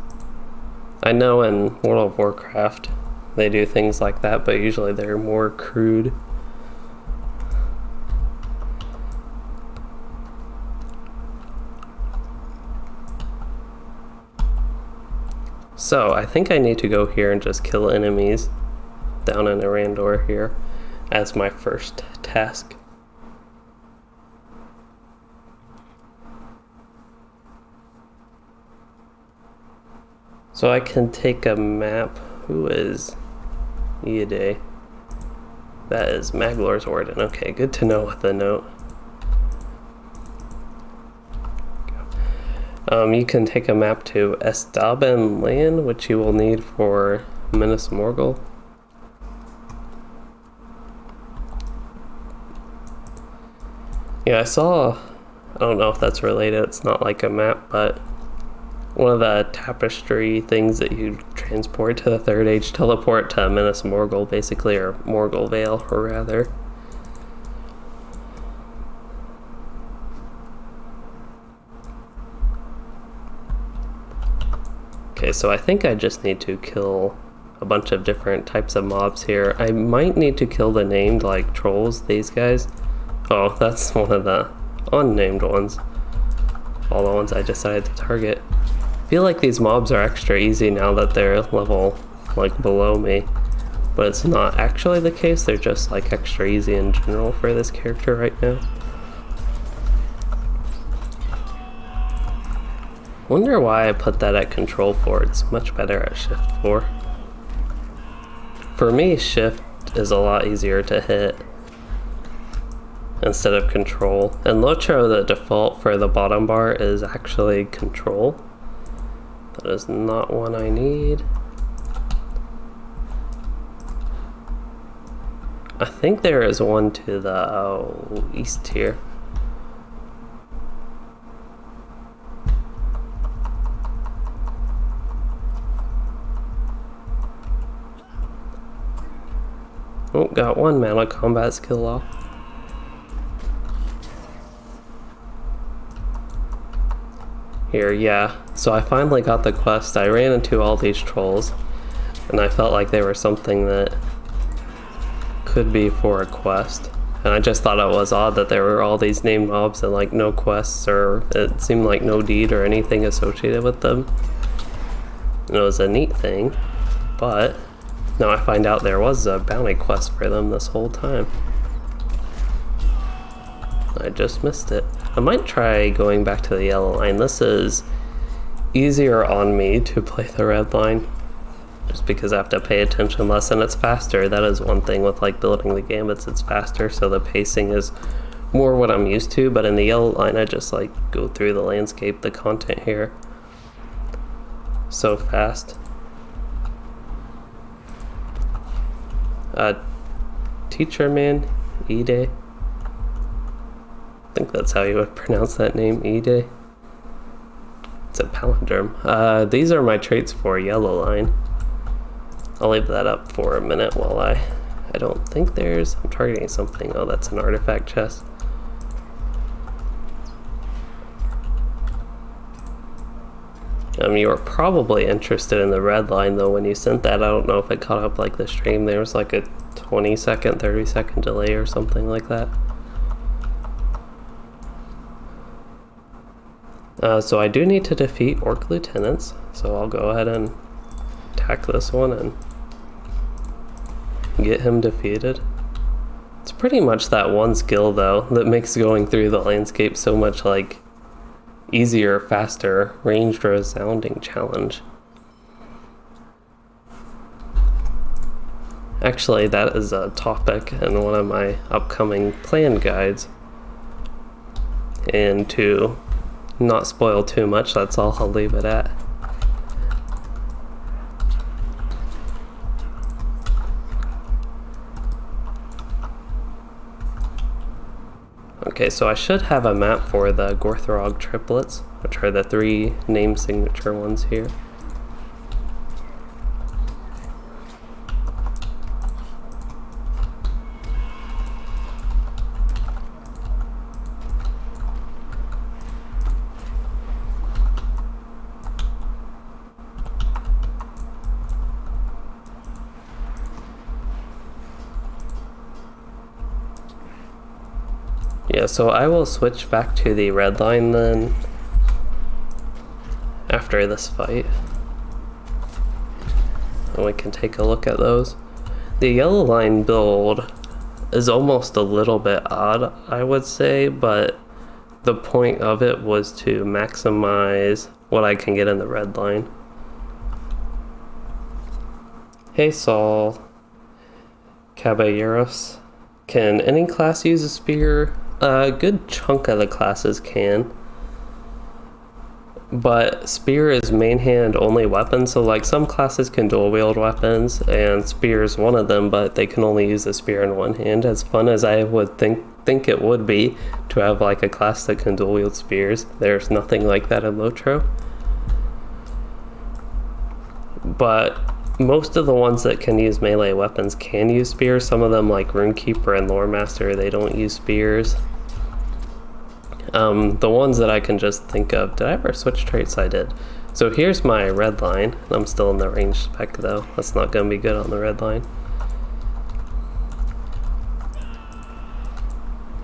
I know in World of Warcraft they do things like that, but usually they're more crude. So I think I need to go here and just kill enemies down in Arandor here as my first task. So I can take a map. Who is Loueyden? That is Maglor's Warden. Okay, good to know with the note. You can take a map to Estaben Land, which you will need for Minas Morgul. Yeah, I saw, I don't know if that's related, it's not like a map, but one of the tapestry things that you transport to the third age teleport to Minas Morgul, basically, or Morgul Vale, or rather. Okay, so I think I just need to kill a bunch of different types of mobs here. I might need to kill the named, like, trolls, these guys. Oh, that's one of the unnamed ones. All the ones I decided to target. I feel like these mobs are extra easy now that they're level, like, below me. But it's not actually the case, they're just, like, extra easy in general for this character right now. Wonder why I put that at Control 4. It's much better at Shift 4. For me, Shift is a lot easier to hit. instead of control. In LOTRO, the default for the bottom bar is actually control. That is not one I need. I think there is one to the east here. Oh, got one mana combat skill off. Here, yeah. So I finally got the quest. I ran into all these trolls, and I felt like they were something that could be for a quest. And I just thought it was odd that there were all these named mobs and like no quests, or it seemed like no deed or anything associated with them. And it was a neat thing, but now I find out there was a bounty quest for them this whole time. I just missed it. I might try going back to the yellow line. This is easier on me to play the red line, just because I have to pay attention less, and it's faster. That is one thing with like building the gambits, it's faster, so the pacing is more what I'm used to. But in the yellow line, I just like go through the landscape, the content here so fast. Teacher man, Ide. I think that's how you would pronounce that name, Ide. It's a palindrome. These are my traits for yellow line. I'll leave that up for a minute while I don't think there's... I'm targeting something. Oh, that's an artifact chest. You were probably interested in the red line though when you sent that. I don't know if it caught up like the stream. There was like a 20-second, 30-second delay or something like that. So I do need to defeat Orc Lieutenants, so I'll go ahead and attack this one and get him defeated. It's pretty much that one skill though that makes going through the landscape so much like easier, faster, ranged, resounding challenge. Actually, that is a topic in one of my upcoming plan guides. And to not spoil too much, that's all I'll leave it at. Okay, so I should have a map for the Gorthrog triplets, which are the 3 name signature ones here. Yeah, so I will switch back to the red line then after this fight, and we can take a look at those. The yellow line build is almost a little bit odd, I would say, but the point of it was to maximize what I can get in the red line. Hey Saul, Caballeros, can any class use a spear? A good chunk of the classes can, but spear is main hand only weapon, so like some classes can dual wield weapons and spear is one of them, but they can only use the spear in one hand. As fun as I would think it would be to have like a class that can dual wield spears, there's nothing like that in LOTRO. But most of the ones that can use melee weapons can use spears. Some of them like Runekeeper and Lore Master, they don't use spears. The ones that I can just think of, did I ever switch traits? I did. So here's my red line. I'm still in the range spec though. That's not going to be good on the red line.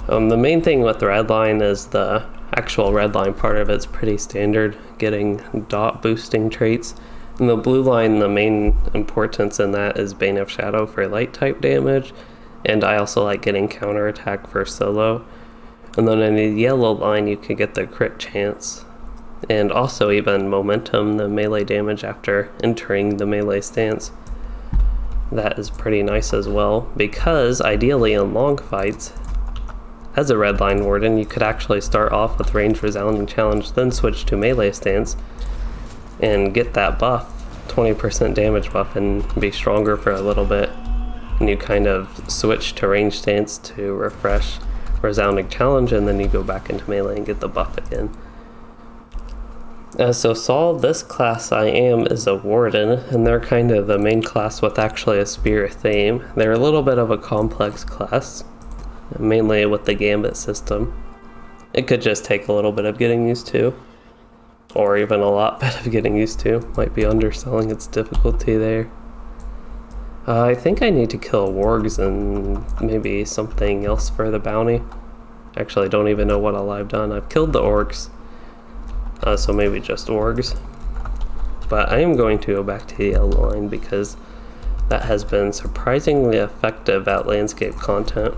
The main thing with the red line is the actual red line part of it's pretty standard, getting dot boosting traits. And the blue line, the main importance in that is Bane of Shadow for light type damage, and I also like getting counterattack for solo. And then in the yellow line you can get the crit chance, and also even momentum, the melee damage after entering the melee stance. That is pretty nice as well, because ideally in long fights, as a Redline Warden, you could actually start off with Range Resounding Challenge, then switch to melee stance, and get that buff, 20% damage buff, and be stronger for a little bit. And you kind of switch to range stance to refresh Resounding Challenge, and then you go back into melee and get the buff again. So Saul, this class I am is a Warden, and they're kind of the main class with actually a spear theme. They're a little bit of a complex class, mainly with the gambit system. It could just take a little bit of getting used to, or even a lot bit of getting used to. Might be underselling its difficulty there. I think I need to kill wargs and maybe something else for the bounty. Actually, don't even know what all I've done. I've killed the orcs, so maybe just wargs. But I am going to go back to the yellow line because that has been surprisingly effective at landscape content.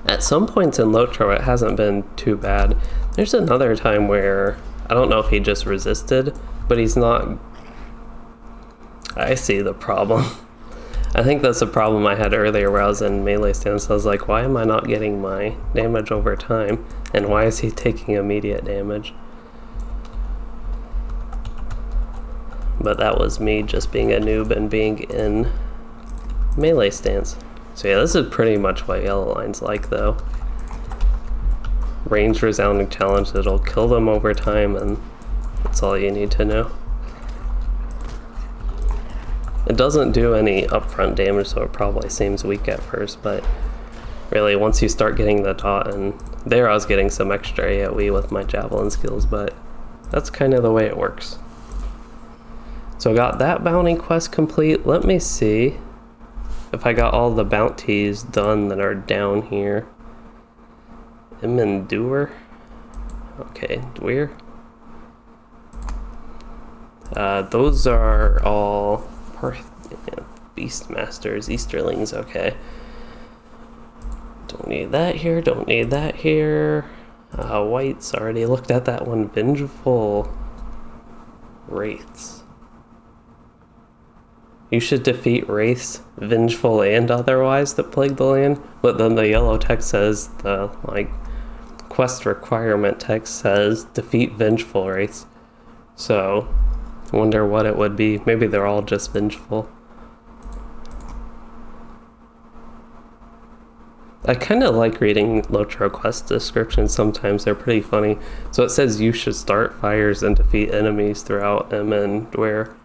At some points in LOTRO, it hasn't been too bad. There's another time where, I don't know if he just resisted, but he's not... I see the problem. I think that's the problem I had earlier where I was in melee stance. I was like, why am I not getting my damage over time? And why is he taking immediate damage? But that was me just being a noob and being in melee stance. So yeah, this is pretty much what yellow line's like though. Range Resounding Challenge, it'll kill them over time, and that's all you need to know. It doesn't do any upfront damage, so it probably seems weak at first, but really once you start getting the dot, and there I was getting some extra AoE with my javelin skills, but that's kind of the way it works. So I got that bounty quest complete. Let me see if I got all the bounties done that are down here. Endure. Okay, Dweir. Those are all Beastmasters, Easterlings, okay. Don't need that here, don't need that here. Whites, already looked at that one. Vengeful Wraiths. You should defeat wraiths, vengeful and otherwise, that plague the land. But then the yellow text says, the quest requirement text says, defeat vengeful wraiths. So, I wonder what it would be. Maybe they're all just vengeful. I kind of like reading LOTRO quest descriptions sometimes. They're pretty funny. So it says you should start fires and defeat enemies throughout Dweir.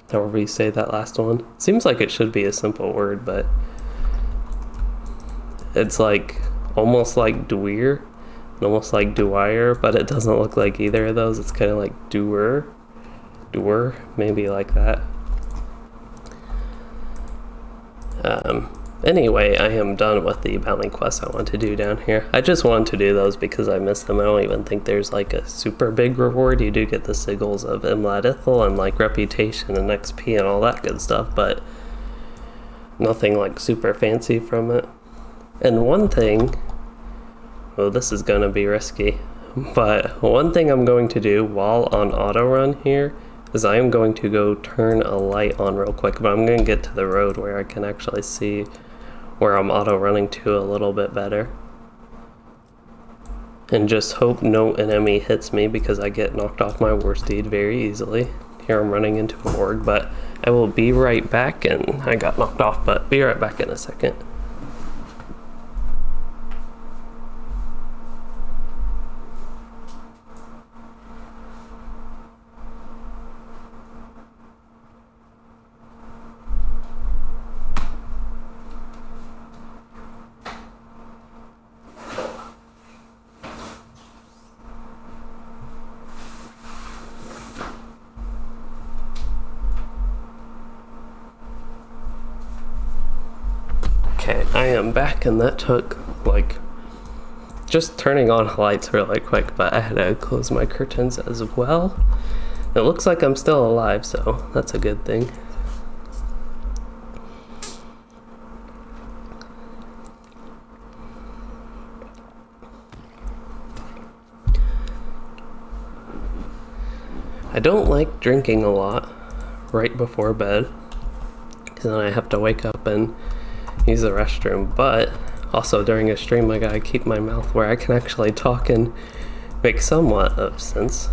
However you say that last one. Seems like it should be a simple word, but it's like almost like Dweir and almost like Dwyer, but it doesn't look like either of those. It's kind of like Dweir, maybe like that. Anyway, I am done with the bounty quests I want to do down here. I just wanted to do those because I missed them. I don't even think there's like a super big reward. You do get the sigils of Imlad Ithil and like reputation and XP and all that good stuff, but nothing like super fancy from it. And one thing, well, this is gonna be risky, but one thing I'm going to do while on auto run here is I am going to go turn a light on real quick, but I'm going to get to the road where I can actually see where I'm auto running to a little bit better. And just hope no enemy hits me because I get knocked off my war steed very easily. Here I'm running into a org, but I will be right back, and I got knocked off, but be right back in a second. Okay, I am back, and that took like just turning on lights really quick, but I had to close my curtains as well. It looks like I'm still alive, so that's a good thing. I don't like drinking a lot right before bed, because then I have to wake up and use the restroom, but Also, during a stream, I gotta keep my mouth where I can actually talk and make somewhat of sense.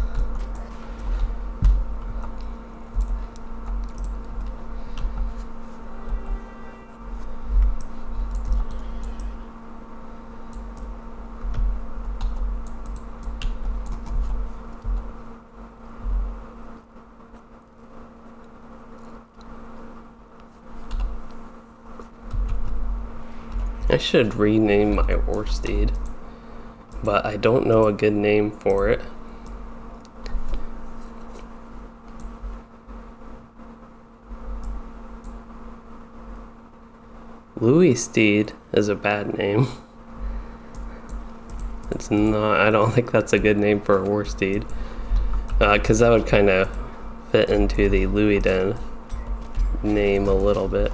I should rename my horse steed, but I don't know a good name for it. Louis Steed is a bad name. It's not, I don't think that's a good name for a horse steed, because that would kind of fit into the Loueyden name a little bit.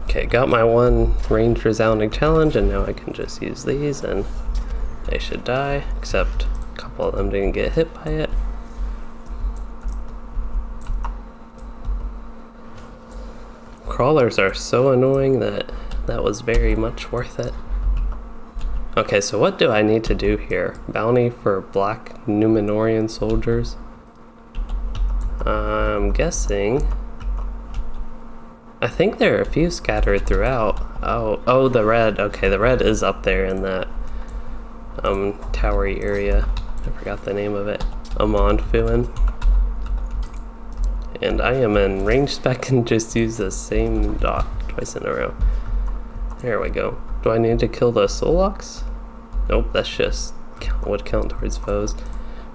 Okay, got my one range resounding challenge, and now I can just use these and they should die, except a couple of them didn't get hit by it. Crawlers are so annoying that was very much worth it. Okay, so what do I need to do here? Bounty for black Numenorian soldiers? I'm guessing. I think there are a few scattered throughout. Oh, the red. Okay, the red is up there in that towery area. I forgot the name of it. Fuin. And I am in range spec and just use the same dot twice in a row. There we go. Do I need to kill the Soloks? Nope, that's just would count towards foes.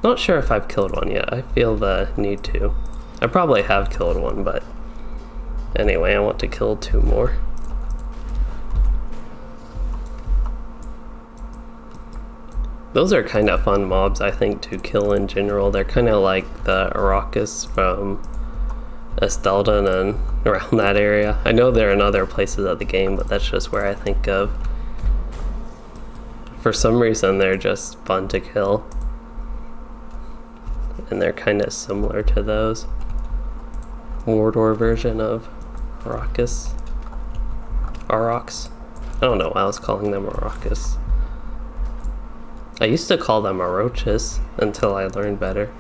Not sure if I've killed one yet. I feel the need to. I probably have killed one, but anyway, I want to kill 2 more. Those are kind of fun mobs, I think, to kill in general. They're kind of like the Arrakis from Estelden and around that area. I know they're in other places of the game, but that's just where I think of. For some reason, they're just fun to kill. And they're kind of similar to those. Mordor version of Arrakis. Aurochs. I don't know why I was calling them Arrakis. I used to call them Orochis until I learned better.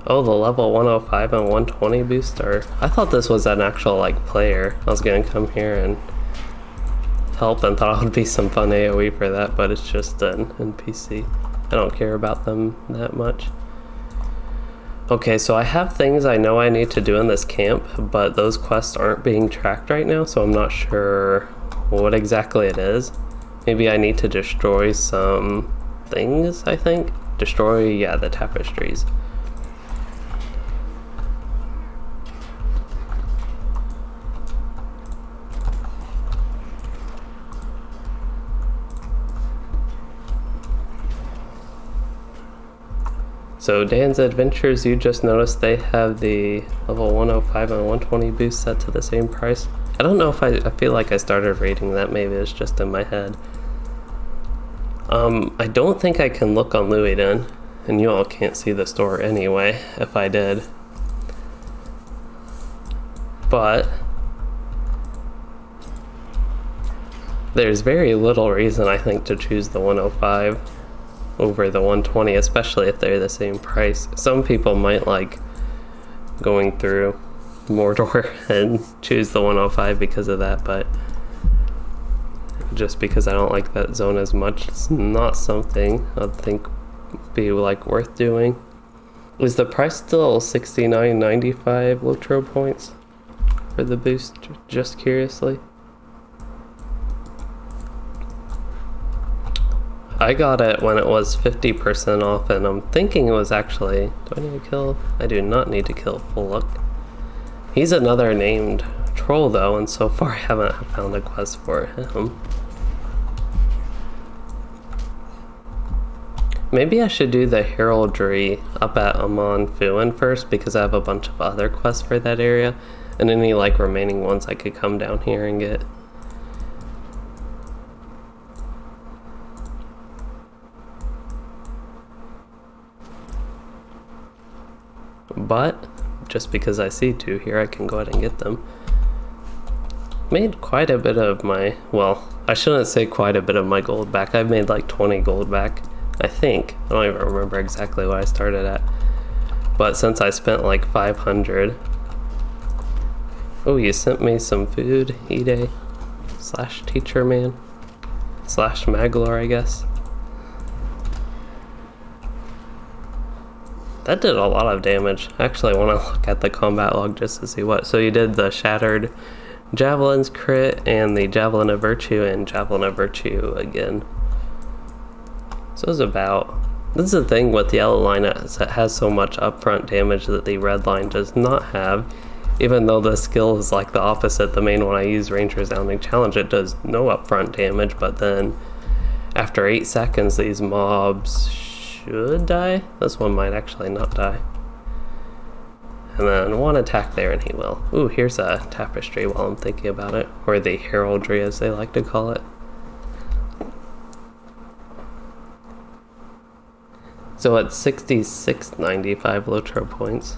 Oh, the level 105 and 120 booster. I thought this was an actual like player. I was gonna come here and help and thought it would be some fun AoE for that, but it's just an NPC. I don't care about them that much. Okay, so I have things I know I need to do in this camp, but those quests aren't being tracked right now, so I'm not sure what exactly it is. Maybe I need to destroy some things, I think. Destroy, yeah, the tapestries. So Dan's Adventures, you just noticed they have the level 105 and 120 boost set to the same price. I don't know if I feel like I started rating that, maybe it's just in my head. I don't think I can look on Loueyden, and you all can't see the store anyway, if I did. But there's very little reason, I think, to choose the 105 over the 120, especially if they're the same price. Some people might like going through Mordor and choose the 105 because of that, but just because I don't like that zone as much, it's not something I'd think be like worth doing. Is the price still $69.95 LOTRO points for the boost? Just curiously. I got it when it was 50% off, and I'm thinking it was actually... Do I need to kill? I do not need to kill Fuluk. He's another named troll, though, and so far I haven't found a quest for him. Maybe I should do the heraldry up at Fuin first, because I have a bunch of other quests for that area, and any like remaining ones I could come down here and get. But just because I see 2 here, I can go ahead and get them. made quite a bit of my, well, I shouldn't say quite a bit of my gold back. I've made like 20 gold back, I think. I don't even remember exactly what I started at. But since I spent like 500. Oh, you sent me some food, Ide / teacher man / Maglor, I guess. That did a lot of damage. Actually, I want to look at the combat log just to see what. So you did the Shattered Javelins crit and the Javelin of Virtue and Javelin of Virtue again. So it was about... This is the thing with the yellow line, it has so much upfront damage that the red line does not have. Even though the skill is like the opposite, the main one I use, Range Resounding Challenge, it does no upfront damage, but then after 8 seconds these mobs should die. This one might actually not die. And then one attack there and he will. Ooh, here's a tapestry while I'm thinking about it, or the heraldry as they like to call it. So it's 66.95 LOTRO points.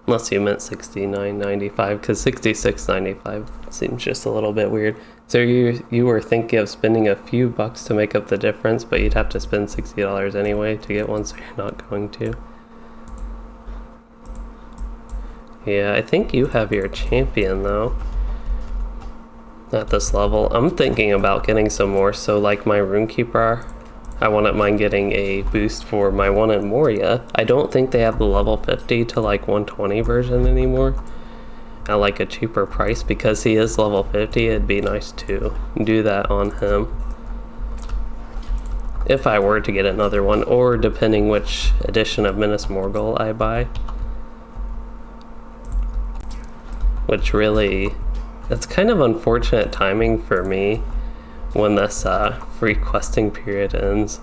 Unless you meant 69.95, because 66.95 seems just a little bit weird. So you were thinking of spending a few bucks to make up the difference, but you'd have to spend $60 anyway to get one, so you're not going to. Yeah, I think you have your champion though at this level. I'm thinking about getting some more, so like my Runekeeper, I wouldn't mind getting a boost for my one in Moria. I don't think they have the level 50 to like 120 version anymore at like a cheaper price. Because he is level 50, it'd be nice to do that on him if I were to get another one, or depending which edition of Minas Morgul I buy. Which really, it's kind of unfortunate timing for me when this free questing period ends.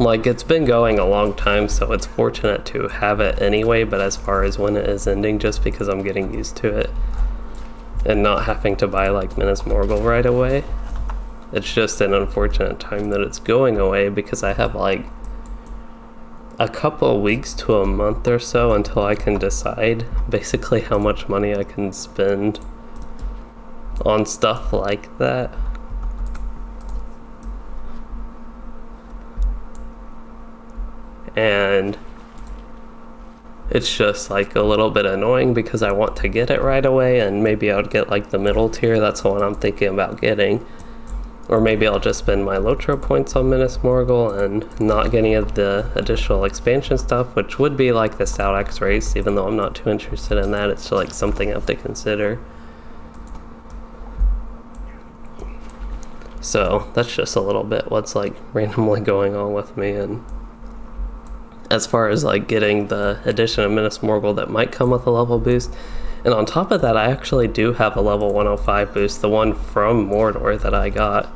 Like, it's been going a long time, so it's fortunate to have it anyway, but as far as when it is ending, just because I'm getting used to it and not having to buy like Minas Morgul right away, it's just an unfortunate time that it's going away, because I have like a couple of weeks to a month or so until I can decide basically how much money I can spend on stuff like that. And it's just like a little bit annoying because I want to get it right away, and maybe I would get like the middle tier. That's the one I'm thinking about getting. Or maybe I'll just spend my LOTRO points on Minas Morgul and not get any of the additional expansion stuff, which would be like the Stout X race, even though I'm not too interested in that. It's like something I have to consider. So that's just a little bit what's like randomly going on with me. And as far as like getting the edition of Minas Morgul that might come with a level boost, and on top of that I actually do have a level 105 boost, the one from Mordor that I got.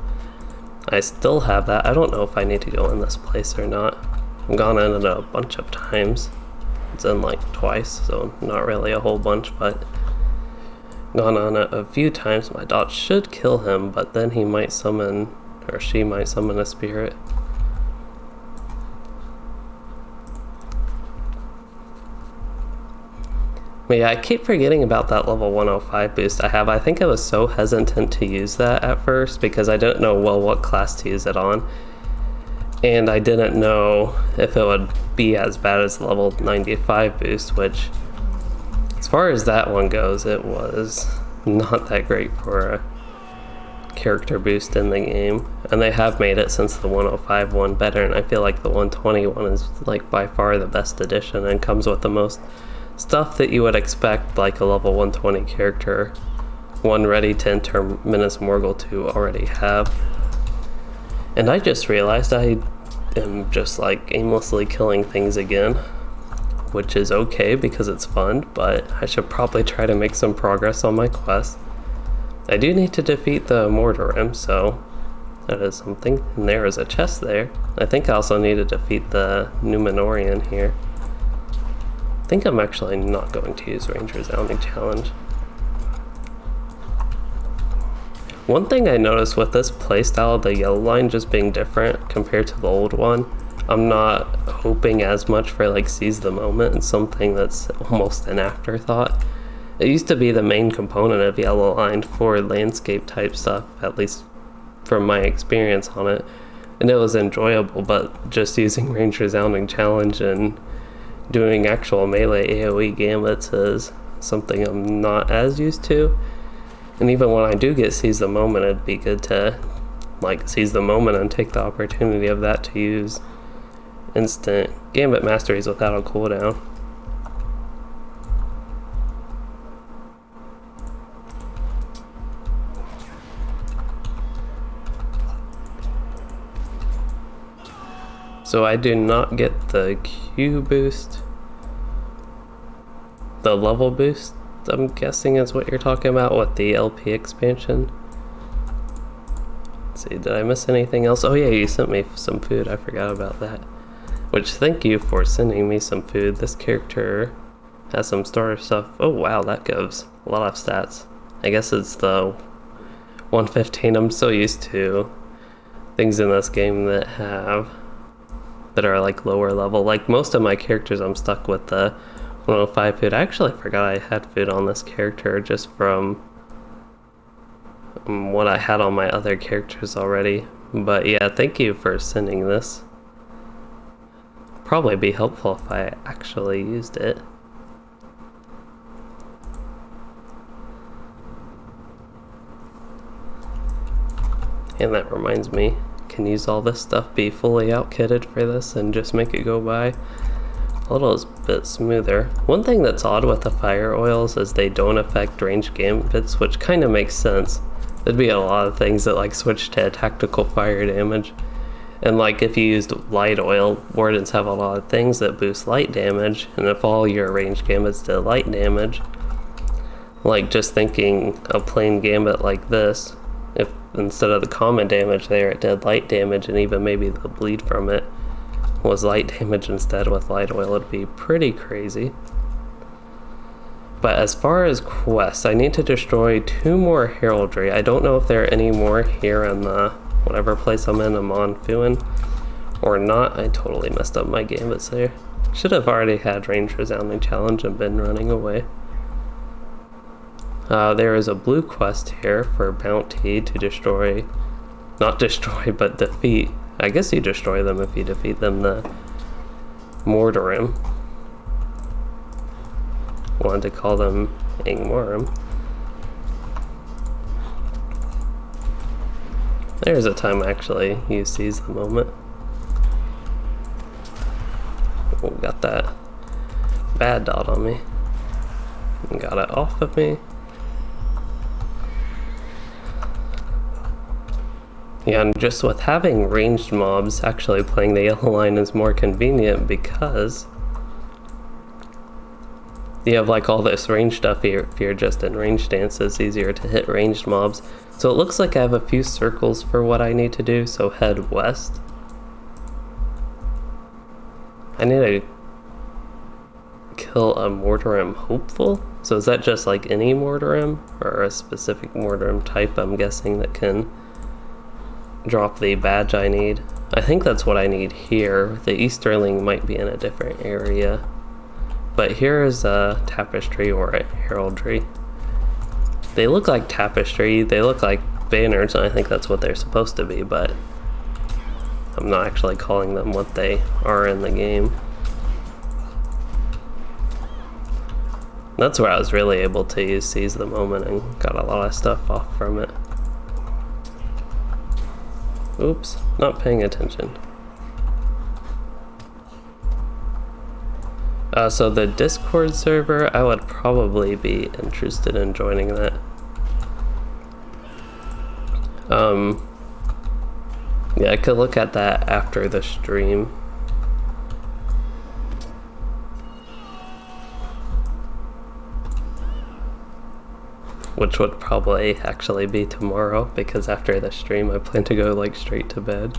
I still have that. I don't know if I need to go in this place or not. I've gone in it a bunch of times. It's in like twice, so not really a whole bunch, but gone on it a few times. My dot should kill him, but then he might summon, or she might summon a spirit. But yeah, I keep forgetting about that level 105 boost I have. I think I was so hesitant to use that at first because I didn't know well what class to use it on. And I didn't know if it would be as bad as the level 95 boost, which as far as that one goes, it was not that great for a character boost in the game. And they have made it since the 105 one better, and I feel like the 120 one is like by far the best addition and comes with the most stuff that you would expect like a level 120 character, one ready to enter Minas Morgul to already have. And I just realized I am just like aimlessly killing things again, which is okay because it's fun, but I should probably try to make some progress on my quest. I do need to defeat the Mordor, so that is something. And there is a chest there. I think I also need to defeat the Numenorian here. I think I'm actually not going to use Range Resounding Challenge. One thing I noticed with this playstyle, the yellow line just being different compared to the old one, I'm not hoping as much for like seize the moment and something that's almost an afterthought. It used to be the main component of Yellow Line for landscape type stuff, at least from my experience on it. And it was enjoyable, but just using Range Resounding Challenge and doing actual melee AoE gambits is something I'm not as used to. And even when I do get Seize the Moment, it'd be good to like seize the moment and take the opportunity of that to use instant gambit masteries without a cooldown. So I do not get the Q boost. The level boost, I'm guessing, is what you're talking about with the LP expansion. Let's see, did I miss anything else? Oh yeah, you sent me some food, I forgot about that. Which, thank you for sending me some food. This character has some starter stuff. Oh wow, that gives a lot of stats. I guess it's the 115. I'm so used to things in this game that are like lower level. Like most of my characters, I'm stuck with the 105 food. I actually forgot I had food on this character just from what I had on my other characters already. But yeah, thank you for sending this. Probably be helpful if I actually used it. And that reminds me, can use all this stuff be fully outkitted for this and just make it go by a little bit smoother. One thing that's odd with the fire oils is they don't affect ranged gambits, which kind of makes sense. There'd be a lot of things that like switch to tactical fire damage. And like if you used light oil, wardens have a lot of things that boost light damage, and if all your ranged gambits did light damage, like just thinking a plain gambit like this, if instead of the common damage there it did light damage, and even maybe the bleed from it was light damage instead with light oil, it'd be pretty crazy. But as far as quests, I need to destroy 2 more heraldry. I don't know if there are any more here in the whatever place I'm in, Amon Fuin, or not. I totally messed up my gambits there. Should have already had Range Resounding Challenge and been running away. There is a blue quest here for Bounty to destroy, not destroy, but defeat. I guess you destroy them if you defeat them, the Mordorim. Wanted to call them Angmorim. There's a time I actually use Seize the Moment. Oh, got that bad dot on me. Got it off of me. Yeah, and just with having ranged mobs, actually playing the yellow line is more convenient because you have like all this range stuff here. If you're just in range stance, it's easier to hit ranged mobs. So it looks like I have a few circles for what I need to do, so head west. I need to kill a Mordorim hopeful. So is that just like any Mordorim, or a specific Mordorim type, I'm guessing, that can drop the badge I need? I think that's what I need here. The Easterling might be in a different area. But here is a tapestry or a heraldry. They look like tapestry, they look like banners, and I think that's what they're supposed to be, but I'm not actually calling them what they are in the game. That's where I was really able to use Seize the Moment and got a lot of stuff off from it. Oops, not paying attention. So the Discord server, I would probably be interested in joining that. Yeah, I could look at that after the stream. Which would probably actually be tomorrow, because after the stream I plan to go like straight to bed.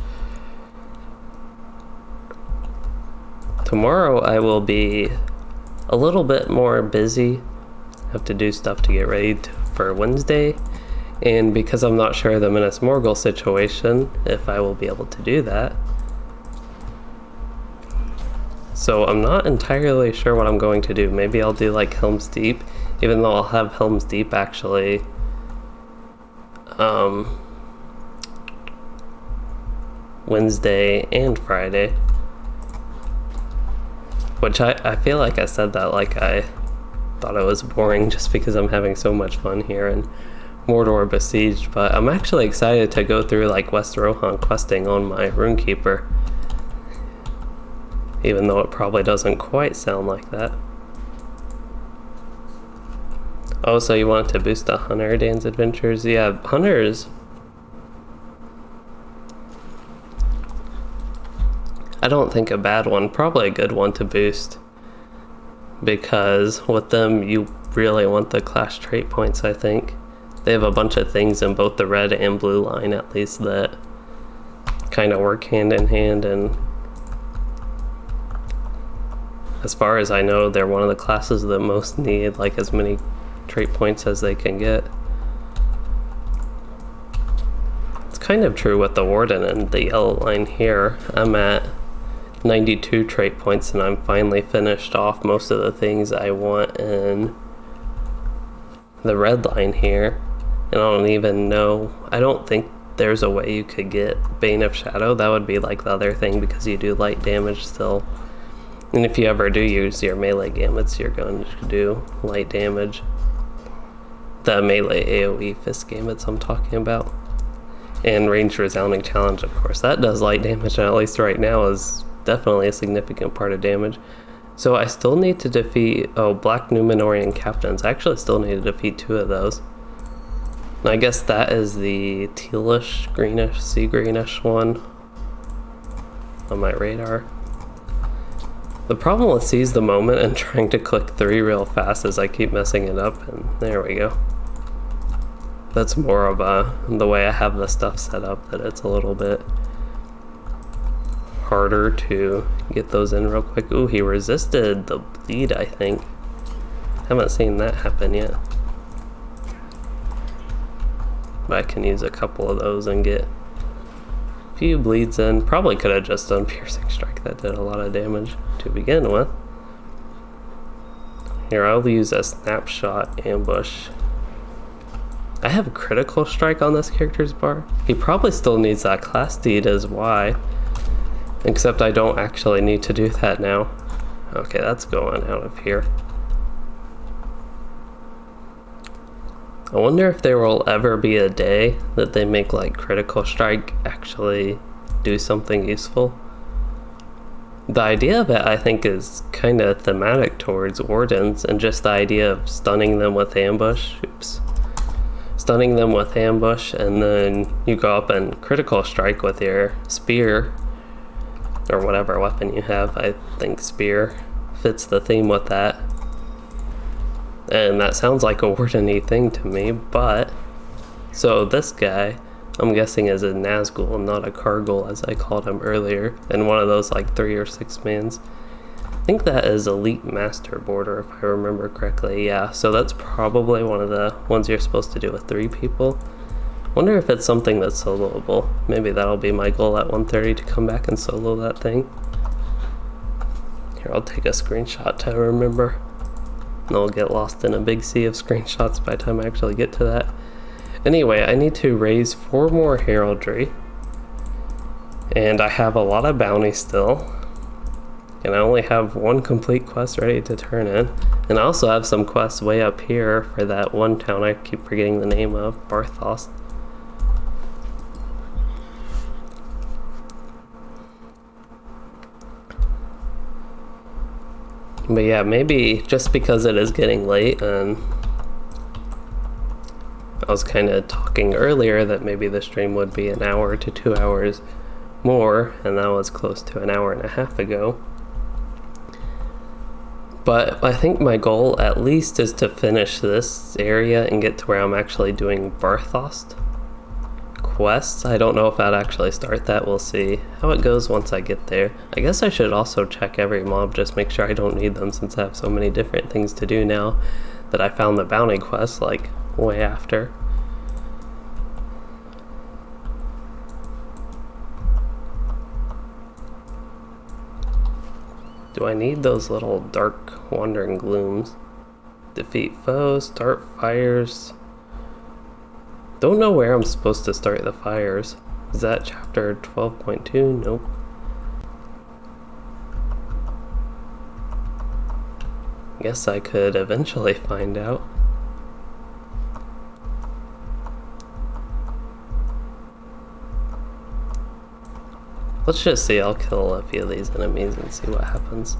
Tomorrow I will be a little bit more busy. Have to do stuff to get ready for Wednesday, and because I'm not sure of the Minas Morgul situation, if I will be able to do that. So I'm not entirely sure what I'm going to do. Maybe I'll do like Helm's Deep. Even though I'll have Helm's Deep actually Wednesday and Friday. Which I feel like I said that like I thought it was boring just because I'm having so much fun here in Mordor Besieged, but I'm actually excited to go through like West Rohan questing on my Runekeeper. Even though it probably doesn't quite sound like that. Oh, so you want to boost the Hunter Dan's adventures? Yeah, Hunters. I don't think a bad one, probably a good one to boost. Because with them, you really want the class trait points, I think. They have a bunch of things in both the red and blue line, at least, that kind of work hand in hand, and as far as I know, they're one of the classes that most need like as many trait points as they can get. It's kind of true with the Warden and the yellow line here. I'm at 92 trait points and I'm finally finished off most of the things I want in the red line here. And I don't even know, I don't think there's a way you could get Bane of Shadow. That would be like the other thing because you do light damage still. And if you ever do use your melee gambits, you're going to do light damage. The melee AoE fist gambits I'm talking about. And ranged resounding challenge, of course. That does light damage, and at least right now is definitely a significant part of damage. So I still need to defeat, Black Numenorian Captains. I actually still need to defeat 2 of those. And I guess that is the tealish, greenish, sea greenish one on my radar. The problem with seize the moment and trying to click 3 real fast is I keep messing it up, and there we go. That's more of the way I have the stuff set up, that it's a little bit harder to get those in real quick. Ooh, he resisted the bleed, I think. Haven't seen that happen yet. But I can use a couple of those and get a few bleeds in. Probably could have just done Piercing Strike, that did a lot of damage to begin with. Here, I'll use a Snapshot Ambush. I have Critical Strike on this character's bar. He probably still needs that class deed as Y. Except I don't actually need to do that now. Okay, that's going out of here. I wonder if there will ever be a day that they make like Critical Strike actually do something useful. The idea of it, I think, is kind of thematic towards Wardens, and just the idea of stunning them with ambush. Stunning them with ambush, and then you go up and Critical Strike with your spear, or whatever weapon you have. I think spear fits the theme with that. And that sounds like a Warden-y thing to me, but... So this guy, I'm guessing, is a Nazgul, not a Kargul, as I called him earlier, and one of those like 3 or 6 mans. I think that is Elite Master Border, if I remember correctly. Yeah, so that's probably one of the ones you're supposed to do with 3 people. Wonder if it's something that's soloable. Maybe that'll be my goal at 1:30, to come back and solo that thing. Here, I'll take a screenshot to remember. And I'll get lost in a big sea of screenshots by the time I actually get to that. Anyway, I need to raise 4 more heraldry. And I have a lot of bounties still. And I only have 1 complete quest ready to turn in. And I also have some quests way up here for that one town I keep forgetting the name of, Barthos. But yeah, maybe just because it is getting late, and I was kind of talking earlier that maybe the stream would be an hour to 2 hours more, and that was close to an hour and a half ago. But I think my goal at least is to finish this area and get to where I'm actually doing Barthos quests. I don't know if I'd actually start that. We'll see how it goes once I get there. I guess I should also check every mob, just make sure I don't need them, since I have so many different things to do now that I found the bounty quest like way after. Do I need those little dark wandering glooms? Defeat foes, start fires. Don't know where I'm supposed to start the fires. Is that chapter 12.2? Nope. Guess I could eventually find out. Let's just see, I'll kill a few of these enemies and see what happens.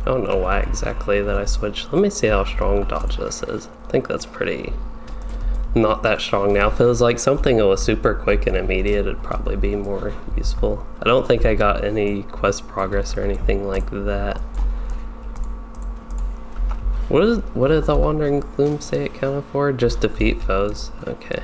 I don't know why exactly that I switched. Let me see how strong dodge this is. I think that's pretty not that strong now. If it was like something that was super quick and immediate, it'd probably be more useful. I don't think I got any quest progress or anything like that. What did the Wandering Gloom say it counted for? Just defeat foes. Okay.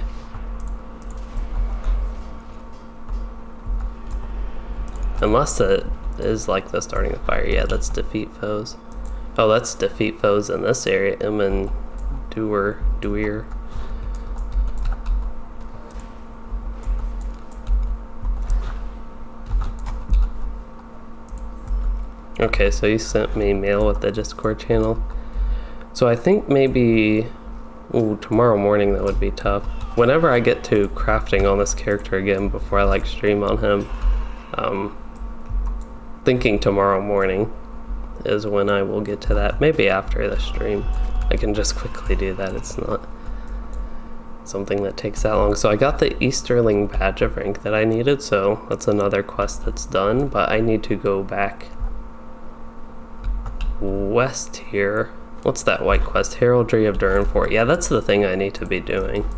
Unless it is like the starting of fire. Yeah, that's defeat foes. Oh, that's defeat foes in this area. Doer. Okay, so you sent me mail with the Discord channel. So I think maybe, tomorrow morning that would be tough. Whenever I get to crafting on this character again before I like stream on him, thinking tomorrow morning is when I will get to that. Maybe after the stream. I can just quickly do that. It's not something that takes that long. So I got the Easterling badge of rank that I needed, so that's another quest that's done, but I need to go back west here. What's that white quest? Heraldry of Durin Fort. Yeah, that's the thing I need to be doing.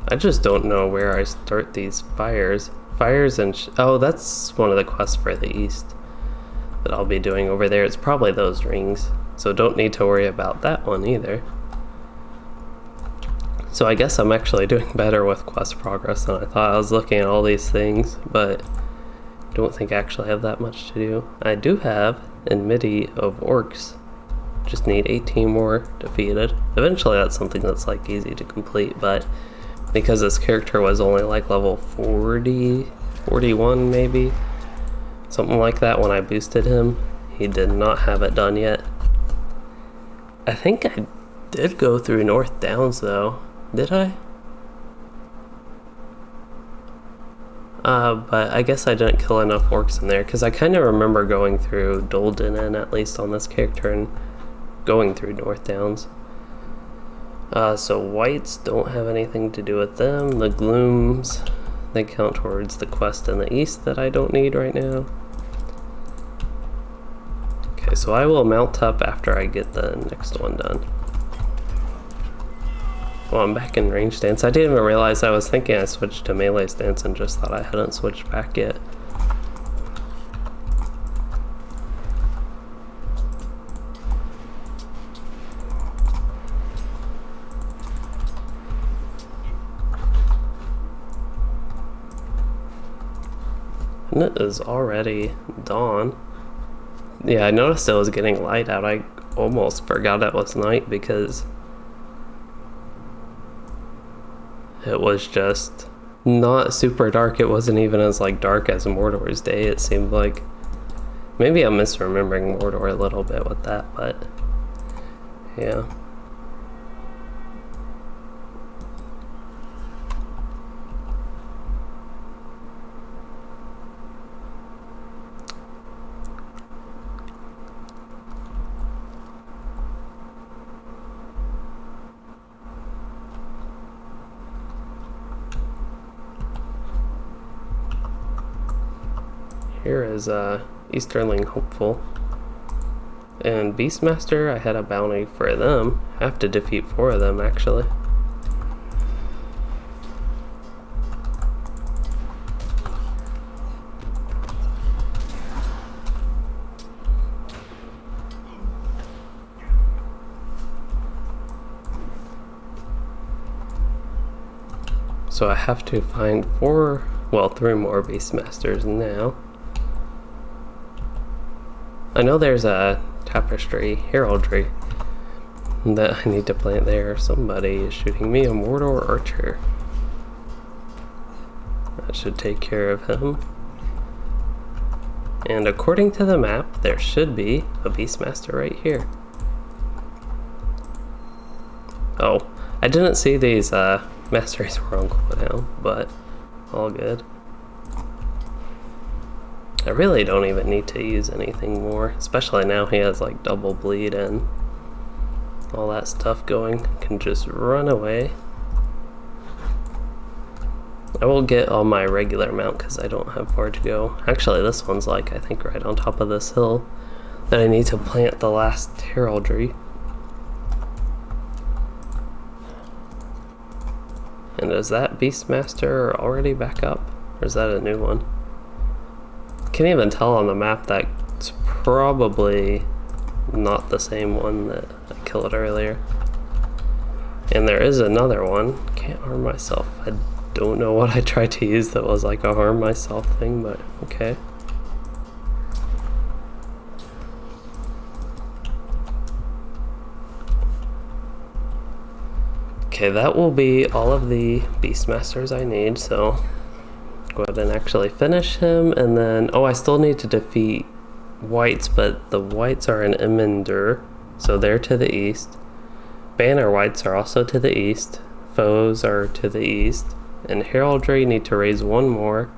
I just don't know where I start these fires. Fires and oh, that's one of the quests for the east that I'll be doing over there. It's probably those rings, so don't need to worry about that one either. So I guess I'm actually doing better with quest progress than I thought. I was looking at all these things, but don't think I actually have that much to do. I do have enmity of orcs. Just need 18 more defeated. Eventually that's something that's like easy to complete, but because this character was only like level 40, 41 maybe, something like that when I boosted him, he did not have it done yet. I think I did go through North Downs though. Did I? But I guess I didn't kill enough orcs in there, because I kind of remember going through Doldenen, at least on this character, and going through North Downs. So whites don't have anything to do with them. The glooms, they count towards the quest in the east that I don't need right now. Okay, so I will mount up after I get the next one done. Well, I'm back in range stance. I didn't even realize I was thinking I switched to melee stance and just thought I hadn't switched back yet. And it is already dawn. Yeah, I noticed it was getting light out. I almost forgot it was night because it was just not super dark. It wasn't even as like dark as Mordor's day, it seemed like. Maybe I'm misremembering Mordor a little bit with that, but yeah. Here is Easterling Hopeful. And Beastmaster, I had a bounty for them. I have to defeat 4 of them actually. So I have to find 3 more Beastmasters now. I know there's a tapestry, heraldry, that I need to plant there. Somebody is shooting me, a Mordor archer. That should take care of him. And according to the map, there should be a Beastmaster right here. Oh, I didn't see these masteries were on cooldown, but all good. I really don't even need to use anything more, especially now he has like double bleed and all that stuff going. Can just run away. I will get on my regular mount because I don't have far to go. Actually, this one's like, I think right on top of this hill that I need to plant the last heraldry. And is that Beastmaster already back up? Or is that a new one? Can't even tell on the map. That's probably not the same one that I killed earlier. And there is another one. Can't harm myself. I don't know what I tried to use that was like a harm myself thing, but okay. Okay, that will be all of the Beastmasters I need, so go ahead and actually finish him, and then, oh, I still need to defeat whites, but the whites are in Emender, so they're to the east. Banner whites are also to the east. Foes are to the east. And heraldry need to raise one more,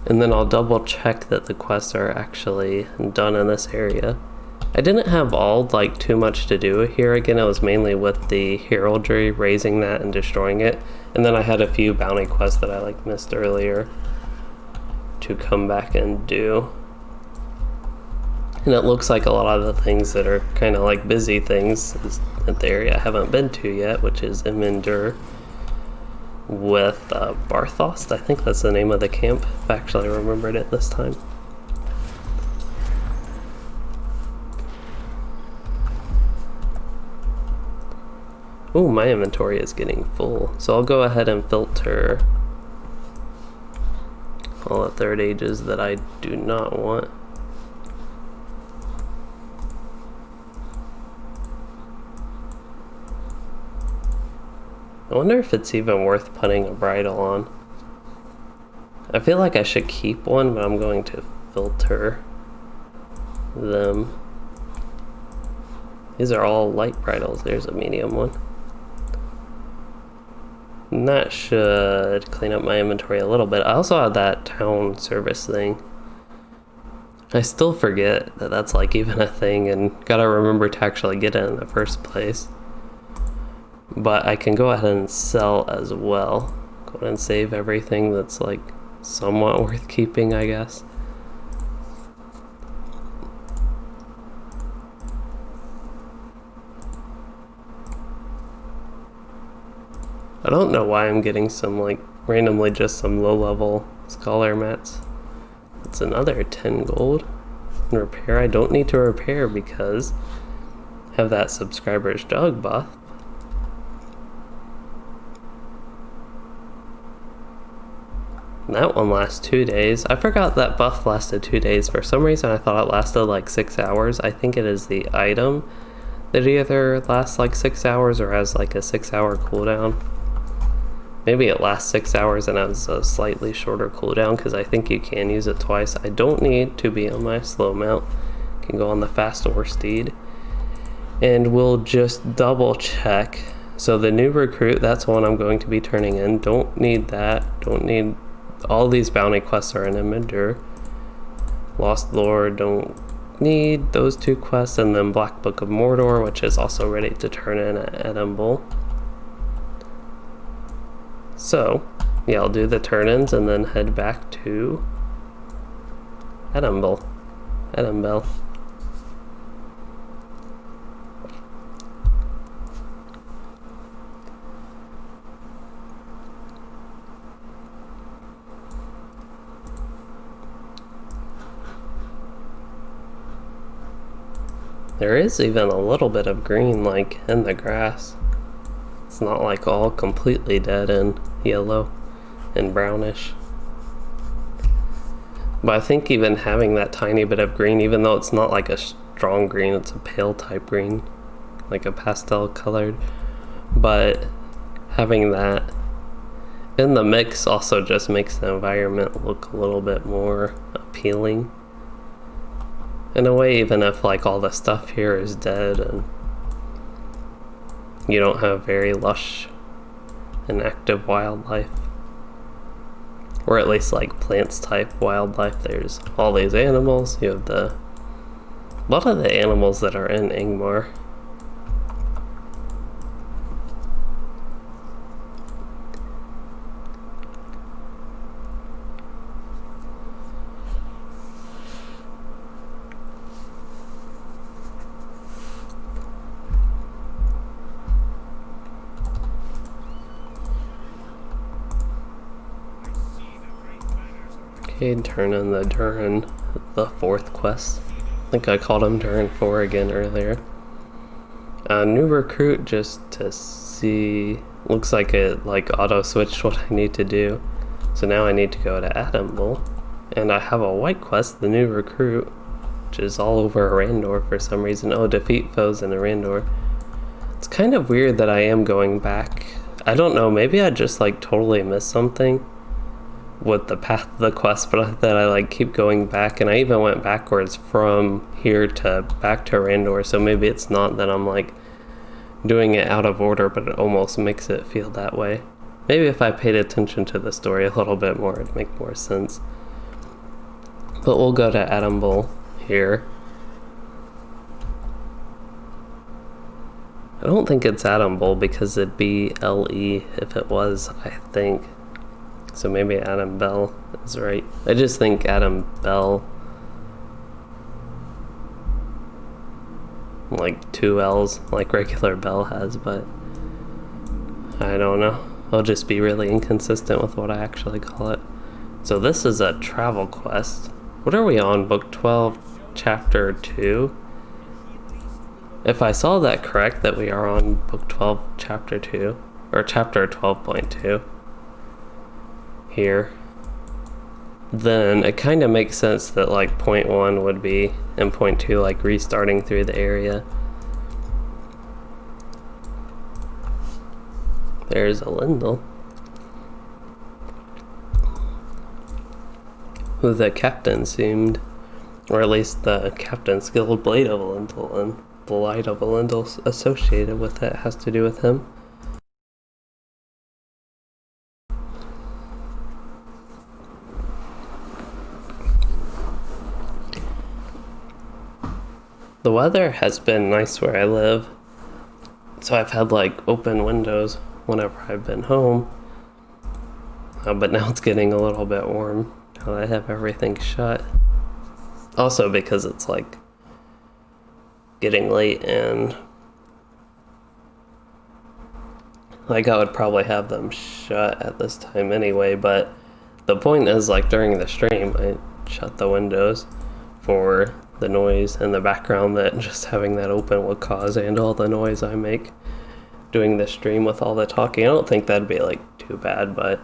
and then I'll double check that the quests are actually done in this area. I didn't have all like too much to do here. Again, it was mainly with the heraldry, raising that and destroying it, and then I had a few bounty quests that I like missed earlier to come back and do. And it looks like a lot of the things that are kind of like busy things is at the area I haven't been to yet, which is Emender with Barthost. I think that's the name of the camp, if I actually remembered it this time. Ooh, my inventory is getting full, so I'll go ahead and filter all the third ages that I do not want. I wonder if it's even worth putting a bridle on. I feel like I should keep one, but I'm going to filter them. These are all light bridles. There's a medium one. And that should clean up my inventory a little bit. I also have that town service thing. I still forget that that's like even a thing, and gotta remember to actually get it in the first place. But I can go ahead and sell as well. Go ahead and save everything that's like somewhat worth keeping, I guess. I don't know why I'm getting some like randomly just some low level scholar mats. It's another 10 gold. And repair, I don't need to repair because I have that subscriber's dog buff. And that one lasts 2 days. I forgot that buff lasted 2 days. For some reason I thought it lasted like 6 hours. I think it is the item that either lasts like 6 hours or has like a 6-hour cooldown. Maybe it lasts 6 hours and has a slightly shorter cooldown because I think you can use it twice. I don't need to be on my slow mount. I can go on the fast or steed. And we'll just double check. So the new recruit, that's one I'm going to be turning in. Don't need that. Don't need... All these bounty quests are in Emender. Lost Lore, don't need those 2 quests. And then Black Book of Mordor, which is also ready to turn in at Edinburgh. So, yeah, I'll do the turn-ins and then head back to Edinburgh. There is even a little bit of green like in the grass. It's not like all completely dead and yellow and brownish. But I think even having that tiny bit of green, even though it's not like a strong green, it's a pale type green, like a pastel colored, but having that in the mix also just makes the environment look a little bit more appealing. In a way, even if like all the stuff here is dead and you don't have very lush and active wildlife, or at least like plants type wildlife, there's all these animals. You have a lot of the animals that are in Ingmar. Okay, turn in the Durin, the 4th quest. I think I called him Durin 4 again earlier. New recruit, just to see. Looks like it like auto switched what I need to do. So now I need to go to Adambull. And I have a white quest, the new recruit, which is all over Arandor for some reason. Oh, defeat foes in Arandor. It's kind of weird that I am going back. I don't know, maybe I just like totally missed something with the path of the quest, but that I like keep going back, and I even went backwards from here to back to Arandor, so maybe it's not that I'm like doing it out of order, but it almost makes it feel that way. Maybe if I paid attention to the story a little bit more, it'd make more sense. But we'll go to Adambull here. I don't think it's Adambull because it'd be LE if it was, I think. So maybe Adam Bell is right. I just think Adam Bell, like 2 L's, like regular Bell has, but I don't know. I'll just be really inconsistent with what I actually call it. So this is a travel quest. What are we on? Book 12, Chapter 2? If I saw that correct, that we are on Book 12, Chapter 2, or Chapter 12.2. Here, then it kind of makes sense that like point 1 would be and point 2 like restarting through the area. There's Elendil, who the captain seemed, or at least the captain's guild blade of Elendil, and the light of Elendil associated with it has to do with him. The weather has been nice where I live, so I've had like open windows whenever I've been home, but now it's getting a little bit warm. I have everything shut. Also because it's like getting late and like I would probably have them shut at this time anyway, but the point is like during the stream I shut the windows for the noise in the background that just having that open would cause, and all the noise I make doing the stream with all the talking. I don't think that'd be like too bad, but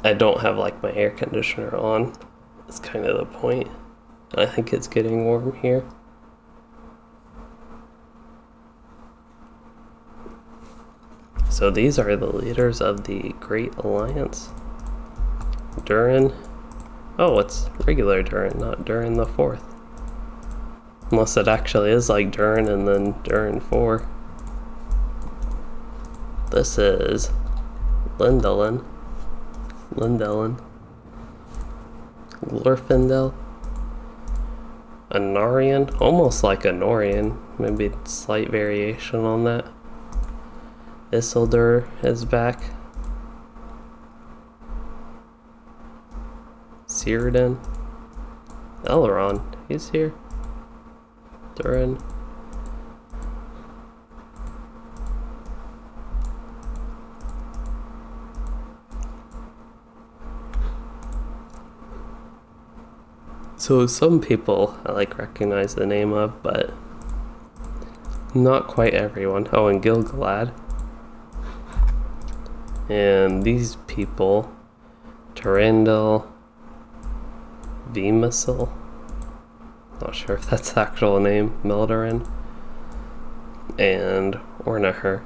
I don't have like my air conditioner on. It's kind of the point. I think it's getting warm here. So these are the leaders of the Great Alliance. Durin. Oh, it's regular Durin, not Durin the 4th. Unless it actually is like Durin and then Durin 4. This is Lindelen. Glorfindel. Anarian, almost like a Norian, maybe slight variation on that. Isildur is back. Círdan. Elrond, he's here. Durin. So some people I like recognize the name of, but not quite everyone. Oh, and Gil-galad. And these people, Tarandil, Vimasil, not sure if that's the actual name, Meldorin, and Ornaher.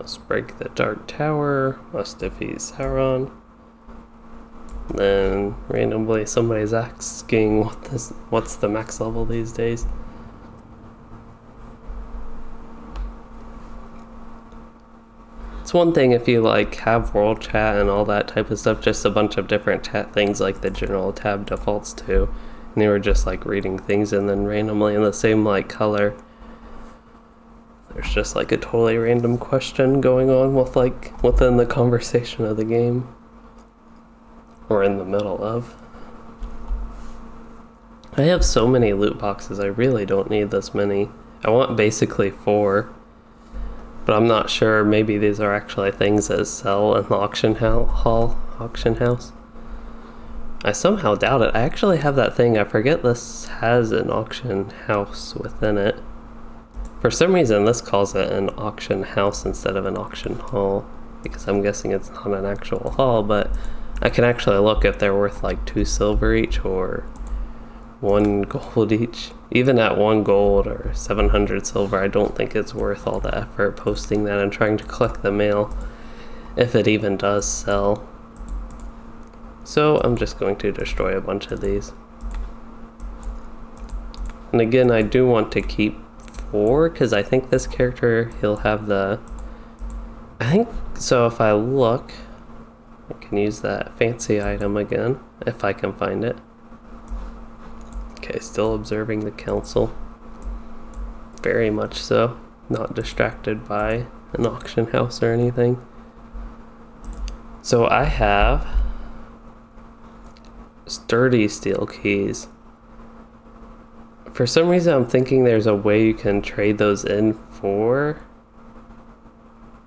Must break the Dark Tower. Must defeat Sauron. Then randomly somebody's asking what's the max level these days. It's one thing if you like have world chat and all that type of stuff, just a bunch of different chat things like the general tab defaults to, and you were just like reading things and then randomly in the same like color there's just like a totally random question going on with like within the conversation of the game or in the middle of. I have so many loot boxes, I really don't need this many. I want basically 4. But I'm not sure, maybe these are actually things that sell in the auction house. I somehow doubt it. I actually have that thing, I forget this has an auction house within it. For some reason this calls it an auction house instead of an auction hall, because I'm guessing it's not an actual hall, but I can actually look if they're worth like 2 silver each or 1 gold each. Even at 1 gold or 700 silver, I don't think it's worth all the effort posting that and trying to collect the mail, if it even does sell. So I'm just going to destroy a bunch of these. And again, I do want to keep 4, because I think this character, he'll have the... I think, so if I look, I can use that fancy item again, if I can find it. Okay, still observing the council. Very much so. Not distracted by an auction house or anything. So I have sturdy steel keys. For some reason I'm thinking there's a way you can trade those in for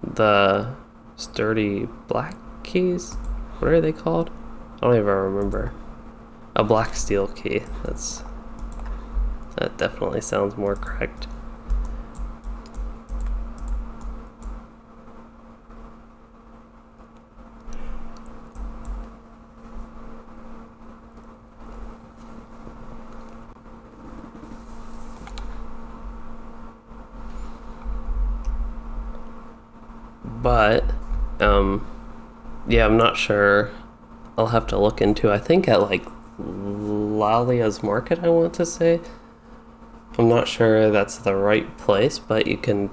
the sturdy black keys. What are they called? I don't even remember. A black steel key. That definitely sounds more correct. But yeah, I'm not sure. I'll have to look into, I think at like Lalia's Market, I want to say. I'm not sure that's the right place, but you can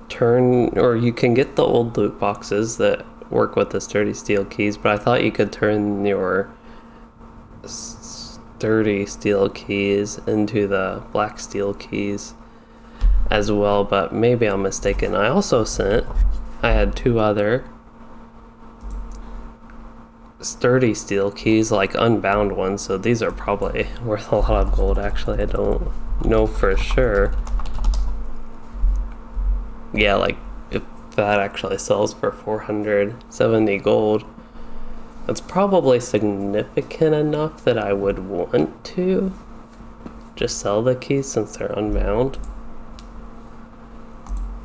turn, or you can get the old loot boxes that work with the sturdy steel keys, but I thought you could turn your sturdy steel keys into the black steel keys as well, but maybe I'm mistaken. I had 2 other sturdy steel keys, like unbound ones, so these are probably worth a lot of gold. Actually, I don't know for sure. Yeah, like if that actually sells for 470 gold, that's probably significant enough that I would want to just sell the keys since they're unbound.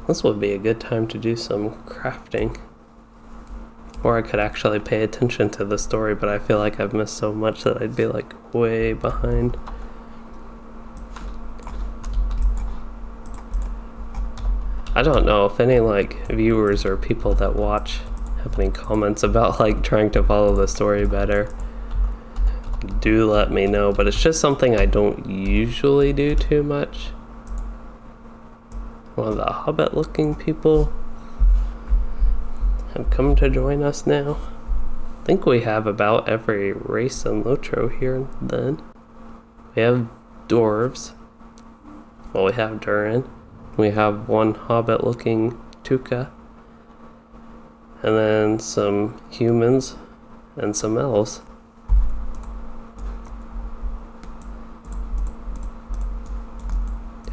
This would be a good time to do some crafting. Or I could actually pay attention to the story, but I feel like I've missed so much that I'd be like way behind. I don't know if any like viewers or people that watch have any comments about like trying to follow the story better. Do let me know, but it's just something I don't usually do too much. One of the hobbit looking people have come to join us now. I think we have about every race in LOTRO here then. We have dwarves. Well, we have Durin. We have 1 hobbit looking Tuca. And then some humans and some elves.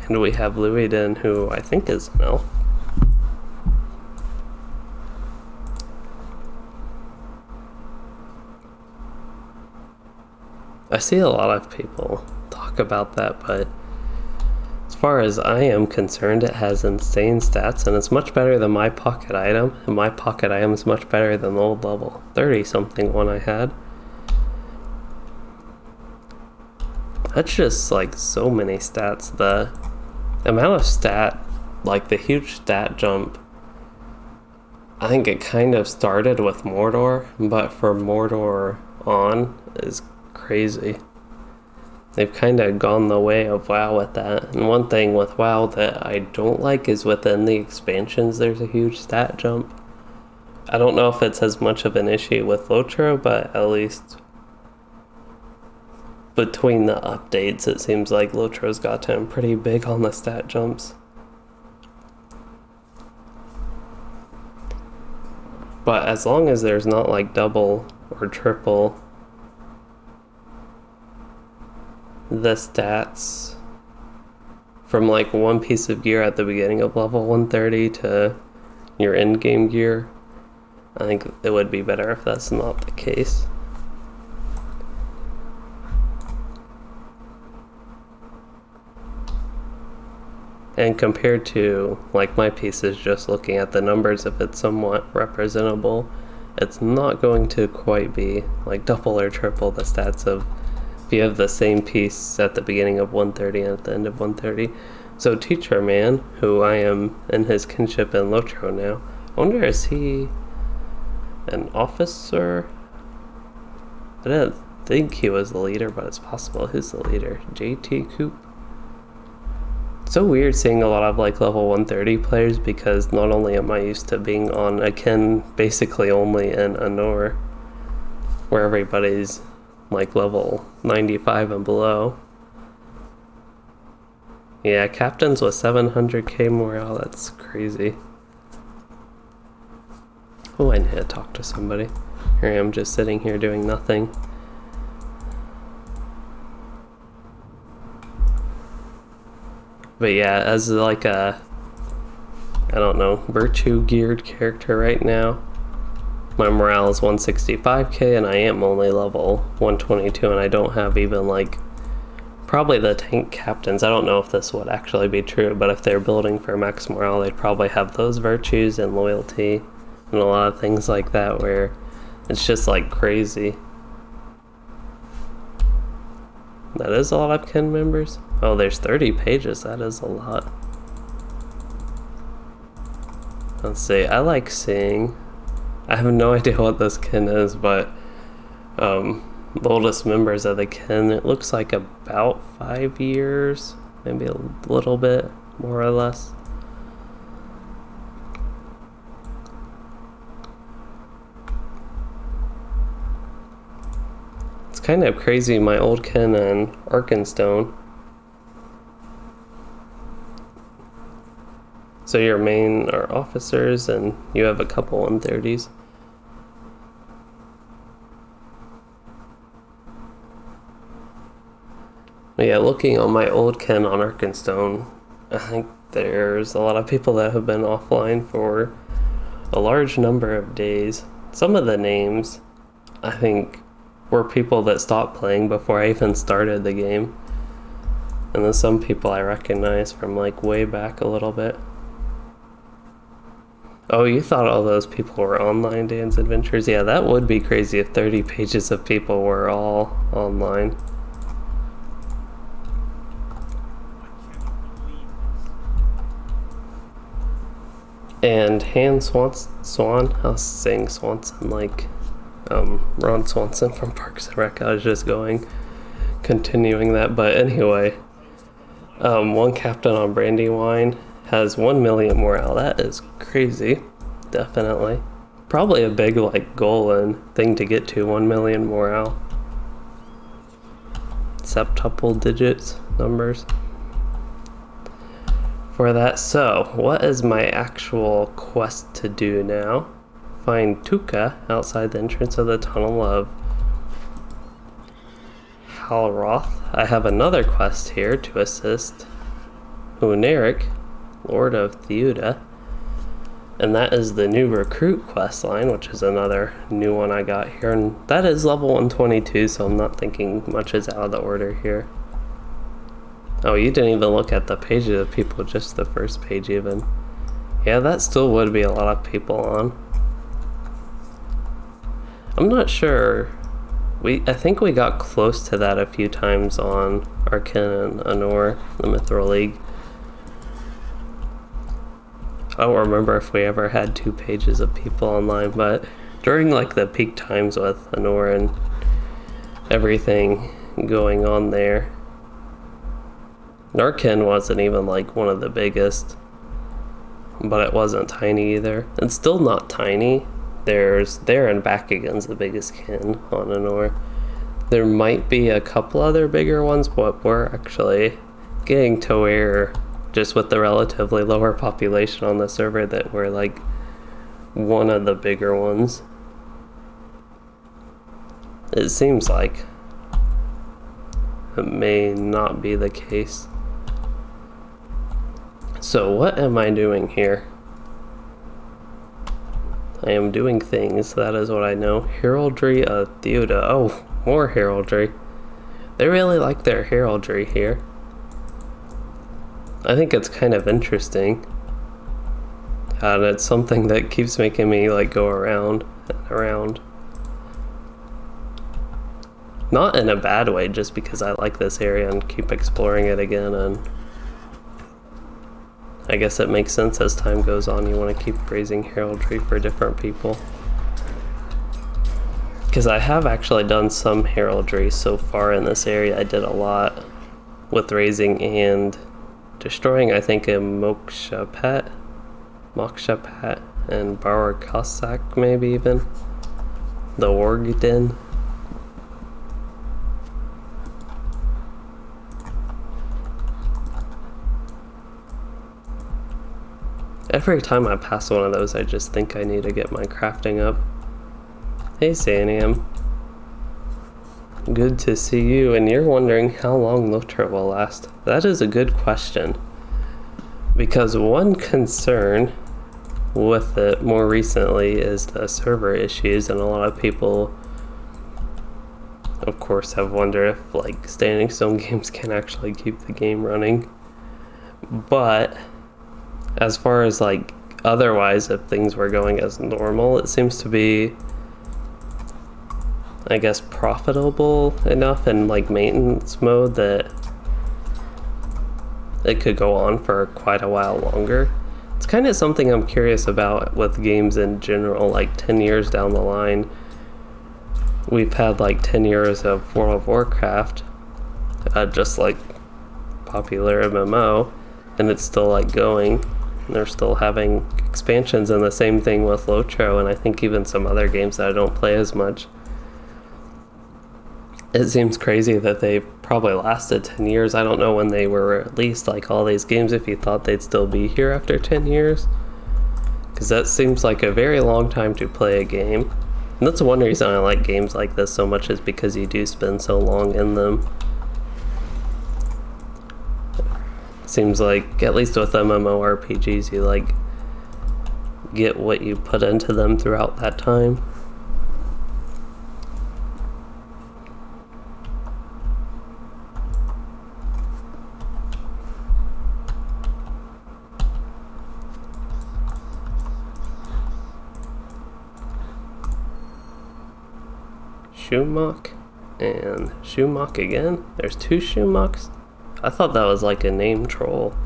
And we have Loueyden, who I think is an elf. I see a lot of people talk about that, but as far as I am concerned, it has insane stats, and it's much better than my pocket item, and my pocket item is much better than the old level 30 something one I had. That's just like so many stats. The amount of stat, like the huge stat jump I think it kind of started with Mordor, but for Mordor on is crazy. They've kind of gone the way of WoW with that. And one thing with WoW that I don't like is within the expansions there's a huge stat jump. I don't know if it's as much of an issue with LOTRO, but at least between the updates it seems like LOTRO's gotten pretty big on the stat jumps. But as long as there's not like double or triple the stats from like one piece of gear at the beginning of level 130 to your end game gear, I think it would be better if that's not the case. And compared to like my pieces, just looking at the numbers, if it's somewhat representable, it's not going to quite be like double or triple the stats of if you have the same piece at the beginning of 130 and at the end of 130. So Teacher Man, who I am in his kinship in LOTRO now, I wonder, is he an officer? I didn't think he was the leader, but it's possible. Who's the leader? JT Coop? So weird seeing a lot of like level 130 players, because not only am I used to being on a kin basically only in Anor, where everybody's like level 95 and below. Yeah, captains with 700k morale, that's crazy. Oh, I need to talk to somebody. Here I am just sitting here doing nothing. But yeah, as like a, I don't know, virtue geared character right now, my morale is 165k and I am only level 122, and I don't have even like probably the tank captains. I don't know if this would actually be true, but if they're building for max morale, they'd probably have those virtues and loyalty and a lot of things like that where it's just like crazy. That is a lot of kin members. Oh, there's 30 pages. That is a lot. Let's see. I like seeing. I have no idea what this kin is, but the oldest members of the kin, it looks like about 5 years, maybe a little bit more or less. It's kind of crazy. My old kin in Arkenstone. So your main are officers, and you have a couple 130s. Yeah, looking on my old kin on Arkenstone, I think there's a lot of people that have been offline for a large number of days. Some of the names, I think, were people that stopped playing before I even started the game. And then some people I recognize from like way back a little bit. Oh, you thought all those people were online Dan's Adventures? Yeah, that would be crazy if 30 pages of people were all online. And Swan, I was saying Swanson like Ron Swanson from Parks and Rec. I was just continuing that. But anyway, one captain on Brandywine has 1 million morale. That is crazy. Definitely. Probably a big like goal and thing to get to, 1 million morale. Septuple digits numbers for that. So what is my actual quest to do now? Find Tuka outside the entrance of the Tunnel of Halroth. I have another quest here to assist Huneric, Lord of Theuda, and that is the new recruit quest line, which is another new one I got here, and that is level 122, so I'm not thinking much is out of the order here. Oh, you didn't even look at the pages of people, just the first page even. Yeah, that still would be a lot of people on. I'm not sure. I think we got close to that a few times on Arkin and Anor, the Mithril League. I don't remember if we ever had 2 pages of people online, but during like the peak times with Honor and everything going on there, Narkin wasn't even like one of the biggest, but it wasn't tiny either. It's still not tiny. There's There and Back Again's the biggest kin on Honor. There might be a couple other bigger ones, but we're actually getting to where, just with the relatively lower population on the server, that we're like one of the bigger ones. It seems like it may not be the case. So what am I doing here? I am doing things, that is what I know. Heraldry of Theoda. Oh, more heraldry. They really like their heraldry here. I think it's kind of interesting. And it's something that keeps making me like go around and around. Not in a bad way, just because I like this area and keep exploring it again, and I guess it makes sense as time goes on. You want to keep raising heraldry for different people. Because I have actually done some heraldry so far in this area. I did a lot with raising and destroying, I think, a Mokshapat and Bauer Cossack, maybe even. The Loueyden. Every time I pass one of those, I just think I need to get my crafting up. Hey, Sanium. Good to see you, and you're wondering how long LOTRO will last. That is a good question. Because one concern with it more recently is the server issues, and a lot of people, of course, have wondered if like Standing Stone Games can actually keep the game running. But as far as like otherwise, if things were going as normal, it seems to be, I guess, profitable enough in like maintenance mode that it could go on for quite a while longer. It's kind of something I'm curious about with games in general. Like 10 years down the line, we've had like 10 years of World of Warcraft, just like popular MMO, and it's still like going. They're still having expansions, and the same thing with LOTRO, and I think even some other games that I don't play as much. It seems crazy that they've probably lasted 10 years. I don't know when they were released, like all these games, if you thought they'd still be here after 10 years. Because that seems like a very long time to play a game. And that's one reason I like games like this so much, is because you do spend so long in them. Seems like, at least with MMORPGs, you like get what you put into them throughout that time. Shumok and Shumok again. There's 2 Shumoks. I thought that was like a name troll.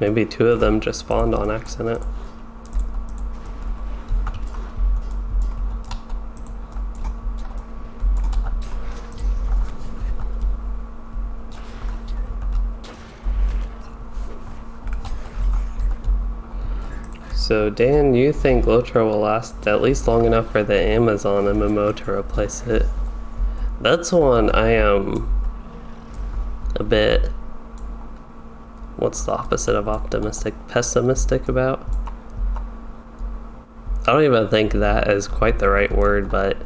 Maybe 2 of them just spawned on accident. So Dan, you think LOTRO will last at least long enough for the Amazon MMO to replace it? That's one I am a bit, what's the opposite of optimistic? Pessimistic about? I don't even think that is quite the right word, but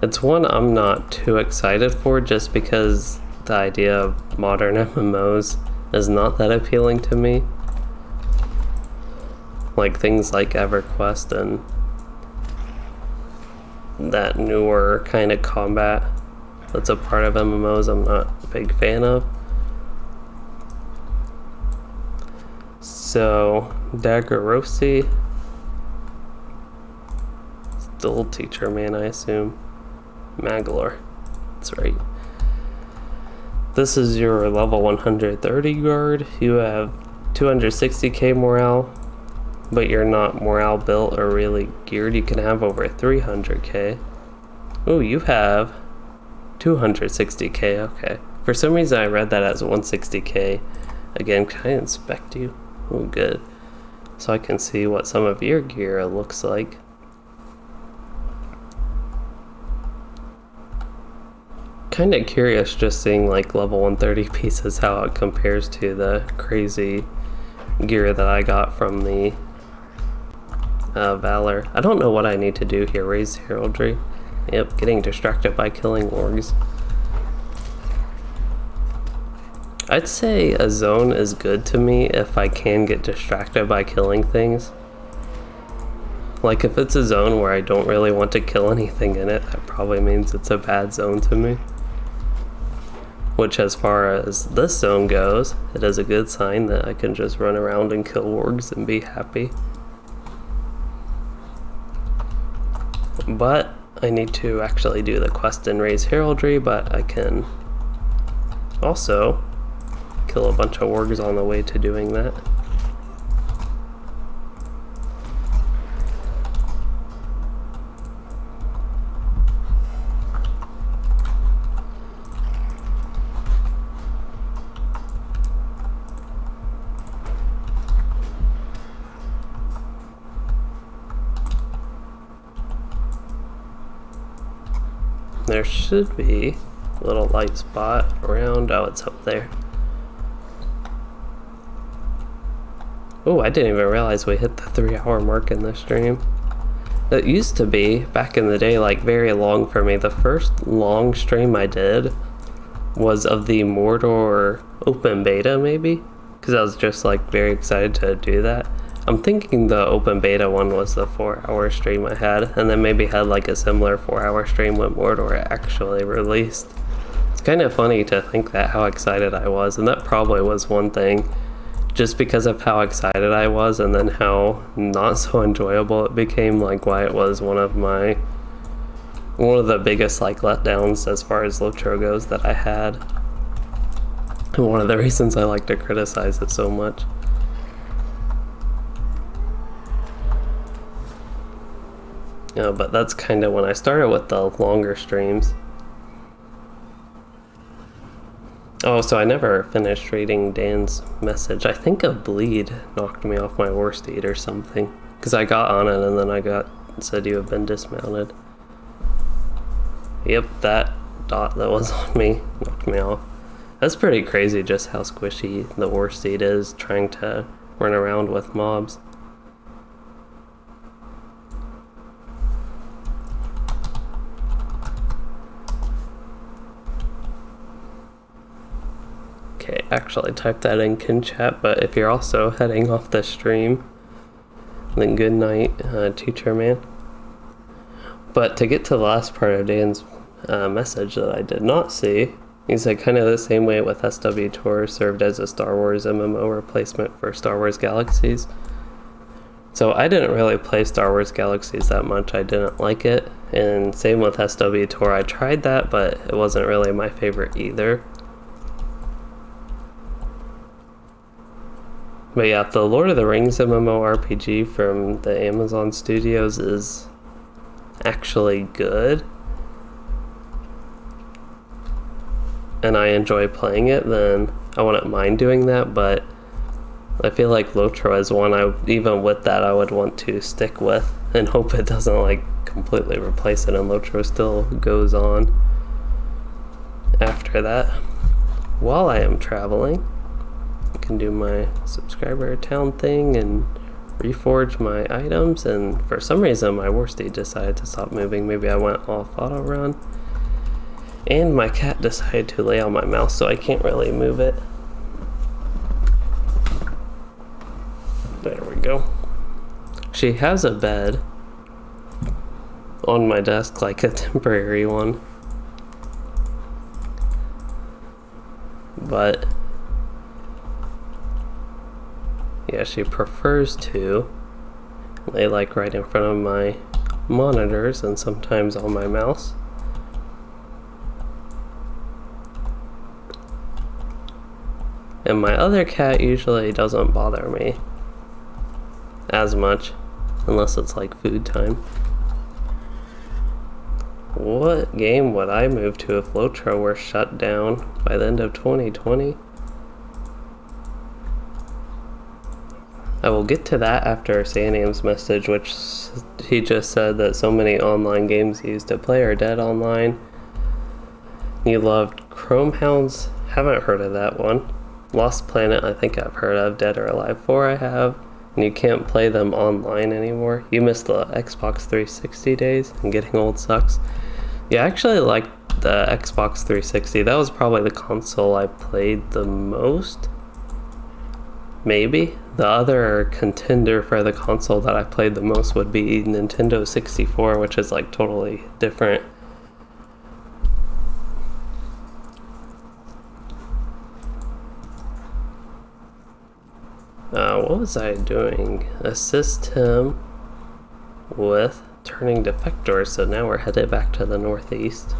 it's one I'm not too excited for, just because the idea of modern MMOs is not that appealing to me. Like things like EverQuest and that newer kind of combat that's a part of MMOs, I'm not a big fan of. So Daggerosi, still teacher man, I assume. Maglor, that's right. This is your level 130 guard. You have 260k morale, but you're not morale built or really geared, you can have over 300k. Oh, you have 260k, okay. For some reason I read that as 160k. Again, can I inspect you? Oh, good. So I can see what some of your gear looks like. Kind of curious just seeing like level 130 pieces, how it compares to the crazy gear that I got from the Valor. I don't know what I need to do here. Raise heraldry. Yep, getting distracted by killing orgs. I'd say a zone is good to me if I can get distracted by killing things. Like if it's a zone where I don't really want to kill anything in it, that probably means it's a bad zone to me. Which, as far as this zone goes, it is a good sign that I can just run around and kill orgs and be happy. But I need to actually do the quest and raise heraldry, but I can also kill a bunch of orgs on the way to doing that. There should be a little light spot around. Oh, it's up there. Oh, I didn't even realize we hit the 3-hour mark in this stream. It used to be, back in the day, like very long for me. The first long stream I did was of the Mordor open beta, maybe? Because I was just like very excited to do that. I'm thinking the open beta one was the 4-hour stream I had, and then maybe had like a similar 4-hour stream when Mordor actually released. It's kind of funny to think that how excited I was, and that probably was one thing, just because of how excited I was and then how not so enjoyable it became, like why it was one of the biggest like letdowns as far as LOTRO goes that I had. And one of the reasons I like to criticize it so much. Yeah, but that's kind of when I started with the longer streams. Oh, so I never finished reading Dan's message. I think a bleed knocked me off my worsted or something. Because I got on it and then said you have been dismounted. Yep, that dot that was on me knocked me off. That's pretty crazy just how squishy the worsted is trying to run around with mobs. Okay, actually type that in kinship, but if you're also heading off the stream, then good night, teacher man. But to get to the last part of Dan's message that I did not see, he said kind of the same way with SWTOR served as a Star Wars MMO replacement for Star Wars Galaxies. So I didn't really play Star Wars Galaxies that much, I didn't like it, and same with SWTOR, I tried that, but it wasn't really my favorite either. But yeah, the Lord of the Rings MMORPG from the Amazon Studios is actually good. And I enjoy playing it, then I wouldn't mind doing that, but I feel like LOTRO is one even with that I would want to stick with and hope it doesn't like completely replace it and LOTRO still goes on after that. While I am traveling, I can do my subscriber town thing and reforge my items, and for some reason my worsted decided to stop moving. Maybe I went off auto run, and my cat decided to lay on my mouse, so I can't really move it. There we go. She has a bed on my desk, like a temporary one, but yeah, she prefers to lay like right in front of my monitors and sometimes on my mouse. And my other cat usually doesn't bother me as much, unless it's like food time. What game would I move to if LOTRO were shut down by the end of 2020? I will get to that after Sanium's message, which he just said that so many online games he used to play are dead online. You loved Chrome Hounds? Haven't heard of that one. Lost Planet, I think I've heard of. Dead or Alive 4 I have. And you can't play them online anymore. You missed the Xbox 360 days, and getting old sucks. Yeah, I actually liked the Xbox 360. That was probably the console I played the most. Maybe. The other contender for the console that I played the most would be Nintendo 64, which is like totally different. What was I doing? Assist him with turning defectors, so now we're headed back to the northeast.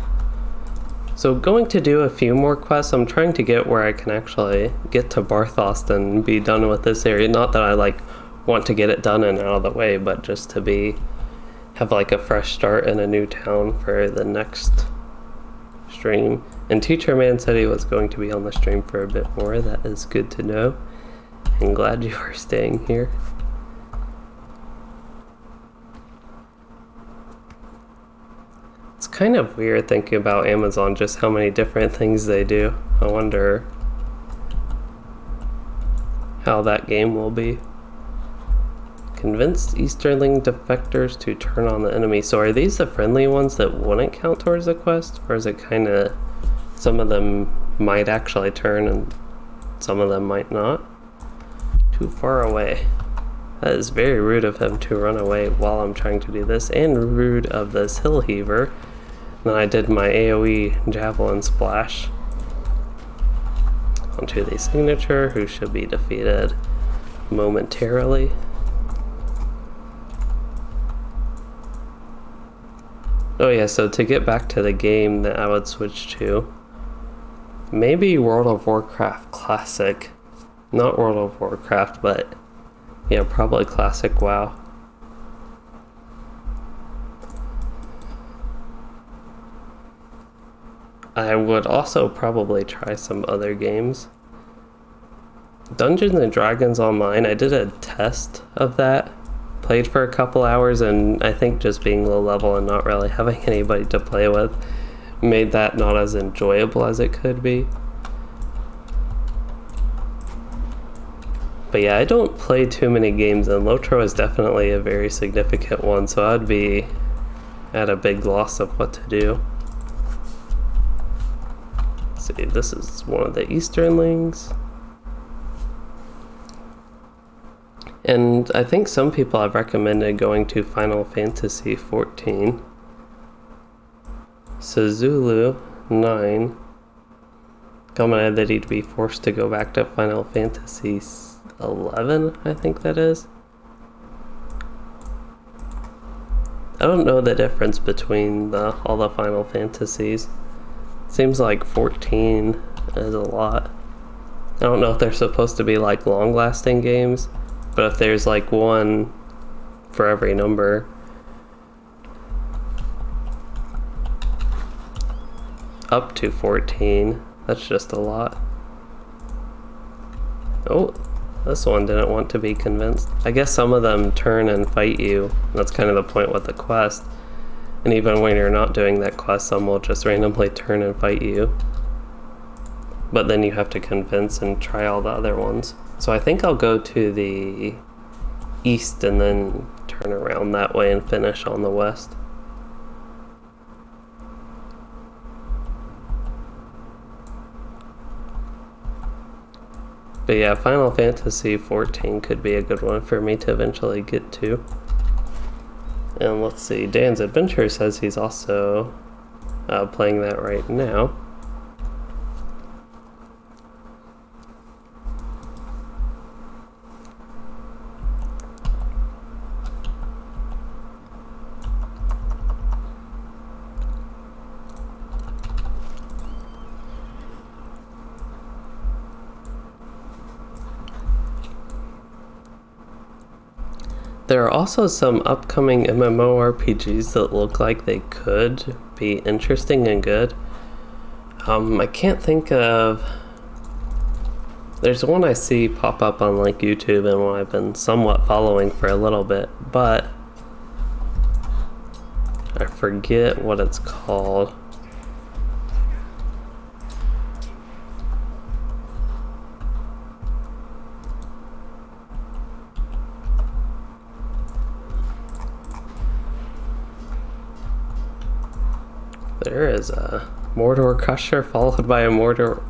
So going to do a few more quests. I'm trying to get where I can actually get to Barthost and be done with this area. Not that I like want to get it done and out of the way, but just to have like a fresh start in a new town for the next stream. And Teacher Man said he was going to be on the stream for a bit more. That is good to know. I'm glad you are staying here. It's kind of weird thinking about Amazon, just how many different things they do. I wonder how that game will be. Convinced Easterling defectors to turn on the enemy. So are these the friendly ones that wouldn't count towards the quest? Or is it kind of, some of them might actually turn and some of them might not? Too far away. That is very rude of him to run away while I'm trying to do this, and rude of this hill heaver. Then I did my AoE javelin splash onto the signature, who should be defeated momentarily. Oh yeah, so to get back to the game that I would switch to, maybe World of Warcraft Classic. Not World of Warcraft, but yeah, probably Classic WoW. I would also probably try some other games. Dungeons and Dragons Online, I did a test of that. Played for a couple hours, and I think just being low level and not really having anybody to play with made that not as enjoyable as it could be. But yeah, I don't play too many games, and LOTRO is definitely a very significant one, so I'd be at a big loss of what to do. Let's see, this is one of the Easterlings. And I think some people have recommended going to Final Fantasy 14. Suzulu 9 commented that he'd be forced to go back to Final Fantasy 11, I think that is. I don't know the difference between all the Final Fantasies. Seems like 14 is a lot. I don't know if they're supposed to be like long-lasting games, but if there's like one for every number, up to 14, that's just a lot. Oh, this one didn't want to be convinced. I guess some of them turn and fight you. That's kind of the point with the quest. And even when you're not doing that quest, some will just randomly turn and fight you. But then you have to convince and try all the other ones. So I think I'll go to the east and then turn around that way and finish on the west. But yeah, Final Fantasy 14 could be a good one for me to eventually get to. And let's see, Dan's Adventure says he's also playing that right now. There are also some upcoming MMORPGs that look like they could be interesting and good. I can't think of... There's one I see pop up on like YouTube and one I've been somewhat following for a little bit, but I forget what it's called. There is a Mordor Crusher followed by a Mordor...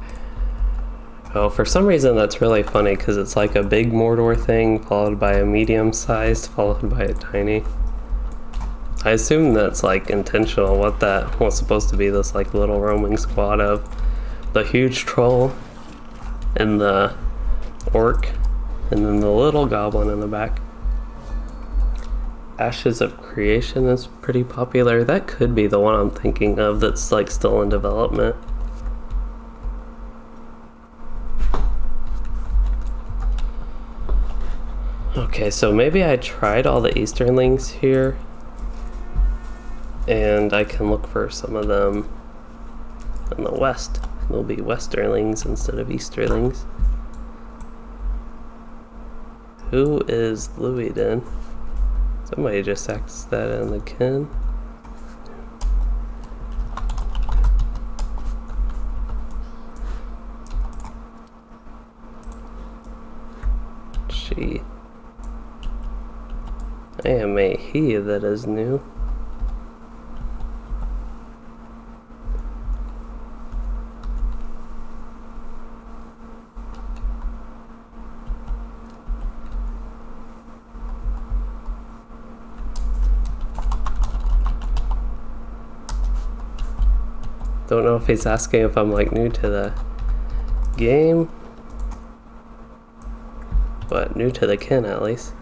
Oh, for some reason that's really funny because it's like a big Mordor thing followed by a medium-sized followed by a tiny. I assume that's like intentional, what that was supposed to be, this like little roaming squad of the huge troll and the orc and then the little goblin in the back. Ashes of Creation is pretty popular. That could be the one I'm thinking of that's like still in development. Okay, so maybe I tried all the Easterlings here and I can look for some of them in the west. They'll be Westerlings instead of Easterlings. Who is Loueyden? Somebody just accessed that in the kin. She. I am a he that is new. Don't know if he's asking if I'm like new to the game, but new to the kin at least.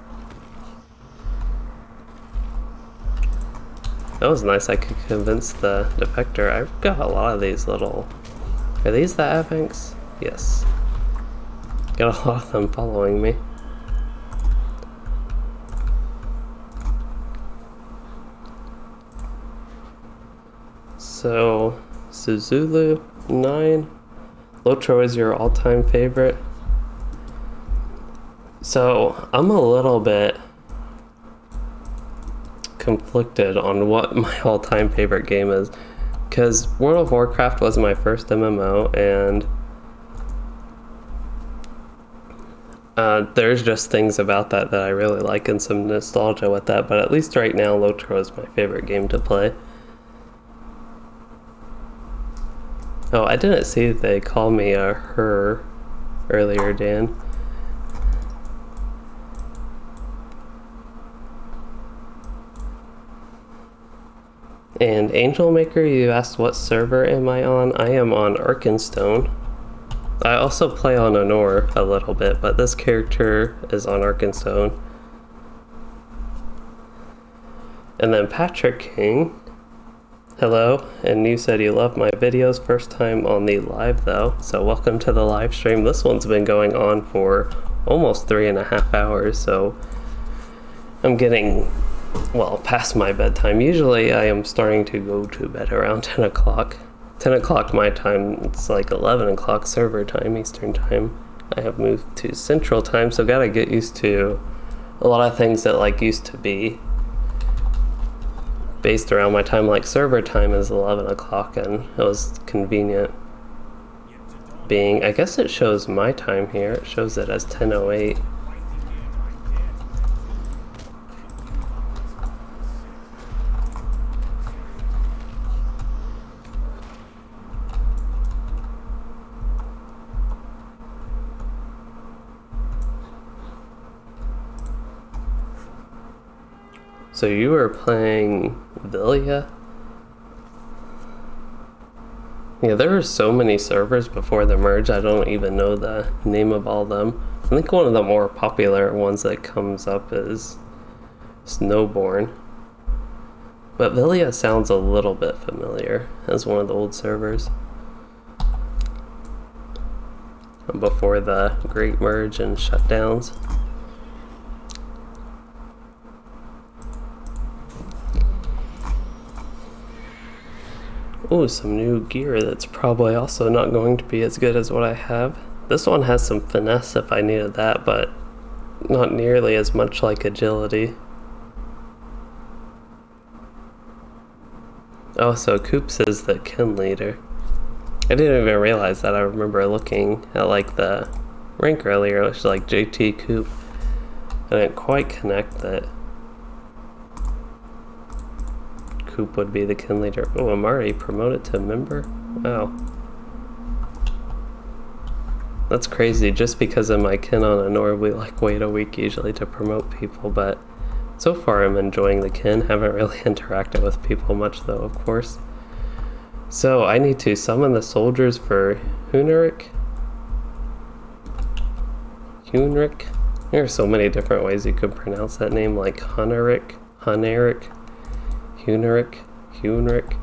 That was nice. I could convince the defector. I've got a lot of these little... Are these the Avanks? Yes. Got a lot of them following me. So, Suzulu 9. LOTRO is your all-time favorite. So, I'm a little bit conflicted on what my all-time favorite game is, because World of Warcraft was my first MMO, and there's just things about that I really like and some nostalgia with that, but at least right now LOTRO is my favorite game to play. Oh, I didn't see that they called me a her earlier, Dan. And Angel Maker, you asked what server am I on? I am on Arkenstone. I also play on Honor a little bit, but this character is on Arkenstone. And then Patrick King, hello, and you said you love my videos, first time on the live though, so welcome to the live stream. This one's been going on for almost 3.5 hours, so I'm getting, well, past my bedtime. Usually I am starting to go to bed around 10 o'clock. 10 o'clock my time, it's like 11 o'clock server time, Eastern time. I have moved to Central time, so gotta get used to a lot of things that like used to be based around my time. Like server time is 11 o'clock and it was convenient being, I guess it shows my time here, it shows it as 10:08. So you were playing Villia? Yeah, there were so many servers before the merge, I don't even know the name of all of them. I think one of the more popular ones that comes up is Snowborn. But Villia sounds a little bit familiar as one of the old servers. Before the Great Merge and shutdowns. Ooh, some new gear that's probably also not going to be as good as what I have. This one has some finesse if I needed that, but not nearly as much like agility. Oh, so Coops is the kin leader. I didn't even realize that. I remember looking at like the rank earlier, which is like JT Coop. I didn't quite connect that Coop would be the kin leader. Oh, I'm already promoted to member? Wow. That's crazy. Just because of my kin on a Nord, we like wait a week usually to promote people, but so far I'm enjoying the kin. Haven't really interacted with people much though, of course. So I need to summon the soldiers for Huneric. There are so many different ways you could pronounce that name, like Huneric, Huneric, Huneric.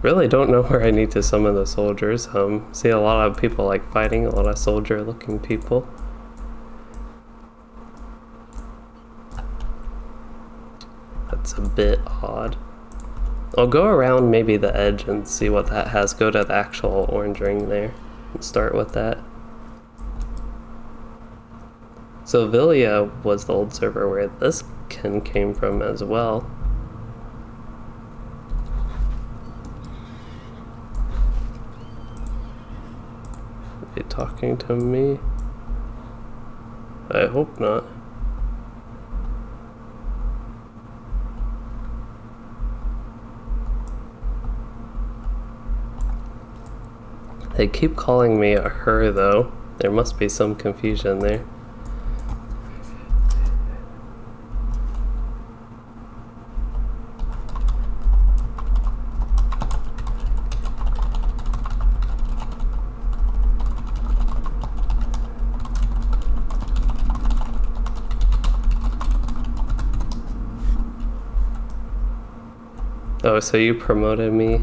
Really don't know where I need to summon the soldiers. See a lot of people like fighting, a lot of soldier looking people. That's a bit odd. I'll go around maybe the edge and see what that has. Go to the actual orange ring there and start with that. So Villia was the old server where this kin came from as well. Are they talking to me? I hope not. They keep calling me a her though. There must be some confusion there. Oh, so you promoted me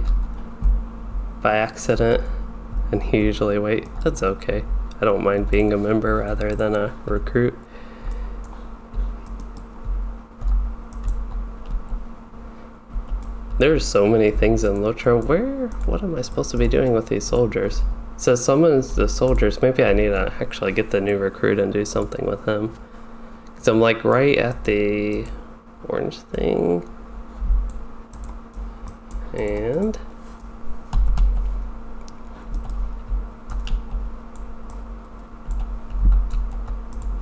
by accident, and you usually wait. That's okay. I don't mind being a member rather than a recruit. There's so many things in LOTRO. What am I supposed to be doing with these soldiers? It says summons the soldiers. Maybe I need to actually get the new recruit and do something with him. Because I'm like right at the orange thing. And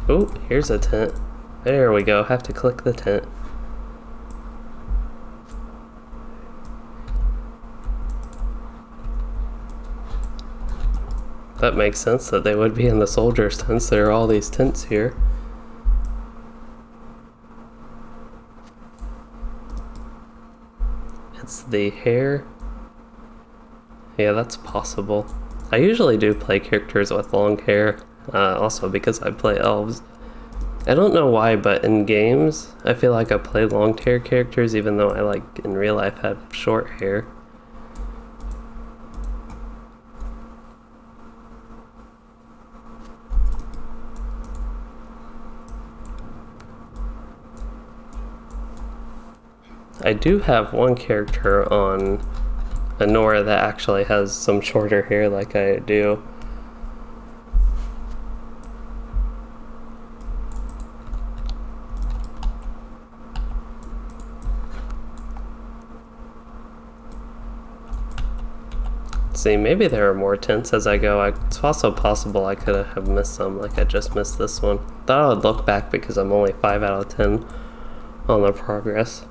oh, here's a tent. There we go. Have to click the tent. That makes sense that they would be in the soldiers' tents. There are all these tents here. It's the hair. Yeah, that's possible. I usually do play characters with long hair, also because I play elves. I don't know why, but in games, I feel like I play long hair characters even though I like in real life have short hair. I do have one character on Anora that actually has some shorter hair like I do. See, maybe there are more tents as I go. It's also possible I could have missed some, like I just missed this one. Thought I would look back because I'm only 5 out of 10 on the progress.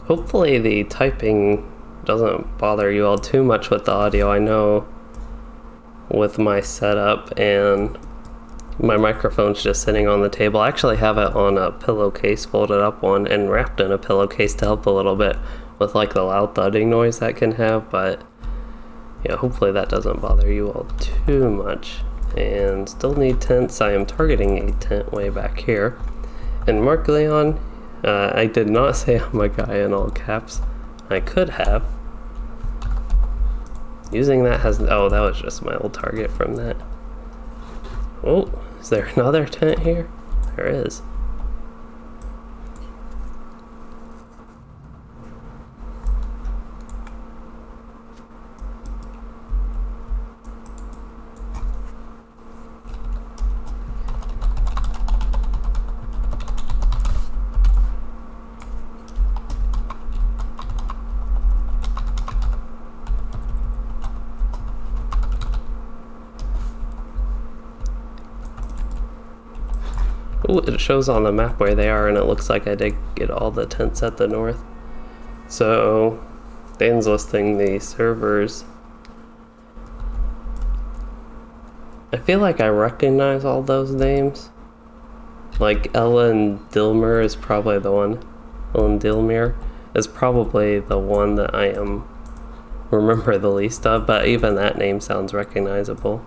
Hopefully the typing doesn't bother you all too much with the audio. I know with my setup and My microphone's just sitting on the table. I actually have it on a pillowcase, folded up one, and wrapped in a pillowcase to help a little bit with like the loud thudding noise that can have, but yeah, hopefully that doesn't bother you all too much. And still need tents. I am targeting a tent way back here. And Mark Leon, I did not say I'm a guy in all caps. I could have. Using that has, oh, that was just my old target from that. Oh, is there another tent here? There is. Ooh, it shows on the map where they are, and it looks like I did get all the tents at the north. So, Dan's listing the servers. I feel like I recognize all those names. Like Ellen Dilmer is probably the one. Ellen Dilmer is probably the one that I remember the least of, but even that name sounds recognizable.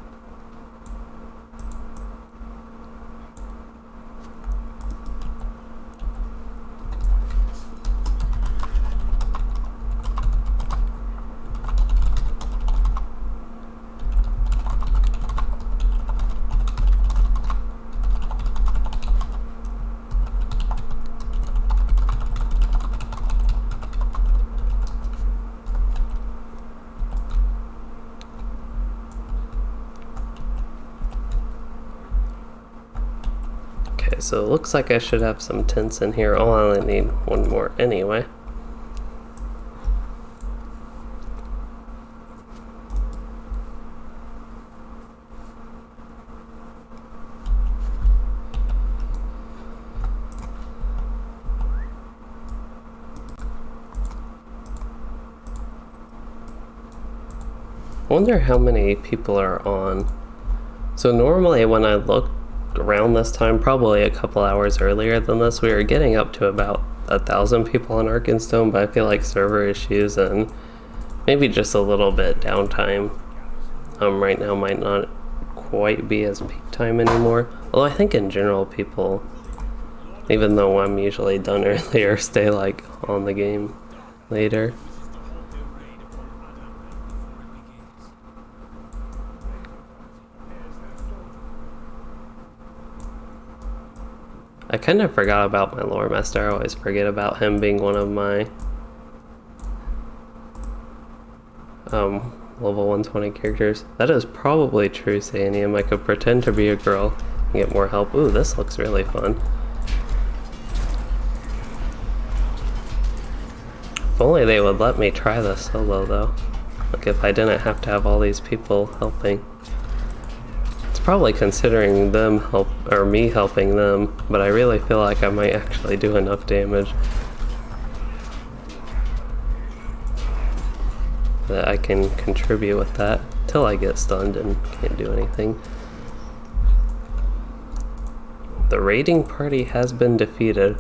So it looks like I should have some tents in here. Oh, I only need one more anyway. I wonder how many people are on. So normally when I look around this time, probably a couple hours earlier than this, we were getting up to about 1,000 people on Arkenstone, but I feel like server issues and maybe just a little bit downtime right now might not quite be as peak time anymore. Although I think in general people, even though I'm usually done earlier, stay like on the game later. I kind of forgot about my lore master. I always forget about him being one of my level 120 characters. That is probably true, Sanium. I could pretend to be a girl and get more help. Ooh, this looks really fun. If only they would let me try this solo though. Like if I didn't have to have all these people helping. Probably considering them help or me helping them, but I really feel like I might actually do enough damage that I can contribute with that till I get stunned and can't do anything. The raiding party has been defeated.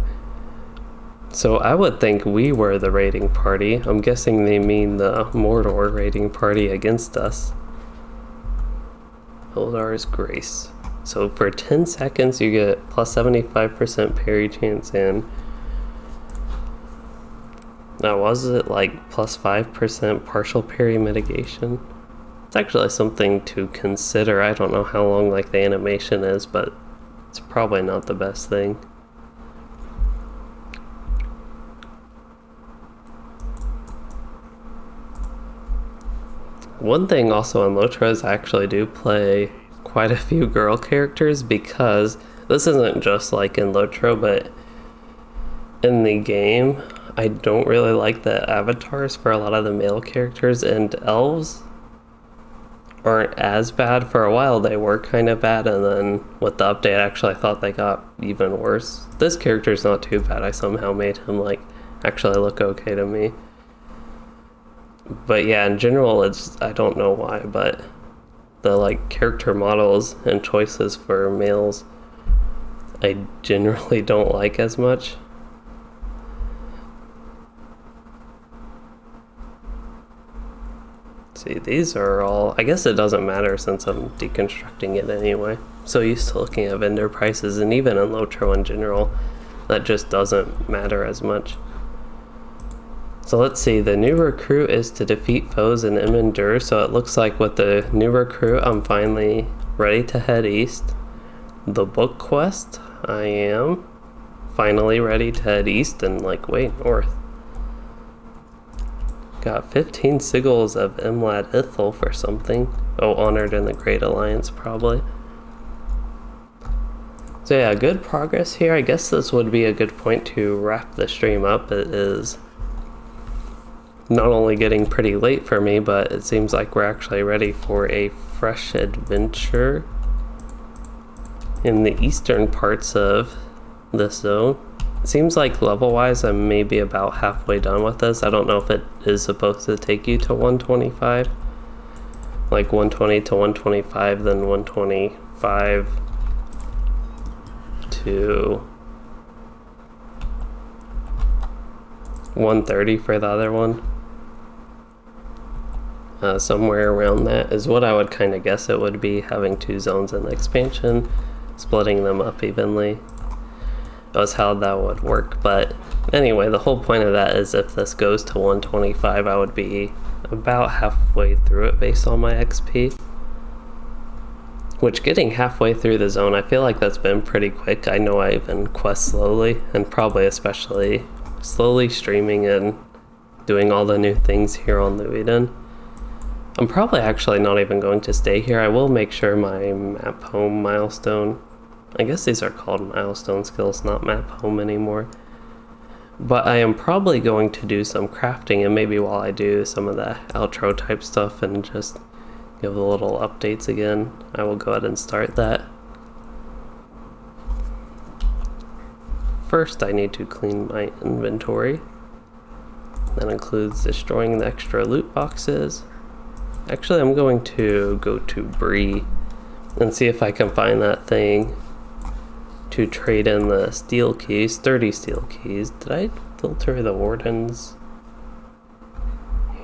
So I would think we were the raiding party. I'm guessing they mean the Mordor raiding party against us. Hildar's Grace. So for 10 seconds you get plus 75% parry chance, and now was it like plus 5% partial parry mitigation? It's actually something to consider. I don't know how long like the animation is, but it's probably not the best thing. One thing also on LOTRO is I actually do play quite a few girl characters, because this isn't just like in LOTRO, but in the game I don't really like the avatars for a lot of the male characters, and elves aren't as bad. For a while they were kind of bad, and then with the update actually I thought they got even worse. This character's not too bad. I somehow made him like actually look okay to me. But yeah, in general, I don't know why, but the like character models and choices for males I generally don't like as much. See, these are all, I guess it doesn't matter since I'm deconstructing it anyway. So used to looking at vendor prices, and even in LOTRO in general, that just doesn't matter as much. So let's see, the new recruit is to defeat foes in Immendur, so it looks like with the new recruit I'm finally ready to head east. The book quest, I am finally ready to head east and like way north. Got 15 sigils of Imlad Ithil for something. Oh, honored in the Great Alliance probably. So yeah, good progress here. I guess this would be a good point to wrap the stream up. It is not only getting pretty late for me, but it seems like we're actually ready for a fresh adventure in the eastern parts of this zone. It seems like level-wise I'm maybe about halfway done with this. I don't know if it is supposed to take you to 125. Like 120 to 125, then 125 to 130 for the other one. Somewhere around that is what I would kind of guess it would be, having two zones in the expansion, splitting them up evenly. That was how that would work. But anyway, the whole point of that is if this goes to 125, I would be about halfway through it based on my XP. Which, getting halfway through the zone, I feel like that's been pretty quick. I know I even quest slowly, and probably especially slowly streaming and doing all the new things here on Loueyden. I'm probably actually not even going to stay here. I will make sure my map home milestone, I guess these are called milestone skills, not map home anymore. But I am probably going to do some crafting, and maybe while I do some of the outro type stuff and just give the little updates again, I will go ahead and start that. First, I need to clean my inventory. That includes destroying the extra loot boxes. Actually, I'm going to go to Bree and see if I can find that thing to trade in the steel keys, 30 steel keys. Did I filter the Warden's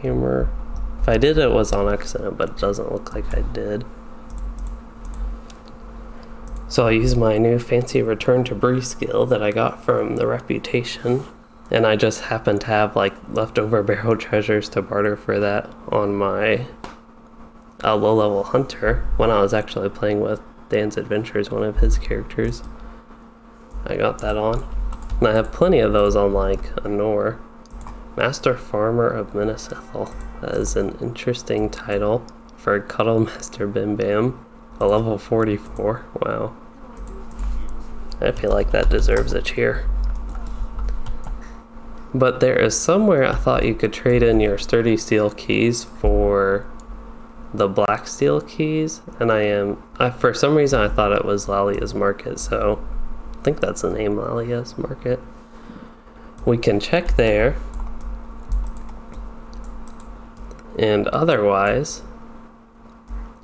hammer? If I did, it was on accident, but it doesn't look like I did. So I'll use my new fancy return to Bree skill that I got from the reputation. And I just happen to have like leftover barrel treasures to barter for that on my low-level hunter when I was actually playing with Dan's Adventures, one of his characters. I got that on. And I have plenty of those on like Anor. Master Farmer of Minas Morgul. That is an interesting title for Cuddle Master Bim Bam. A level 44. Wow. I feel like that deserves a cheer. But there is somewhere I thought you could trade in your sturdy steel keys for the black steel keys, and for some reason I thought it was Lalia's Market, so I think that's the name, Lalia's Market. We can check there, and otherwise,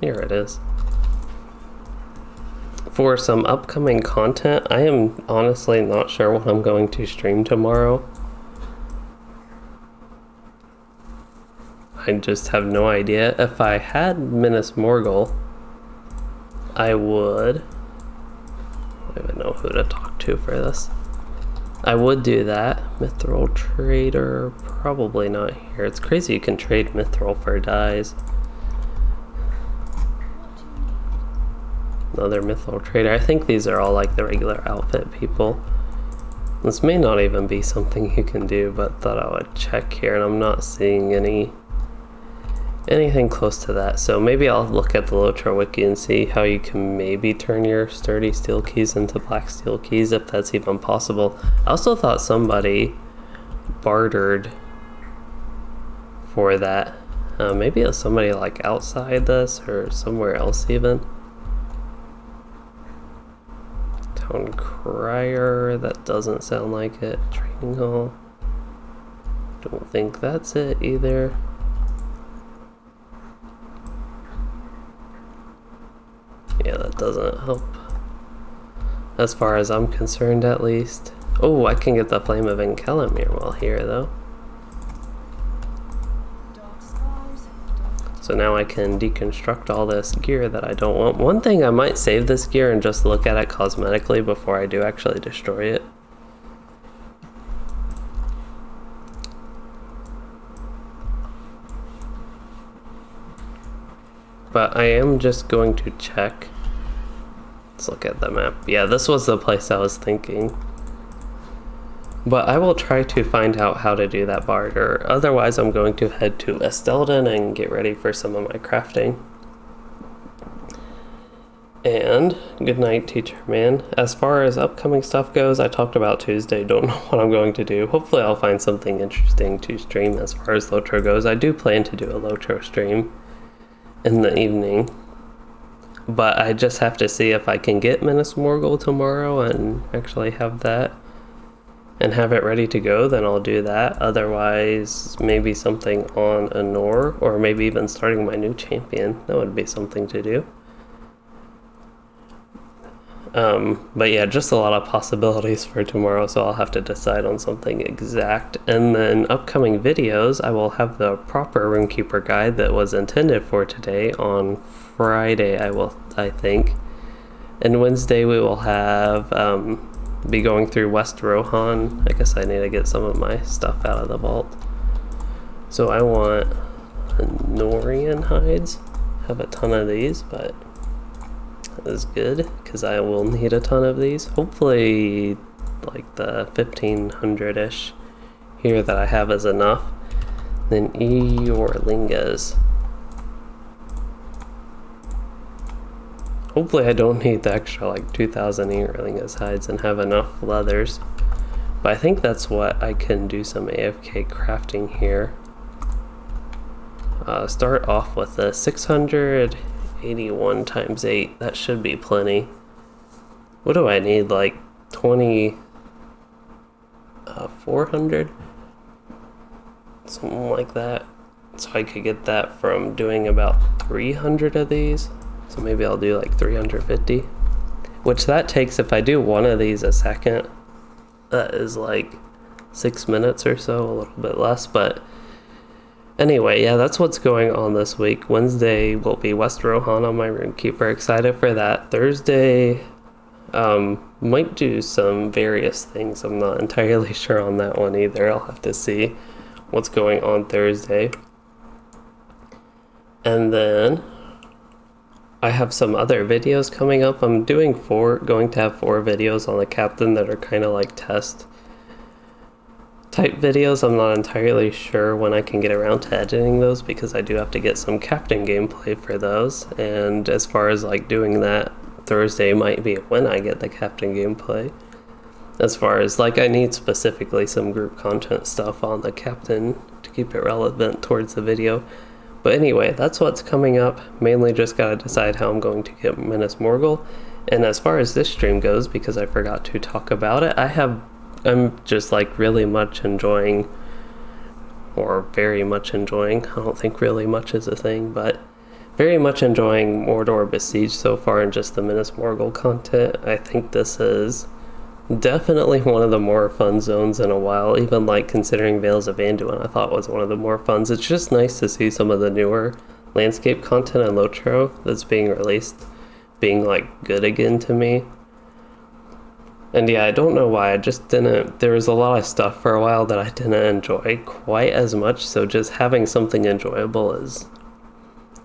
here it is. For some upcoming content, I am honestly not sure what I'm going to stream tomorrow. I just have no idea. If I had Minas Morgul, I don't even know who to talk to for this. I would do that. Mithril Trader, probably not here. It's crazy you can trade Mithril for dyes. Another Mithril Trader. I think these are all like the regular outfit people. This may not even be something you can do, but thought I would check here, and I'm not seeing anything close to that. So maybe I'll look at the LOTRO wiki and see how you can maybe turn your sturdy steel keys into black steel keys, if that's even possible. I also thought somebody bartered for that. Maybe it's somebody like outside this or somewhere else even. Town Crier, that doesn't sound like it. Training Hall, don't think that's it either. Yeah, that doesn't help. As far as I'm concerned, at least. Oh, I can get the Flame of Enkelemir while here, though. So now I can deconstruct all this gear that I don't want. One thing, I might save this gear and just look at it cosmetically before I do actually destroy it. But I am just going to check. Let's look at the map. Yeah, this was the place I was thinking. But I will try to find out how to do that barter. Otherwise, I'm going to head to Estelden and get ready for some of my crafting. And good night, teacher man. As far as upcoming stuff goes, I talked about Tuesday. Don't know what I'm going to do. Hopefully I'll find something interesting to stream as far as LOTRO goes. I do plan to do a LOTRO stream in the evening. But I just have to see if I can get Minas Morgul tomorrow and actually have that. And have it ready to go, then I'll do that. Otherwise, maybe something on Anor, or maybe even starting my new champion. That would be something to do. But yeah, just a lot of possibilities for tomorrow, so I'll have to decide on something exact. And then upcoming videos, I will have the proper Runekeeper guide that was intended for today on Friday, I think. And Wednesday we will have be going through West Rohan. I guess I need to get some of my stuff out of the vault. So I want Norian hides. Have a ton of these, but that is good because I will need a ton of these. Hopefully like the 1500-ish here that I have is enough. Then Eorlingas. Hopefully I don't need the extra like 2000 Eorlingas hides and have enough leathers. But I think that's what I can do some AFK crafting here. Start off with a 681 times 8. That should be plenty. What do I need? Like 400? Something like that. So I could get that from doing about 300 of these. So maybe I'll do like 350. Which that takes, if I do one of these a second, that is like 6 minutes or so, a little bit less. But anyway, yeah, that's what's going on this week. Wednesday will be West Rohan on my Runekeeper. Excited for that. Thursday, might do some various things. I'm not entirely sure on that one either. I'll have to see what's going on Thursday. And then I have some other videos coming up. I'm going to have 4 videos on the captain that are kind of like test type videos. I'm not entirely sure when I can get around to editing those because I do have to get some captain gameplay for those. And as far as like doing that, Thursday might be when I get the captain gameplay. As far as like I need specifically some group content stuff on the captain to keep it relevant towards the video. But anyway, that's what's coming up. Mainly just gotta decide how I'm going to get Minas Morgul. And as far as this stream goes, because I forgot to talk about it, I'm just like really much enjoying, or very much enjoying, I don't think really much is a thing, but very much enjoying Mordor Besieged so far and just the Minas Morgul content. I think this is definitely one of the more fun zones in a while, even like considering Vales of Anduin I thought was one of the more funs. It's just nice to see some of the newer landscape content on LOTRO that's being released being like good again to me. And yeah, I don't know why, there was a lot of stuff for a while that I didn't enjoy quite as much, so just having something enjoyable is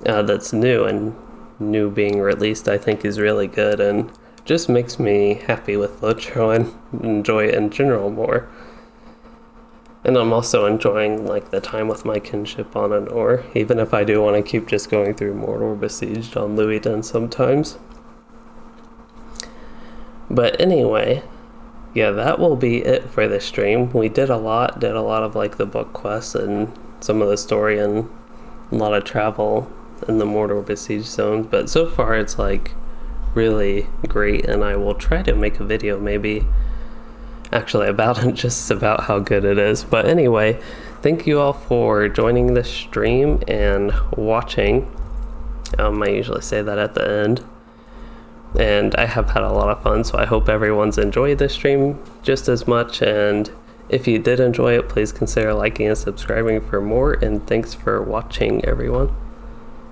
that's new, and new being released I think is really good and just makes me happy with LOTRO and enjoy it in general more. And I'm also enjoying like the time with my kinship on Anor, even if I do want to keep just going through Mordor Besieged on Loueyden sometimes. But anyway, yeah, that will be it for the stream. We did a lot of like the book quests and some of the story and a lot of travel in the Mordor Besieged zones, but so far it's like really great, and I will try to make a video maybe actually about it, just about how good it is. But anyway, thank you all for joining this stream and watching. I usually say that at the end. and I have had a lot of fun, so I hope everyone's enjoyed this stream just as much, and if you did enjoy it, please consider liking and subscribing for more, and thanks for watching, everyone.